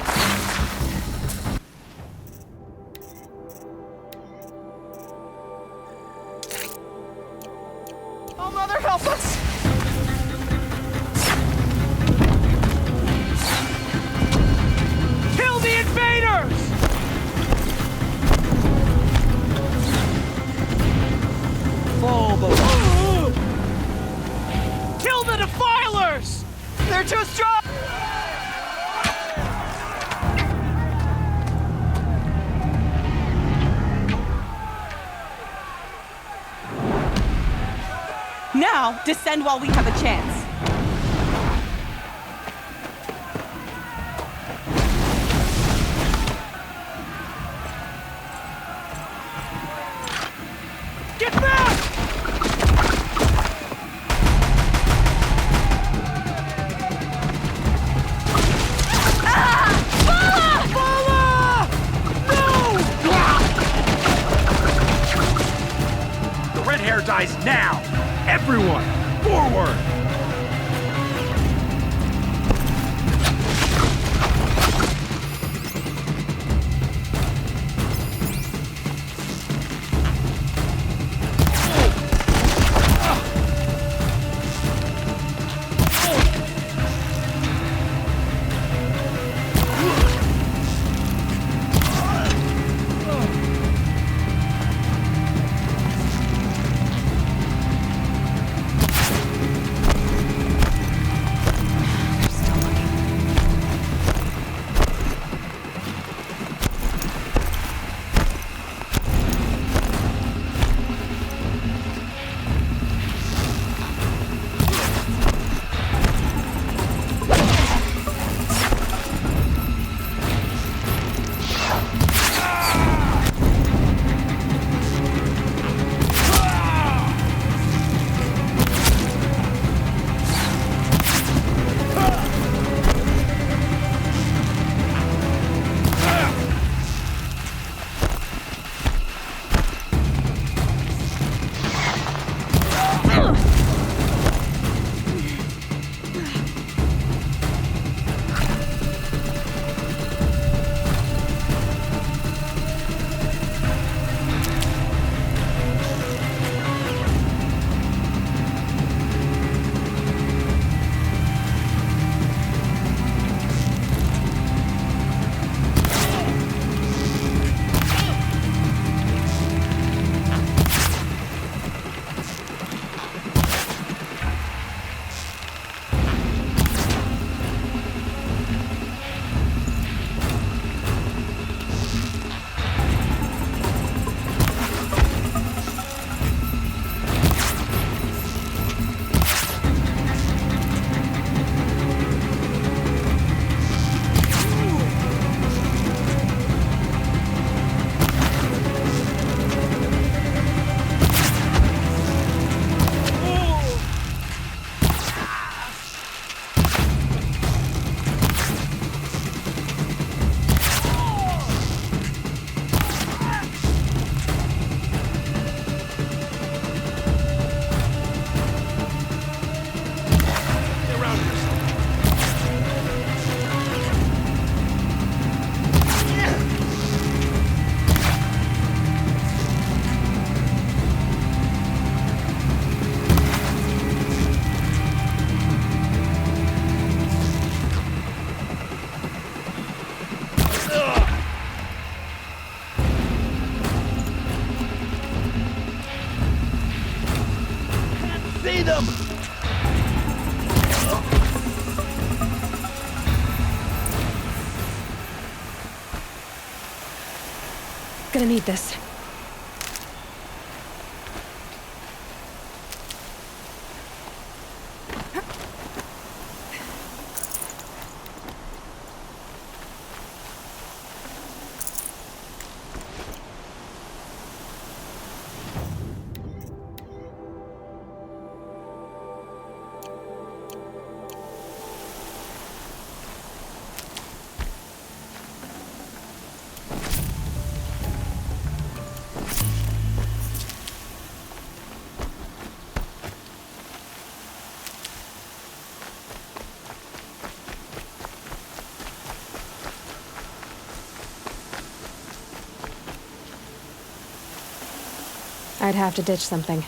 Oh, Mother, help us! Kill the invaders! Kill the defilers! They're too strong! Now, descend while we have a chance. Get back! The red hair dies now! Everyone, forward! See them! Gonna need this. I'd have to ditch something.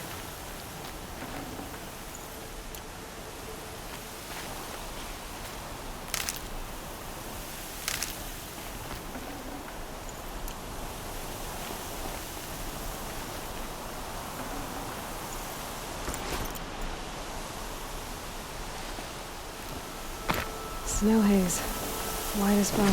Snow haze, white as bone.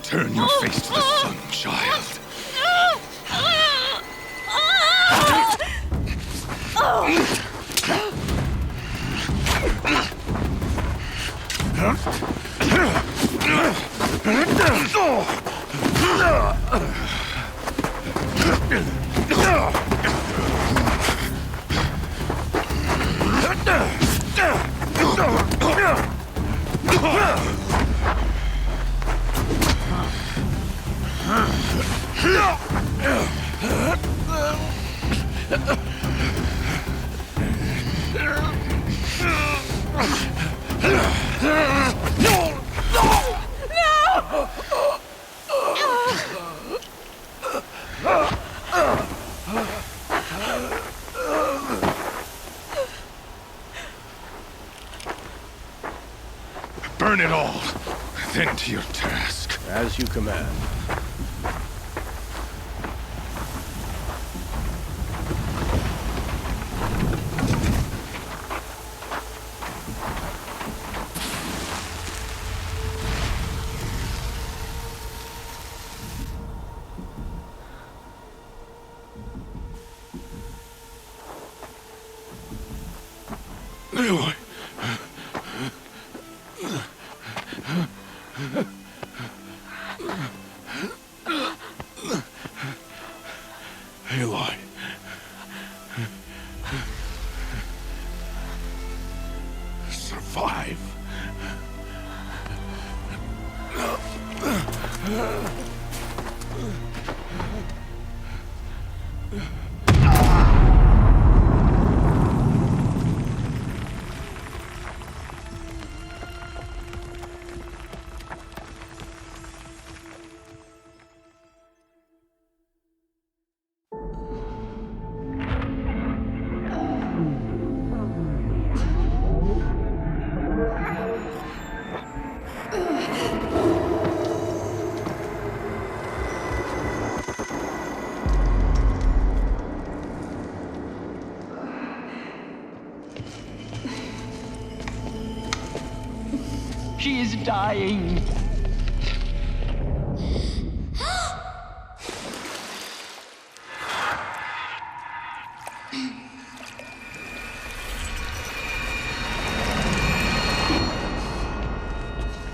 Turn your face to the sun, child. Burn it all, then to your task. As you command. Aloy. Aloy. Survive. She is dying.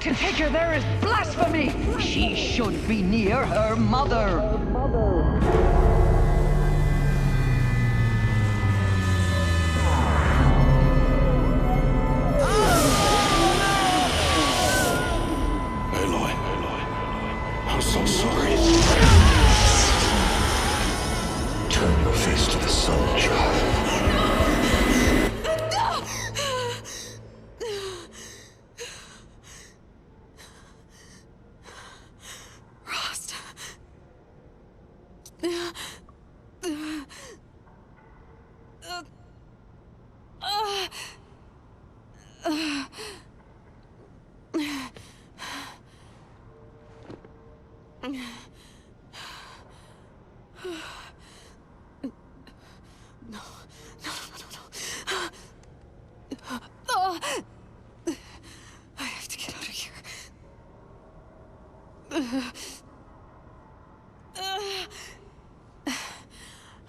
To take her there is blasphemy. She should be near her mother. I'm so sorry. Turn your face to the sun, child. Rost. I have to get out of here.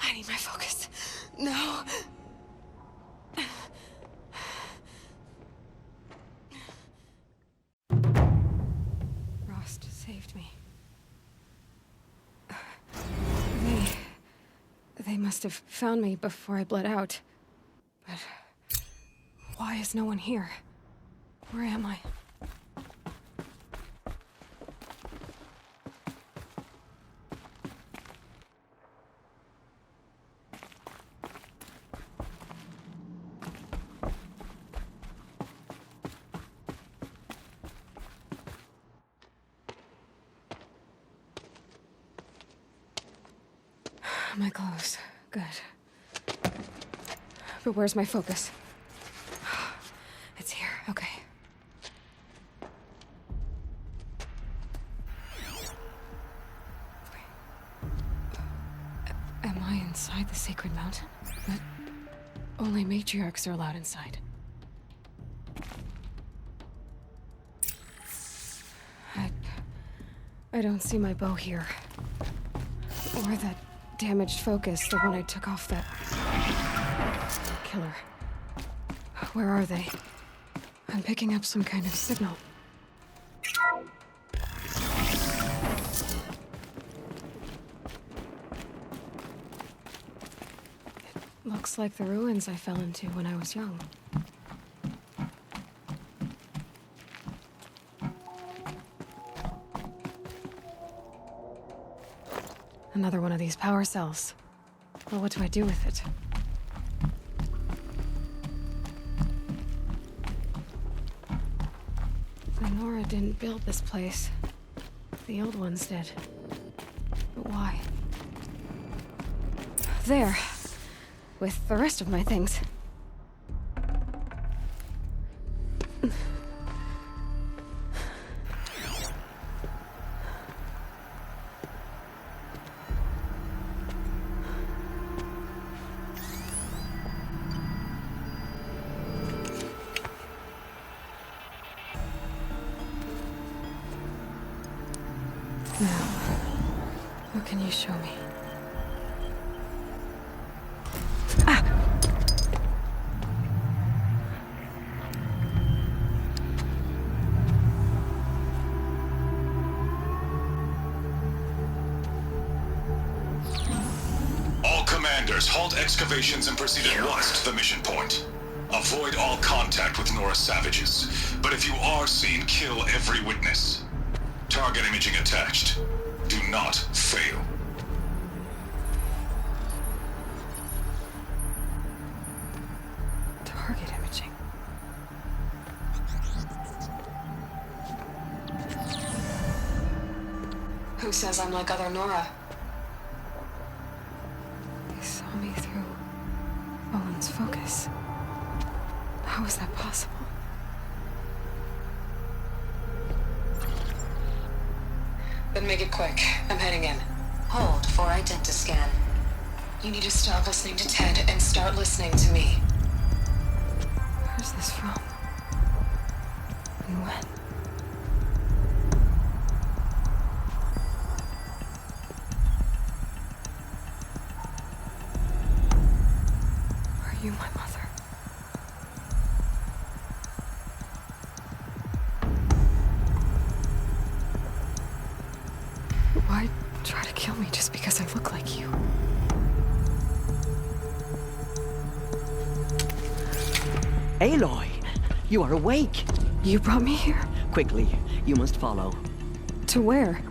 I need my focus. No. left me. They must have found me before I bled out. But why is no one here? Where am I? My clothes. Good. But where's my focus? It's here. Okay. Am I inside the sacred mountain? But only matriarchs are allowed inside. I don't see my bow here. Or that damaged focus, the one I took off that killer. Where are they? I'm picking up some kind of signal. It looks like the ruins I fell into when I was young. Another one of these power cells. Well, what do I do with it? The Nora didn't build this place. The old ones did. But why? There. With the rest of my things. What can you show me? All commanders, halt excavations and proceed at once to the mission point. Avoid all contact with Nora savages, but if you are seen, kill every witness. Target imaging attached. Do not fail. Target imaging. Who says I'm like other Nora? They saw me through Owen's focus. How is that possible? Then make it quick. I'm heading in. Hold for identiscan. You need to stop listening to Ted and start listening to me. Where's this from? And when? Are you my mother? Why try to kill me just because I look like you? Aloy, you are awake. You brought me here? Quickly, you must follow. To where?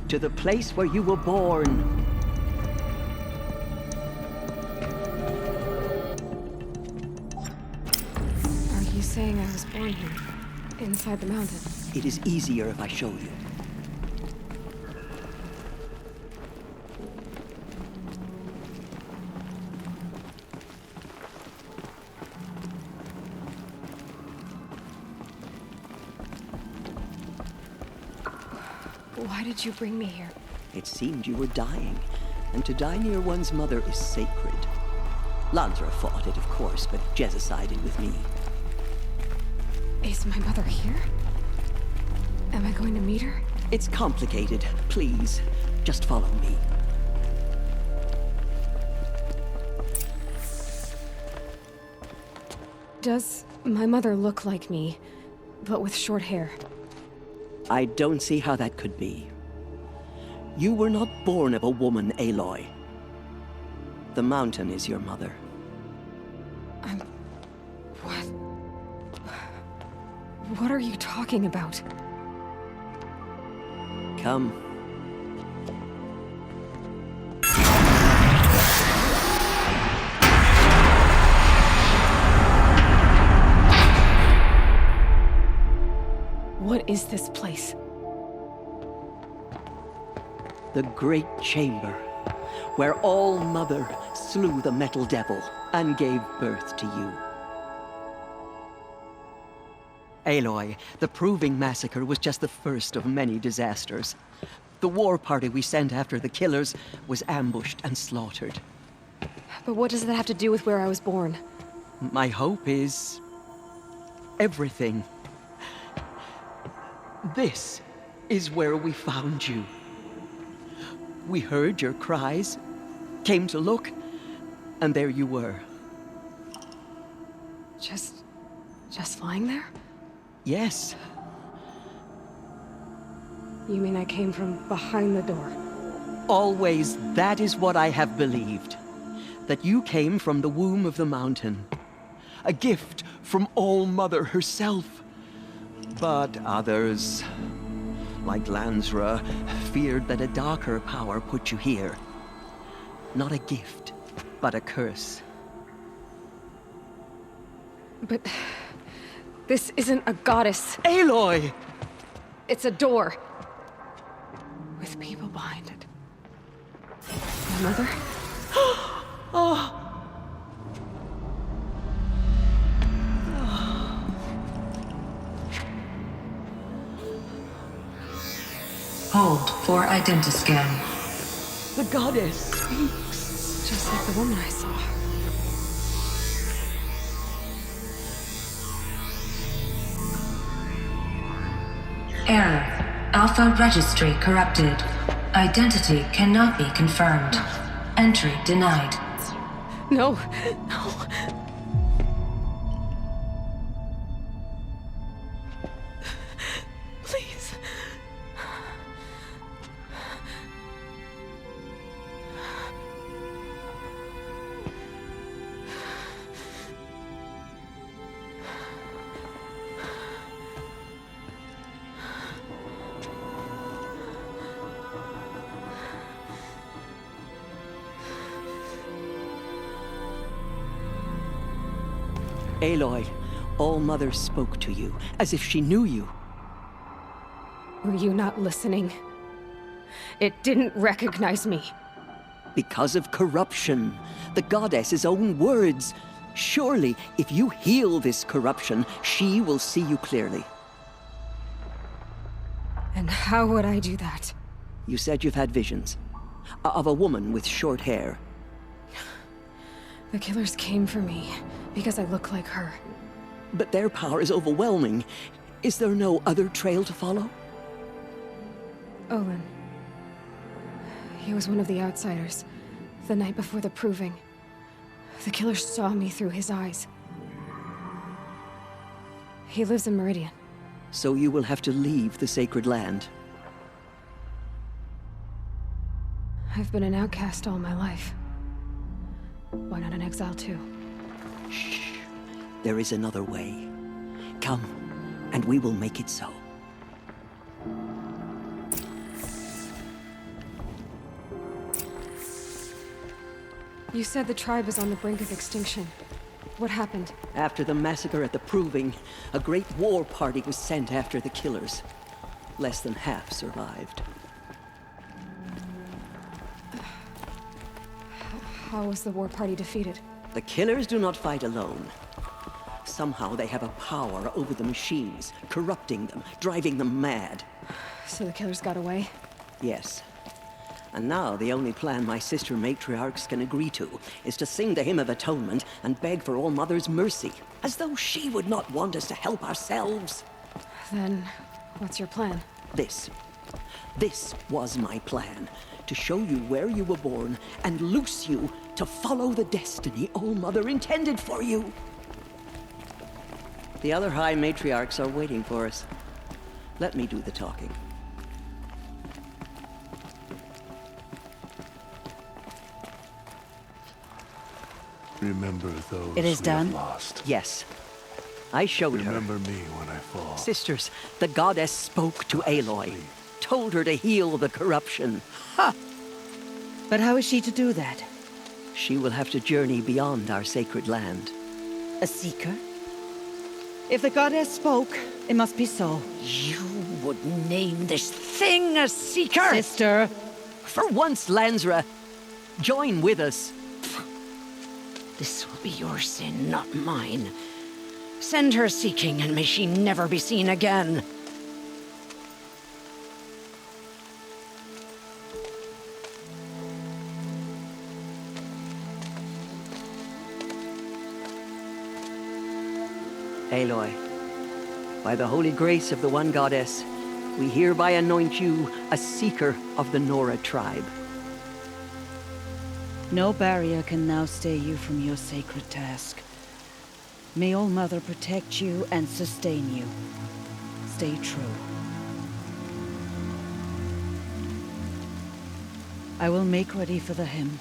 To the place where you were born. Are you saying I was born here? Inside the mountain? It is easier if I show you. Why did you bring me here? It seemed you were dying, and to die near one's mother is sacred. Lansra fought it, of course, but Jezza sided with me. Is my mother here? Am I going to meet her? It's complicated. Please, just follow me. Does my mother look like me, but with short hair? I don't see how that could be. You were not born of a woman, Aloy. The mountain is your mother. What? What are you talking about? Come. What is this place? The Great Chamber, where All-Mother slew the Metal Devil and gave birth to you. Aloy, the Proving Massacre was just the first of many disasters. The war party we sent after the killers was ambushed and slaughtered. But what does that have to do with where I was born? My hope is... everything. This is where we found you. We heard your cries, came to look, and there you were. Just lying there? Yes. You mean I came from behind the door? Always, that is what I have believed. That you came from the womb of the mountain. A gift from All-Mother herself. But others, like Lansra, feared that a darker power put you here. Not a gift, but a curse. But... this isn't a goddess. Aloy! It's a door. With people behind it. My mother? Oh! Hold for identiscan. The goddess speaks. Just like the woman I saw. Error. Alpha registry corrupted. Identity cannot be confirmed. Entry denied. No. No. Please. Aloy, All-Mother spoke to you, as if she knew you. Were you not listening? It didn't recognize me. Because of corruption. The goddess's own words. Surely, if you heal this corruption, she will see you clearly. And how would I do that? You said you've had visions. Of a woman with short hair. The killers came for me, because I look like her. But their power is overwhelming. Is there no other trail to follow? Olin. He was one of the outsiders, the night before the Proving. The killers saw me through his eyes. He lives in Meridian. So you will have to leave the sacred land. I've been an outcast all my life. Why not an exile too? Shh. There is another way. Come, and we will make it so. You said the tribe is on the brink of extinction. What happened? After the massacre at the Proving, a great war party was sent after the killers. Less than half survived. How was the war party defeated? The killers do not fight alone. Somehow they have a power over the machines, corrupting them, driving them mad. So the killers got away? Yes. And now the only plan my sister matriarchs can agree to is to sing the Hymn of Atonement and beg for All-Mother's mercy, as though she would not want us to help ourselves. Then, what's your plan? This was my plan. To show you where you were born and loose you to follow the destiny All-Mother intended for you. The other High Matriarchs are waiting for us. Let me do the talking. Remember those It is we done? have lost. Yes. I showed her. Remember me when I fall. Sisters, the goddess spoke to Aloy. Told her to heal the corruption. Ha! But how is she to do that? She will have to journey beyond our sacred land. A seeker? If the goddess spoke, it must be so. You would name this thing a seeker? Sister! For once, Lansra, join with us. This will be your sin, not mine. Send her seeking, and may she never be seen again. Aloy, by the holy grace of the One Goddess, we hereby anoint you a seeker of the Nora tribe. No barrier can now stay you from your sacred task. May All Mother protect you and sustain you. Stay true. I will make ready for the hymn.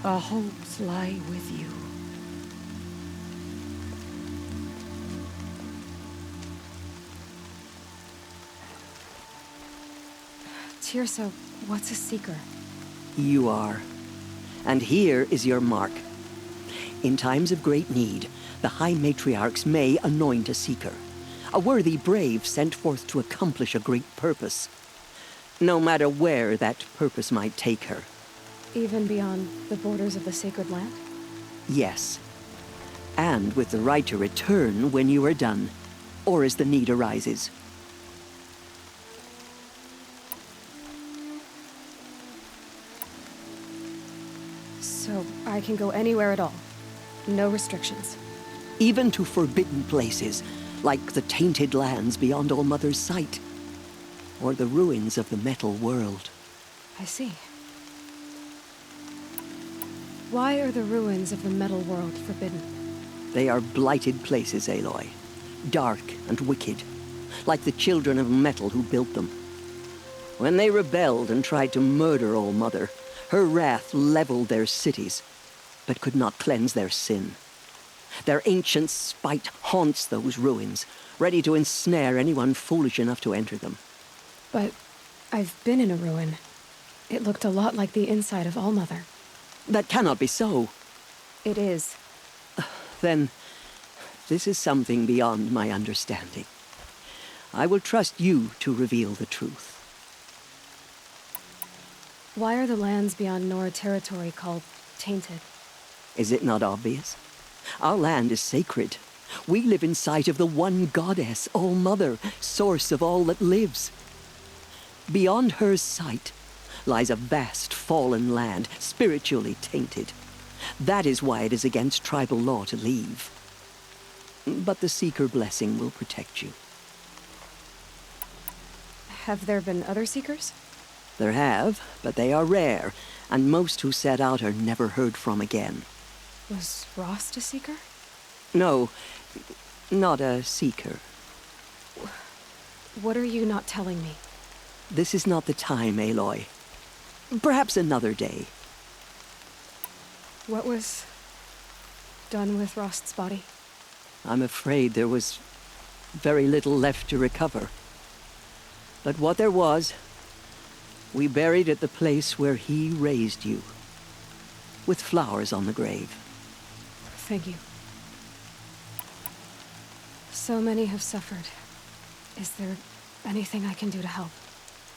Our hopes lie with you. Teersa, what's a seeker? You are. And here is your mark. In times of great need, the High Matriarchs may anoint a seeker. A worthy brave sent forth to accomplish a great purpose. No matter where that purpose might take her. Even beyond the borders of the sacred land? Yes. And with the right to return when you are done, or as the need arises. So I can go anywhere at all? No restrictions? Even to forbidden places, like the tainted lands beyond All Mother's sight. Or the ruins of the metal world. I see. Why are the ruins of the metal world forbidden? They are blighted places, Aloy. Dark and wicked. Like the children of metal who built them. When they rebelled and tried to murder All Mother, her wrath leveled their cities, but could not cleanse their sin. Their ancient spite haunts those ruins, ready to ensnare anyone foolish enough to enter them. But I've been in a ruin. It looked a lot like the inside of All Mother. That cannot be so. It is. Then, this is something beyond my understanding. I will trust you to reveal the truth. Why are the lands beyond Nora territory called tainted? Is it not obvious? Our land is sacred. We live in sight of the One Goddess, All Mother, source of all that lives. Beyond her sight lies a vast fallen land, spiritually tainted. That is why it is against tribal law to leave. But the Seeker blessing will protect you. Have there been other Seekers? There have, but they are rare, and most who set out are never heard from again. Was Rost a Seeker? No, not a Seeker. What are you not telling me? This is not the time, Aloy. Perhaps another day. What was done with Rost's body? I'm afraid there was very little left to recover. But what there was, we buried at the place where he raised you, with flowers on the grave. Thank you. So many have suffered. Is there anything I can do to help?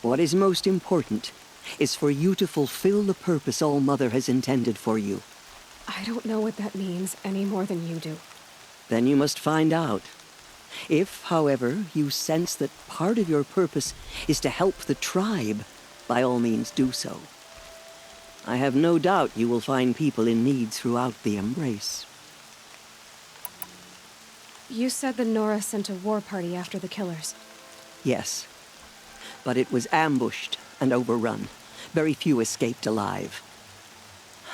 What is most important is for you to fulfill the purpose All Mother has intended for you. I don't know what that means any more than you do. Then you must find out. If, however, you sense that part of your purpose is to help the tribe, by all means do so. I have no doubt you will find people in need throughout the Embrace. You said the Nora sent a war party after the killers. Yes, but it was ambushed and overrun. Very few escaped alive.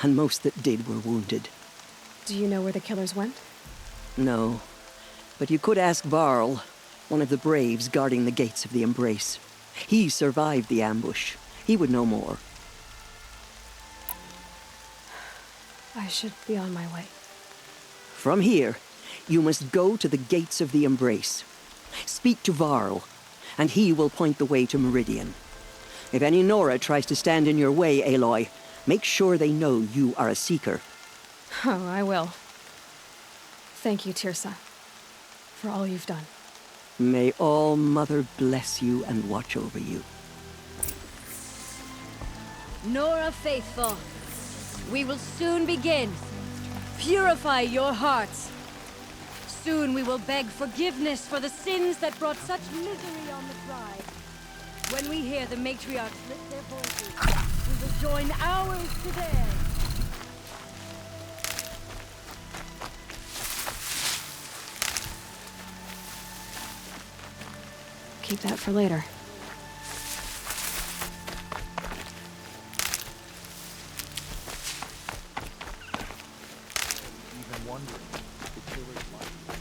and most that did were wounded. Do you know where the killers went? No, but you could ask Varl, one of the braves guarding the gates of the Embrace. He survived the ambush. He would know more. I should be on my way. From here, you must go to the gates of the Embrace. Speak to Varl, and he will point the way to Meridian. If any Nora tries to stand in your way, Aloy, make sure they know you are a Seeker. Oh, I will. Thank you, Teersa, for all you've done. May All Mother bless you and watch over you. Nora Faithful, we will soon begin. Purify your hearts. Soon we will beg forgiveness for the sins that brought such misery on the tribe. When we hear the matriarchs lift their voices, we will join ours to theirs. Keep that for later. Even wondering if the killers might be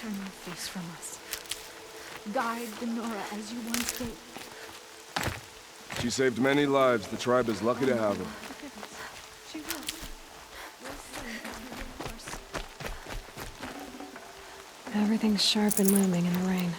Turn your face from us. Guide the Nora as you once did. She saved many lives. The tribe is lucky to have her. She will. Everything's sharp and looming in the rain.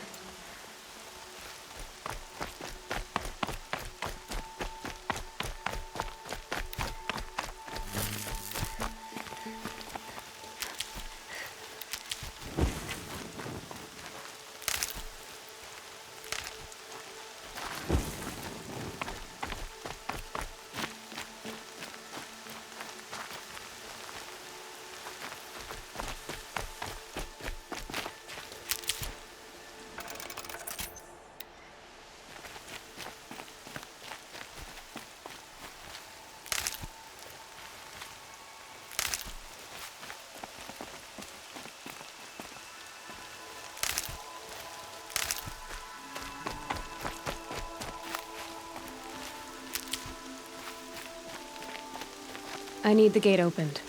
I need the gate opened.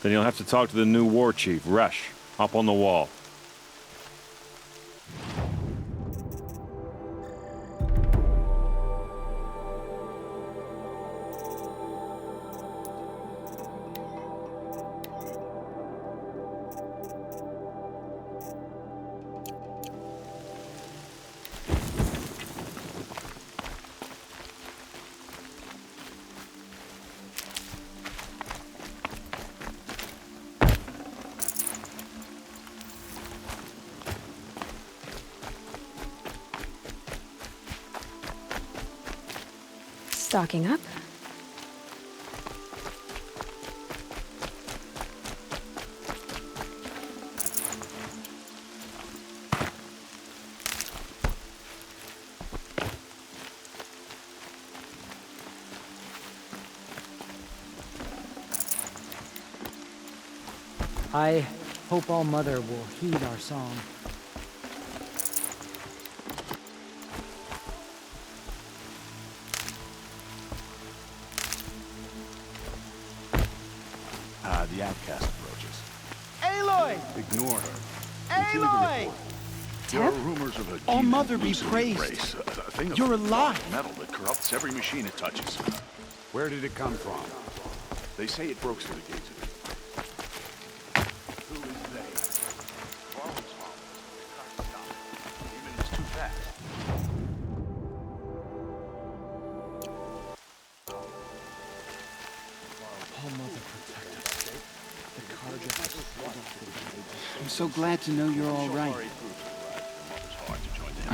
Then you'll have to talk to the new war chief, Resh, up on the wall. Stocking up. I hope All Mother will heed our song. The outcast approaches. Aloy! Ignore her. Aloy! There are rumors of a All demon Mother be loose in the praised. Embrace, a thing of You're alive. metal that corrupts every machine it touches. Where did it come from? They say it broke through the gates of it. Who is they? Varl's followers. Can't stop it. Demon is too fast. All Mother protect us. The Carja has swallowed the I'm so glad to know you're all right.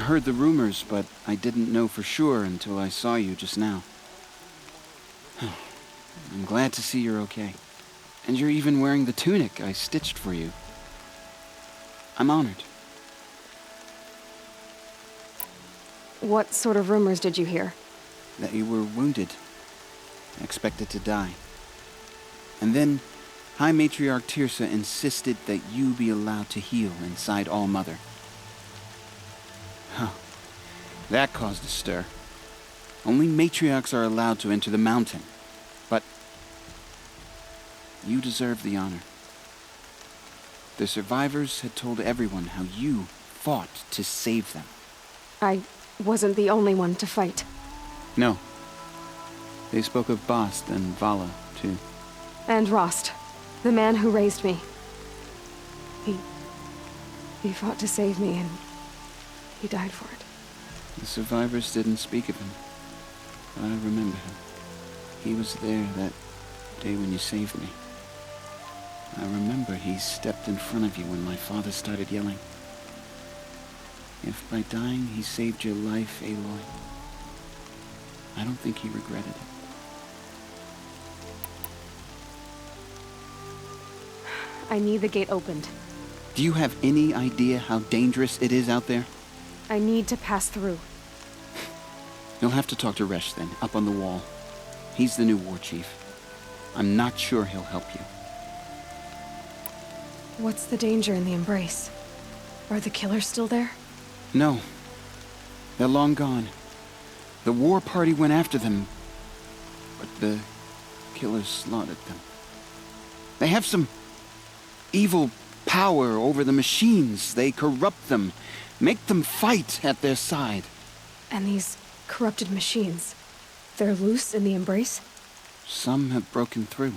heard the rumors, but I didn't know for sure until I saw you just now. I'm glad to see you're okay. And you're even wearing the tunic I stitched for you. I'm honored. What sort of rumors did you hear? That you were wounded, expected to die. And then High Matriarch Teersa insisted that you be allowed to heal inside All-Mother. Huh. That caused a stir. Only matriarchs are allowed to enter the mountain. But you deserve the honor. The survivors had told everyone how you fought to save them. I wasn't the only one to fight. No. They spoke of Bast and Vala, too. And Rost, the man who raised me. He fought to save me, and he died for it. The survivors didn't speak of him, but I remember him. He was there that day when you saved me. I remember he stepped in front of you when my father started yelling. If by dying he saved your life, Aloy, I don't think he regretted it. I need the gate opened. Do you have any idea how dangerous it is out there? I need to pass through. You'll have to talk to Resh then, up on the wall. He's the new war chief. I'm not sure he'll help you. What's the danger in the Embrace? Are the killers still there? No. They're long gone. The war party went after them, but the killers slaughtered them. They have some evil power over the machines. They corrupt them, make them fight at their side. And these corrupted machines, they're loose in the Embrace? Some have broken through.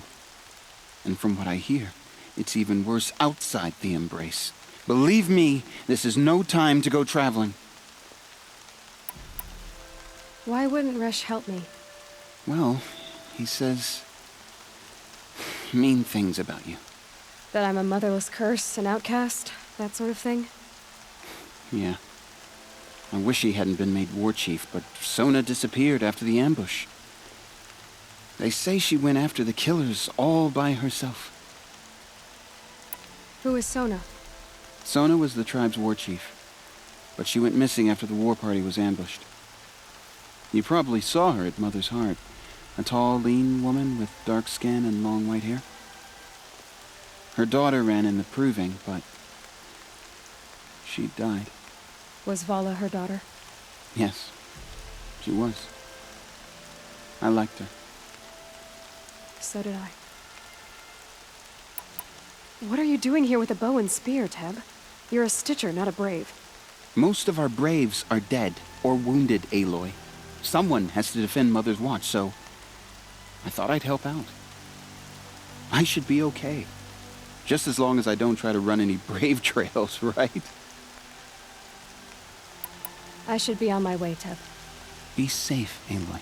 And from what I hear, it's even worse outside the Embrace. Believe me, this is no time to go traveling. Why wouldn't Resh help me? Well, he says mean things about you. That I'm a motherless curse, an outcast, that sort of thing? Yeah. I wish he hadn't been made war chief, but Sona disappeared after the ambush. They say she went after the killers all by herself. Who is Sona? Sona was the tribe's war chief, but she went missing after the war party was ambushed. You probably saw her at Mother's Heart. A tall, lean woman with dark skin and long white hair. Her daughter ran in the proving, but she died. Was Vala her daughter? Yes, she was. I liked her. So did I. What are you doing here with a bow and spear, Teb? You're a Stitcher, not a Brave. Most of our Braves are dead or wounded, Aloy. Someone has to defend Mother's Watch, so I thought I'd help out. I should be okay. Just as long as I don't try to run any Brave trails, right? I should be on my way, Teb. Be safe, Aloy.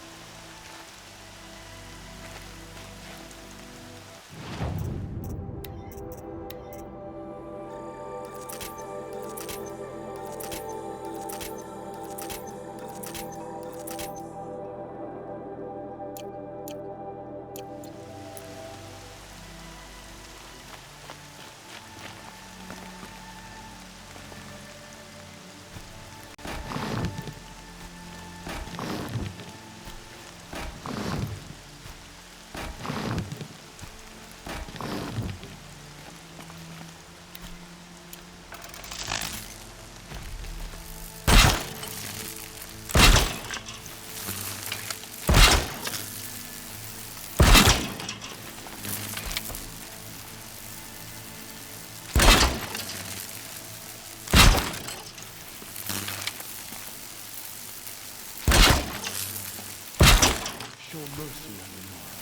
Show mercy on the North.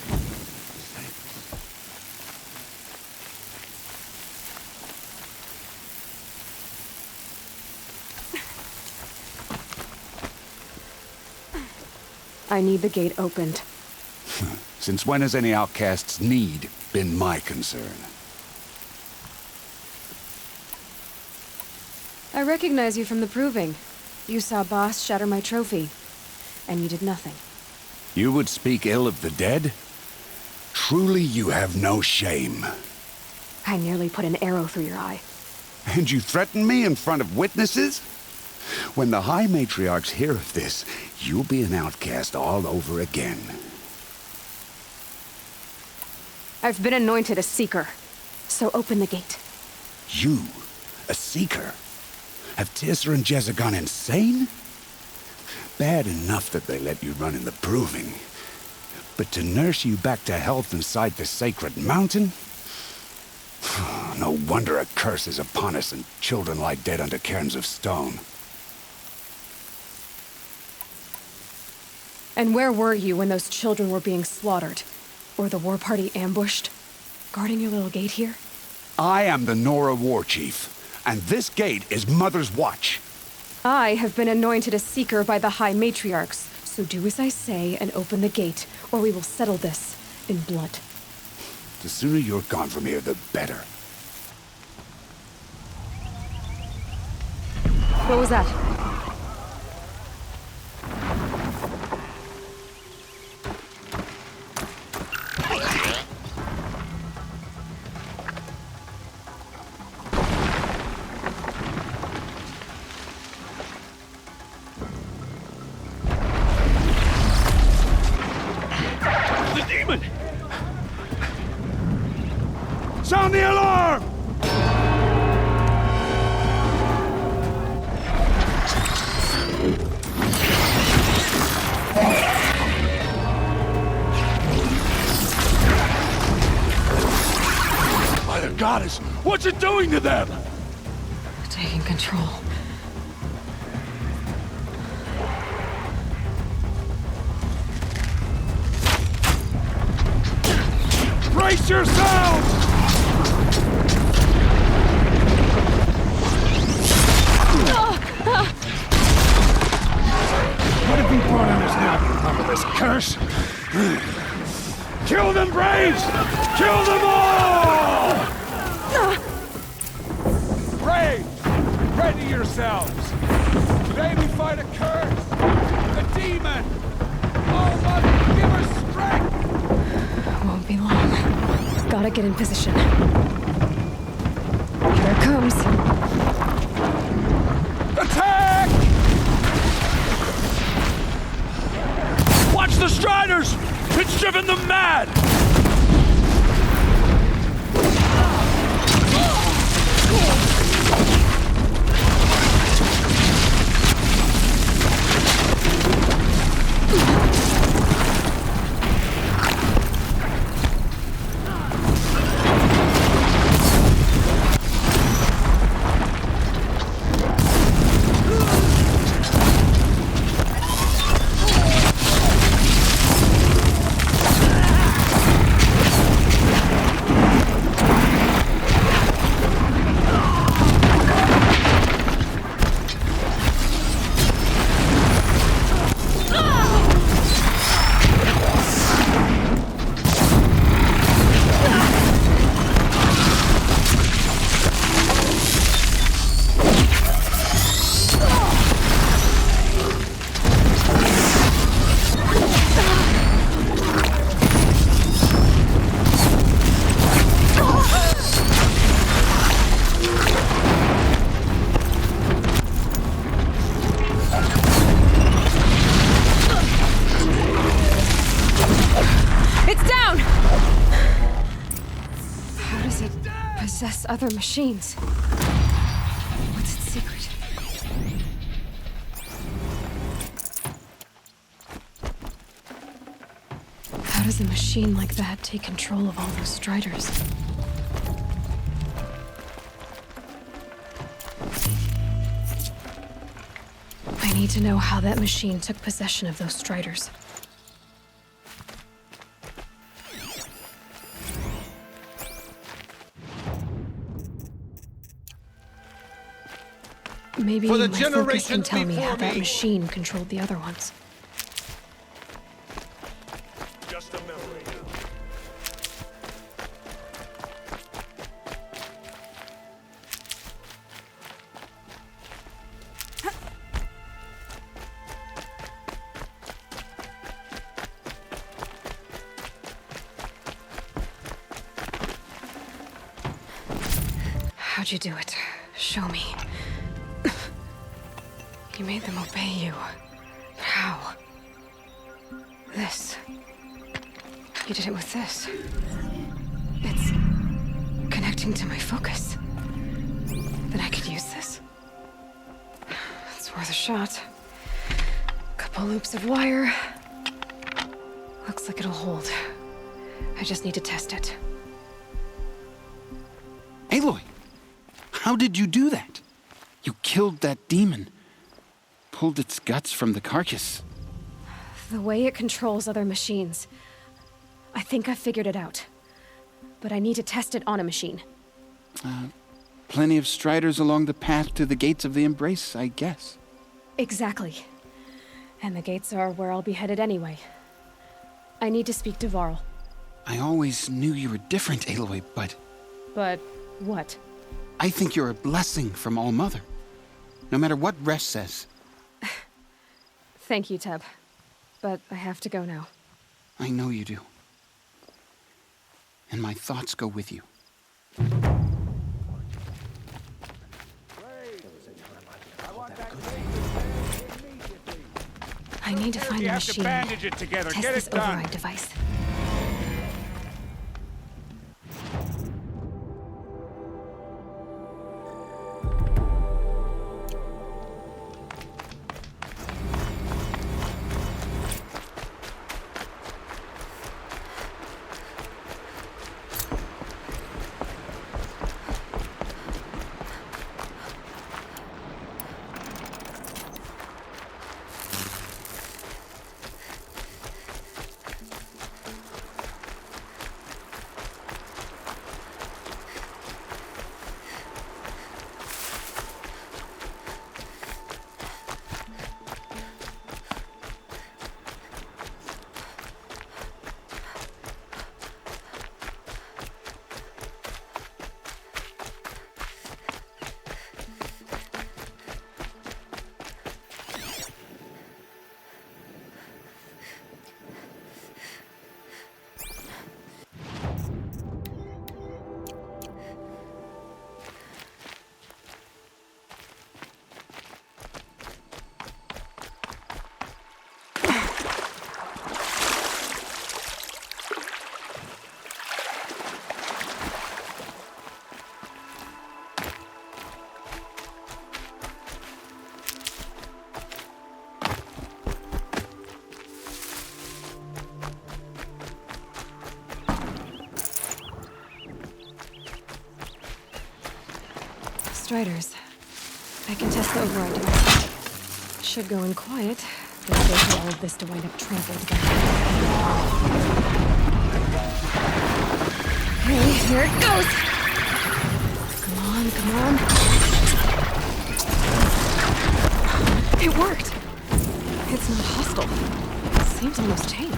Save us. I need the gate opened. Since when has any outcast's need been my concern? I recognize you from the proving. You saw Boss shatter my trophy, and you did nothing. You would speak ill of the dead? Truly you have no shame. I nearly put an arrow through your eye. And you threaten me in front of witnesses? When the High Matriarchs hear of this, you'll be an outcast all over again. I've been anointed a Seeker, so open the gate. You? A Seeker? Have Teersa and Jezza gone insane? Bad enough that they let you run in the Proving. But to nurse you back to health inside the Sacred Mountain? No wonder a curse is upon us and children lie dead under cairns of stone. And where were you when those children were being slaughtered? Or the war party ambushed? Guarding your little gate here? I am the Nora War Chief, and this gate is Mother's Watch. I have been anointed a Seeker by the High Matriarchs, so do as I say and open the gate, or we will settle this in blood. The sooner you're gone from here, the better. What was that? The demon! Sound the alarm! By the goddess, what's it doing to them? Taking control. Brace yourselves! What have we brought on us now on top of this curse? Kill them, Braves! Kill them all! Braves, ready yourselves! Today we fight a curse! A demon! Oh, Mother, give us strength! Won't be long. Gotta get in position. Here it comes. Attack! Watch the Striders! It's driven them mad! Possess other machines. What's its secret? How does a machine like that take control of all those Striders? I need to know how that machine took possession of those Striders. Maybe my focus can tell me how that machine controlled the other ones. Just a memory. How'd you do it? Show me. You made them obey you. But how? This. You did it with this. It's connecting to my focus. Then I could use this. It's worth a shot. Couple loops of wire. Looks like it'll hold. I just need to test it. Aloy! How did you do that? You killed that demon. Pulled its guts from the carcass. The way it controls other machines. I think I figured it out. But I need to test it on a machine. Plenty of striders along the path to the gates of the Embrace, I guess. Exactly. And the gates are where I'll be headed anyway. I need to speak to Varl. I always knew you were different, Aloy, but... But what? I think you're a blessing from All-Mother. No matter what Resh says. Thank you, Teb. But I have to go now. I know you do. And my thoughts go with you. I need to find the machine. You have to bandage it together. Test Get this it done. override device. Striders. I can test the override device. Should go in quiet, but I wait for all of this to wind up trampled down. Okay, here it goes! Come on, come on. It worked! It's not hostile. Seems almost tame.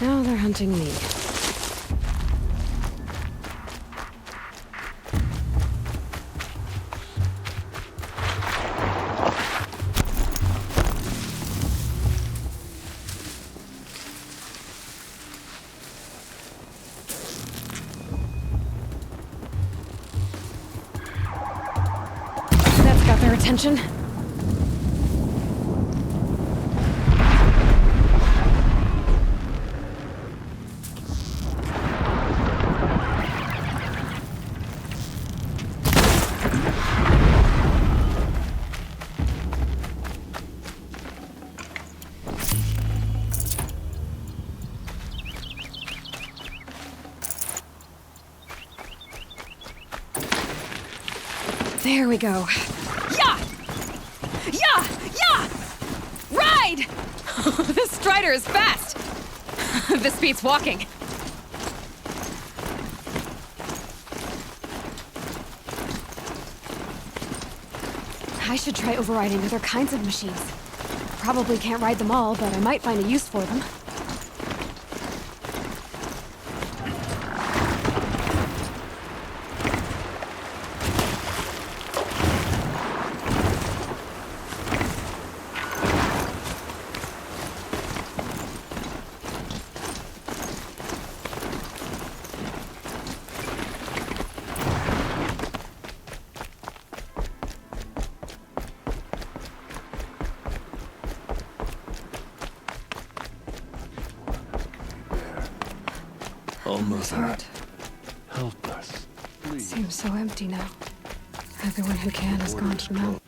Now they're hunting me. That's got their attention. There we go. Yeah! Yeah! Yeah! Ride! This Strider is fast! This beats walking. I should try overriding other kinds of machines. Probably can't ride them all, but I might find a use for them. Almost. Heart Help us. Please. seems so empty now. Everyone who can has gone to know.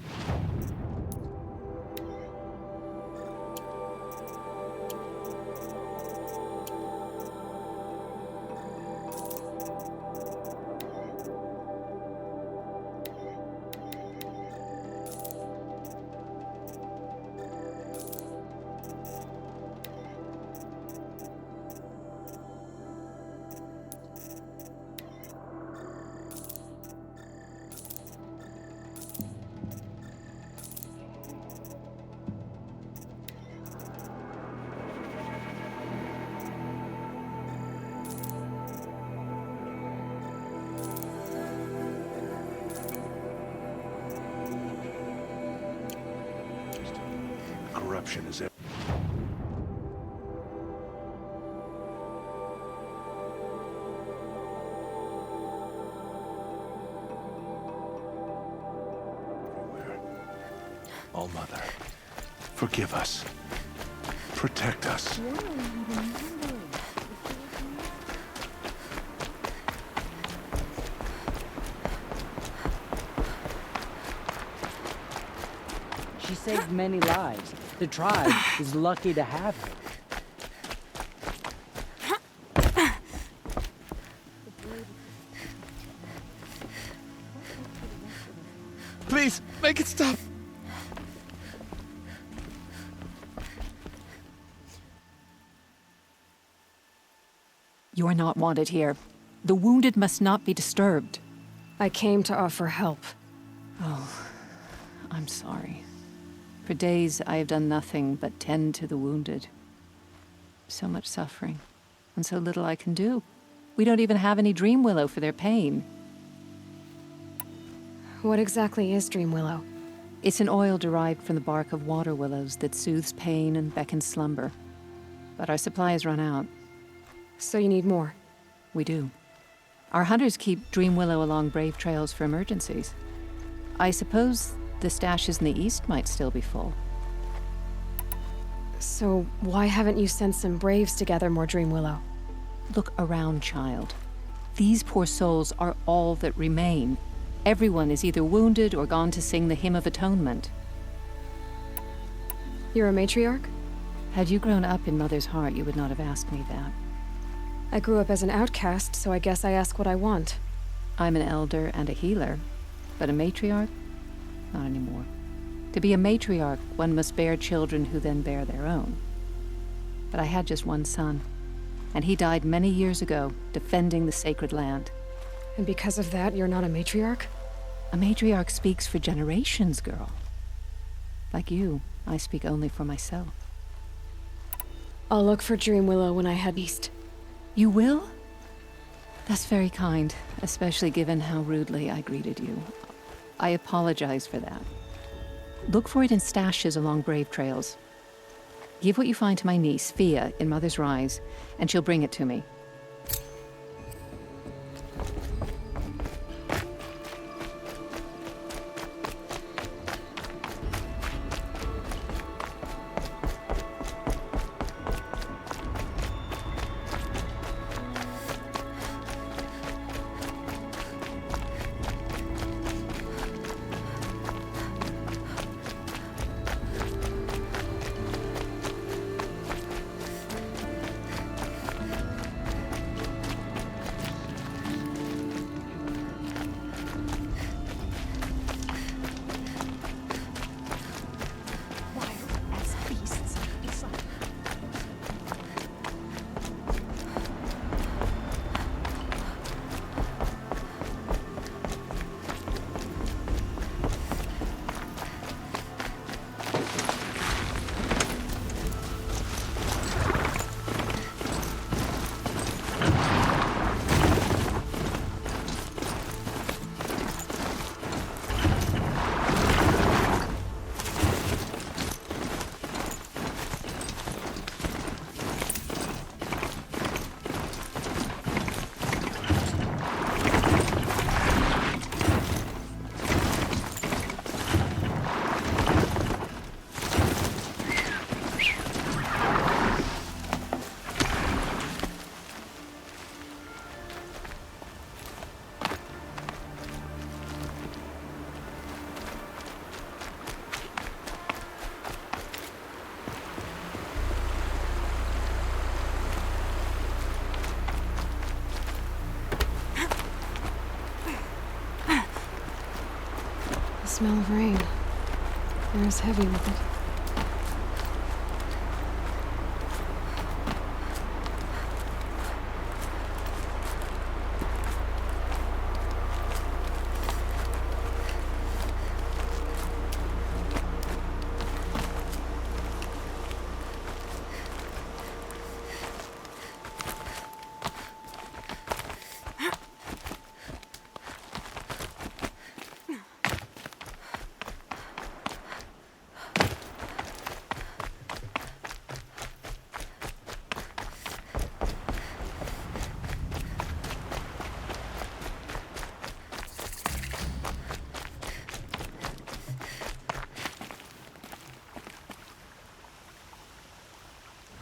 Corruption is everywhere. All-Mother, forgive us. Protect us. She saved many lives. The tribe is lucky to have her. Please, make it stop. You are not wanted here. The wounded must not be disturbed. I came to offer help. Oh, I'm sorry. For days, I have done nothing but tend to the wounded. So much suffering, and so little I can do. We don't even have any dream willow for their pain. What exactly is dream willow? It's an oil derived from the bark of water willows that soothes pain and beckons slumber. But our supply has run out. So you need more? We do. Our hunters keep dream willow along brave trails for emergencies. I suppose the stashes in the east might still be full. So why haven't you sent some braves to gather more dream willow? Look around, child. These poor souls are all that remain. Everyone is either wounded or gone to sing the Hymn of Atonement. You're a matriarch? Had you grown up in Mother's heart, you would not have asked me that. I grew up as an outcast, so I guess I ask what I want. I'm an elder and a healer, but a matriarch? Not anymore. To be a matriarch, one must bear children who then bear their own. But I had just one son, and he died many years ago, defending the sacred land. And because of that, you're not a matriarch? A matriarch speaks for generations, girl. Like you, I speak only for myself. I'll look for dream willow when I head east. You will? That's very kind, especially given how rudely I greeted you. I apologize for that. Look for it in stashes along brave trails. Give what you find to my niece, Fia, in Mother's Rise, and she'll bring it to me. smell of rain. Air is heavy with it.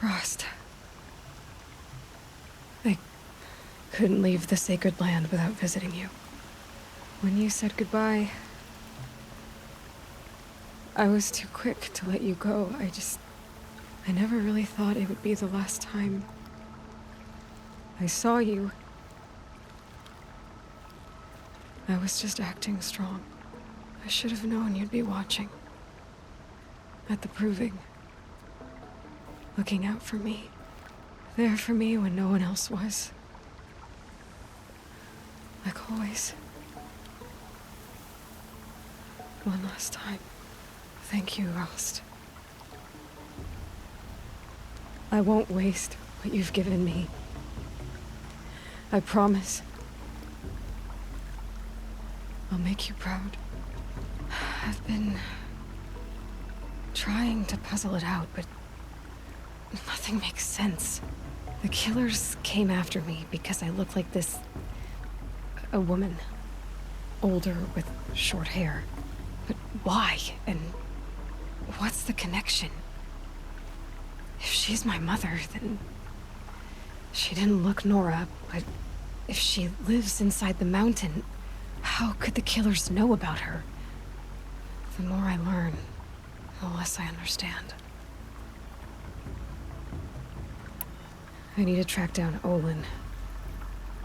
Rost. I couldn't leave the sacred land without visiting you. When you said goodbye, I was too quick to let you go. I never really thought it would be the last time I saw you. I was just acting strong. I should have known you'd be watching. At the proving. Looking out for me. There for me when no one else was. Like always. One last time. Thank you, Rost. I won't waste what you've given me. I promise. I'll make you proud. I've been trying to puzzle it out, but nothing makes sense. The killers came after me because I look like a woman. Older with short hair. But why? And what's the connection? If she's my mother, then she didn't look Nora, but if she lives inside the mountain, how could the killers know about her? The more I learn, the less I understand. I need to track down Olin,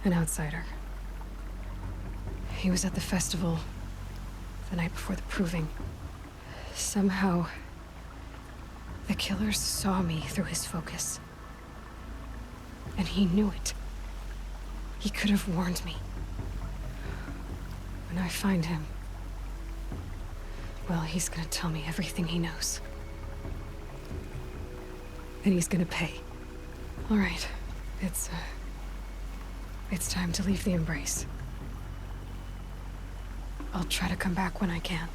an outsider. He was at the festival the night before the proving. Somehow, the killers saw me through his focus. And he knew it. He could have warned me. When I find him, well, he's gonna tell me everything he knows. And he's gonna pay. All right, it's time to leave the Embrace. I'll try to come back when I can.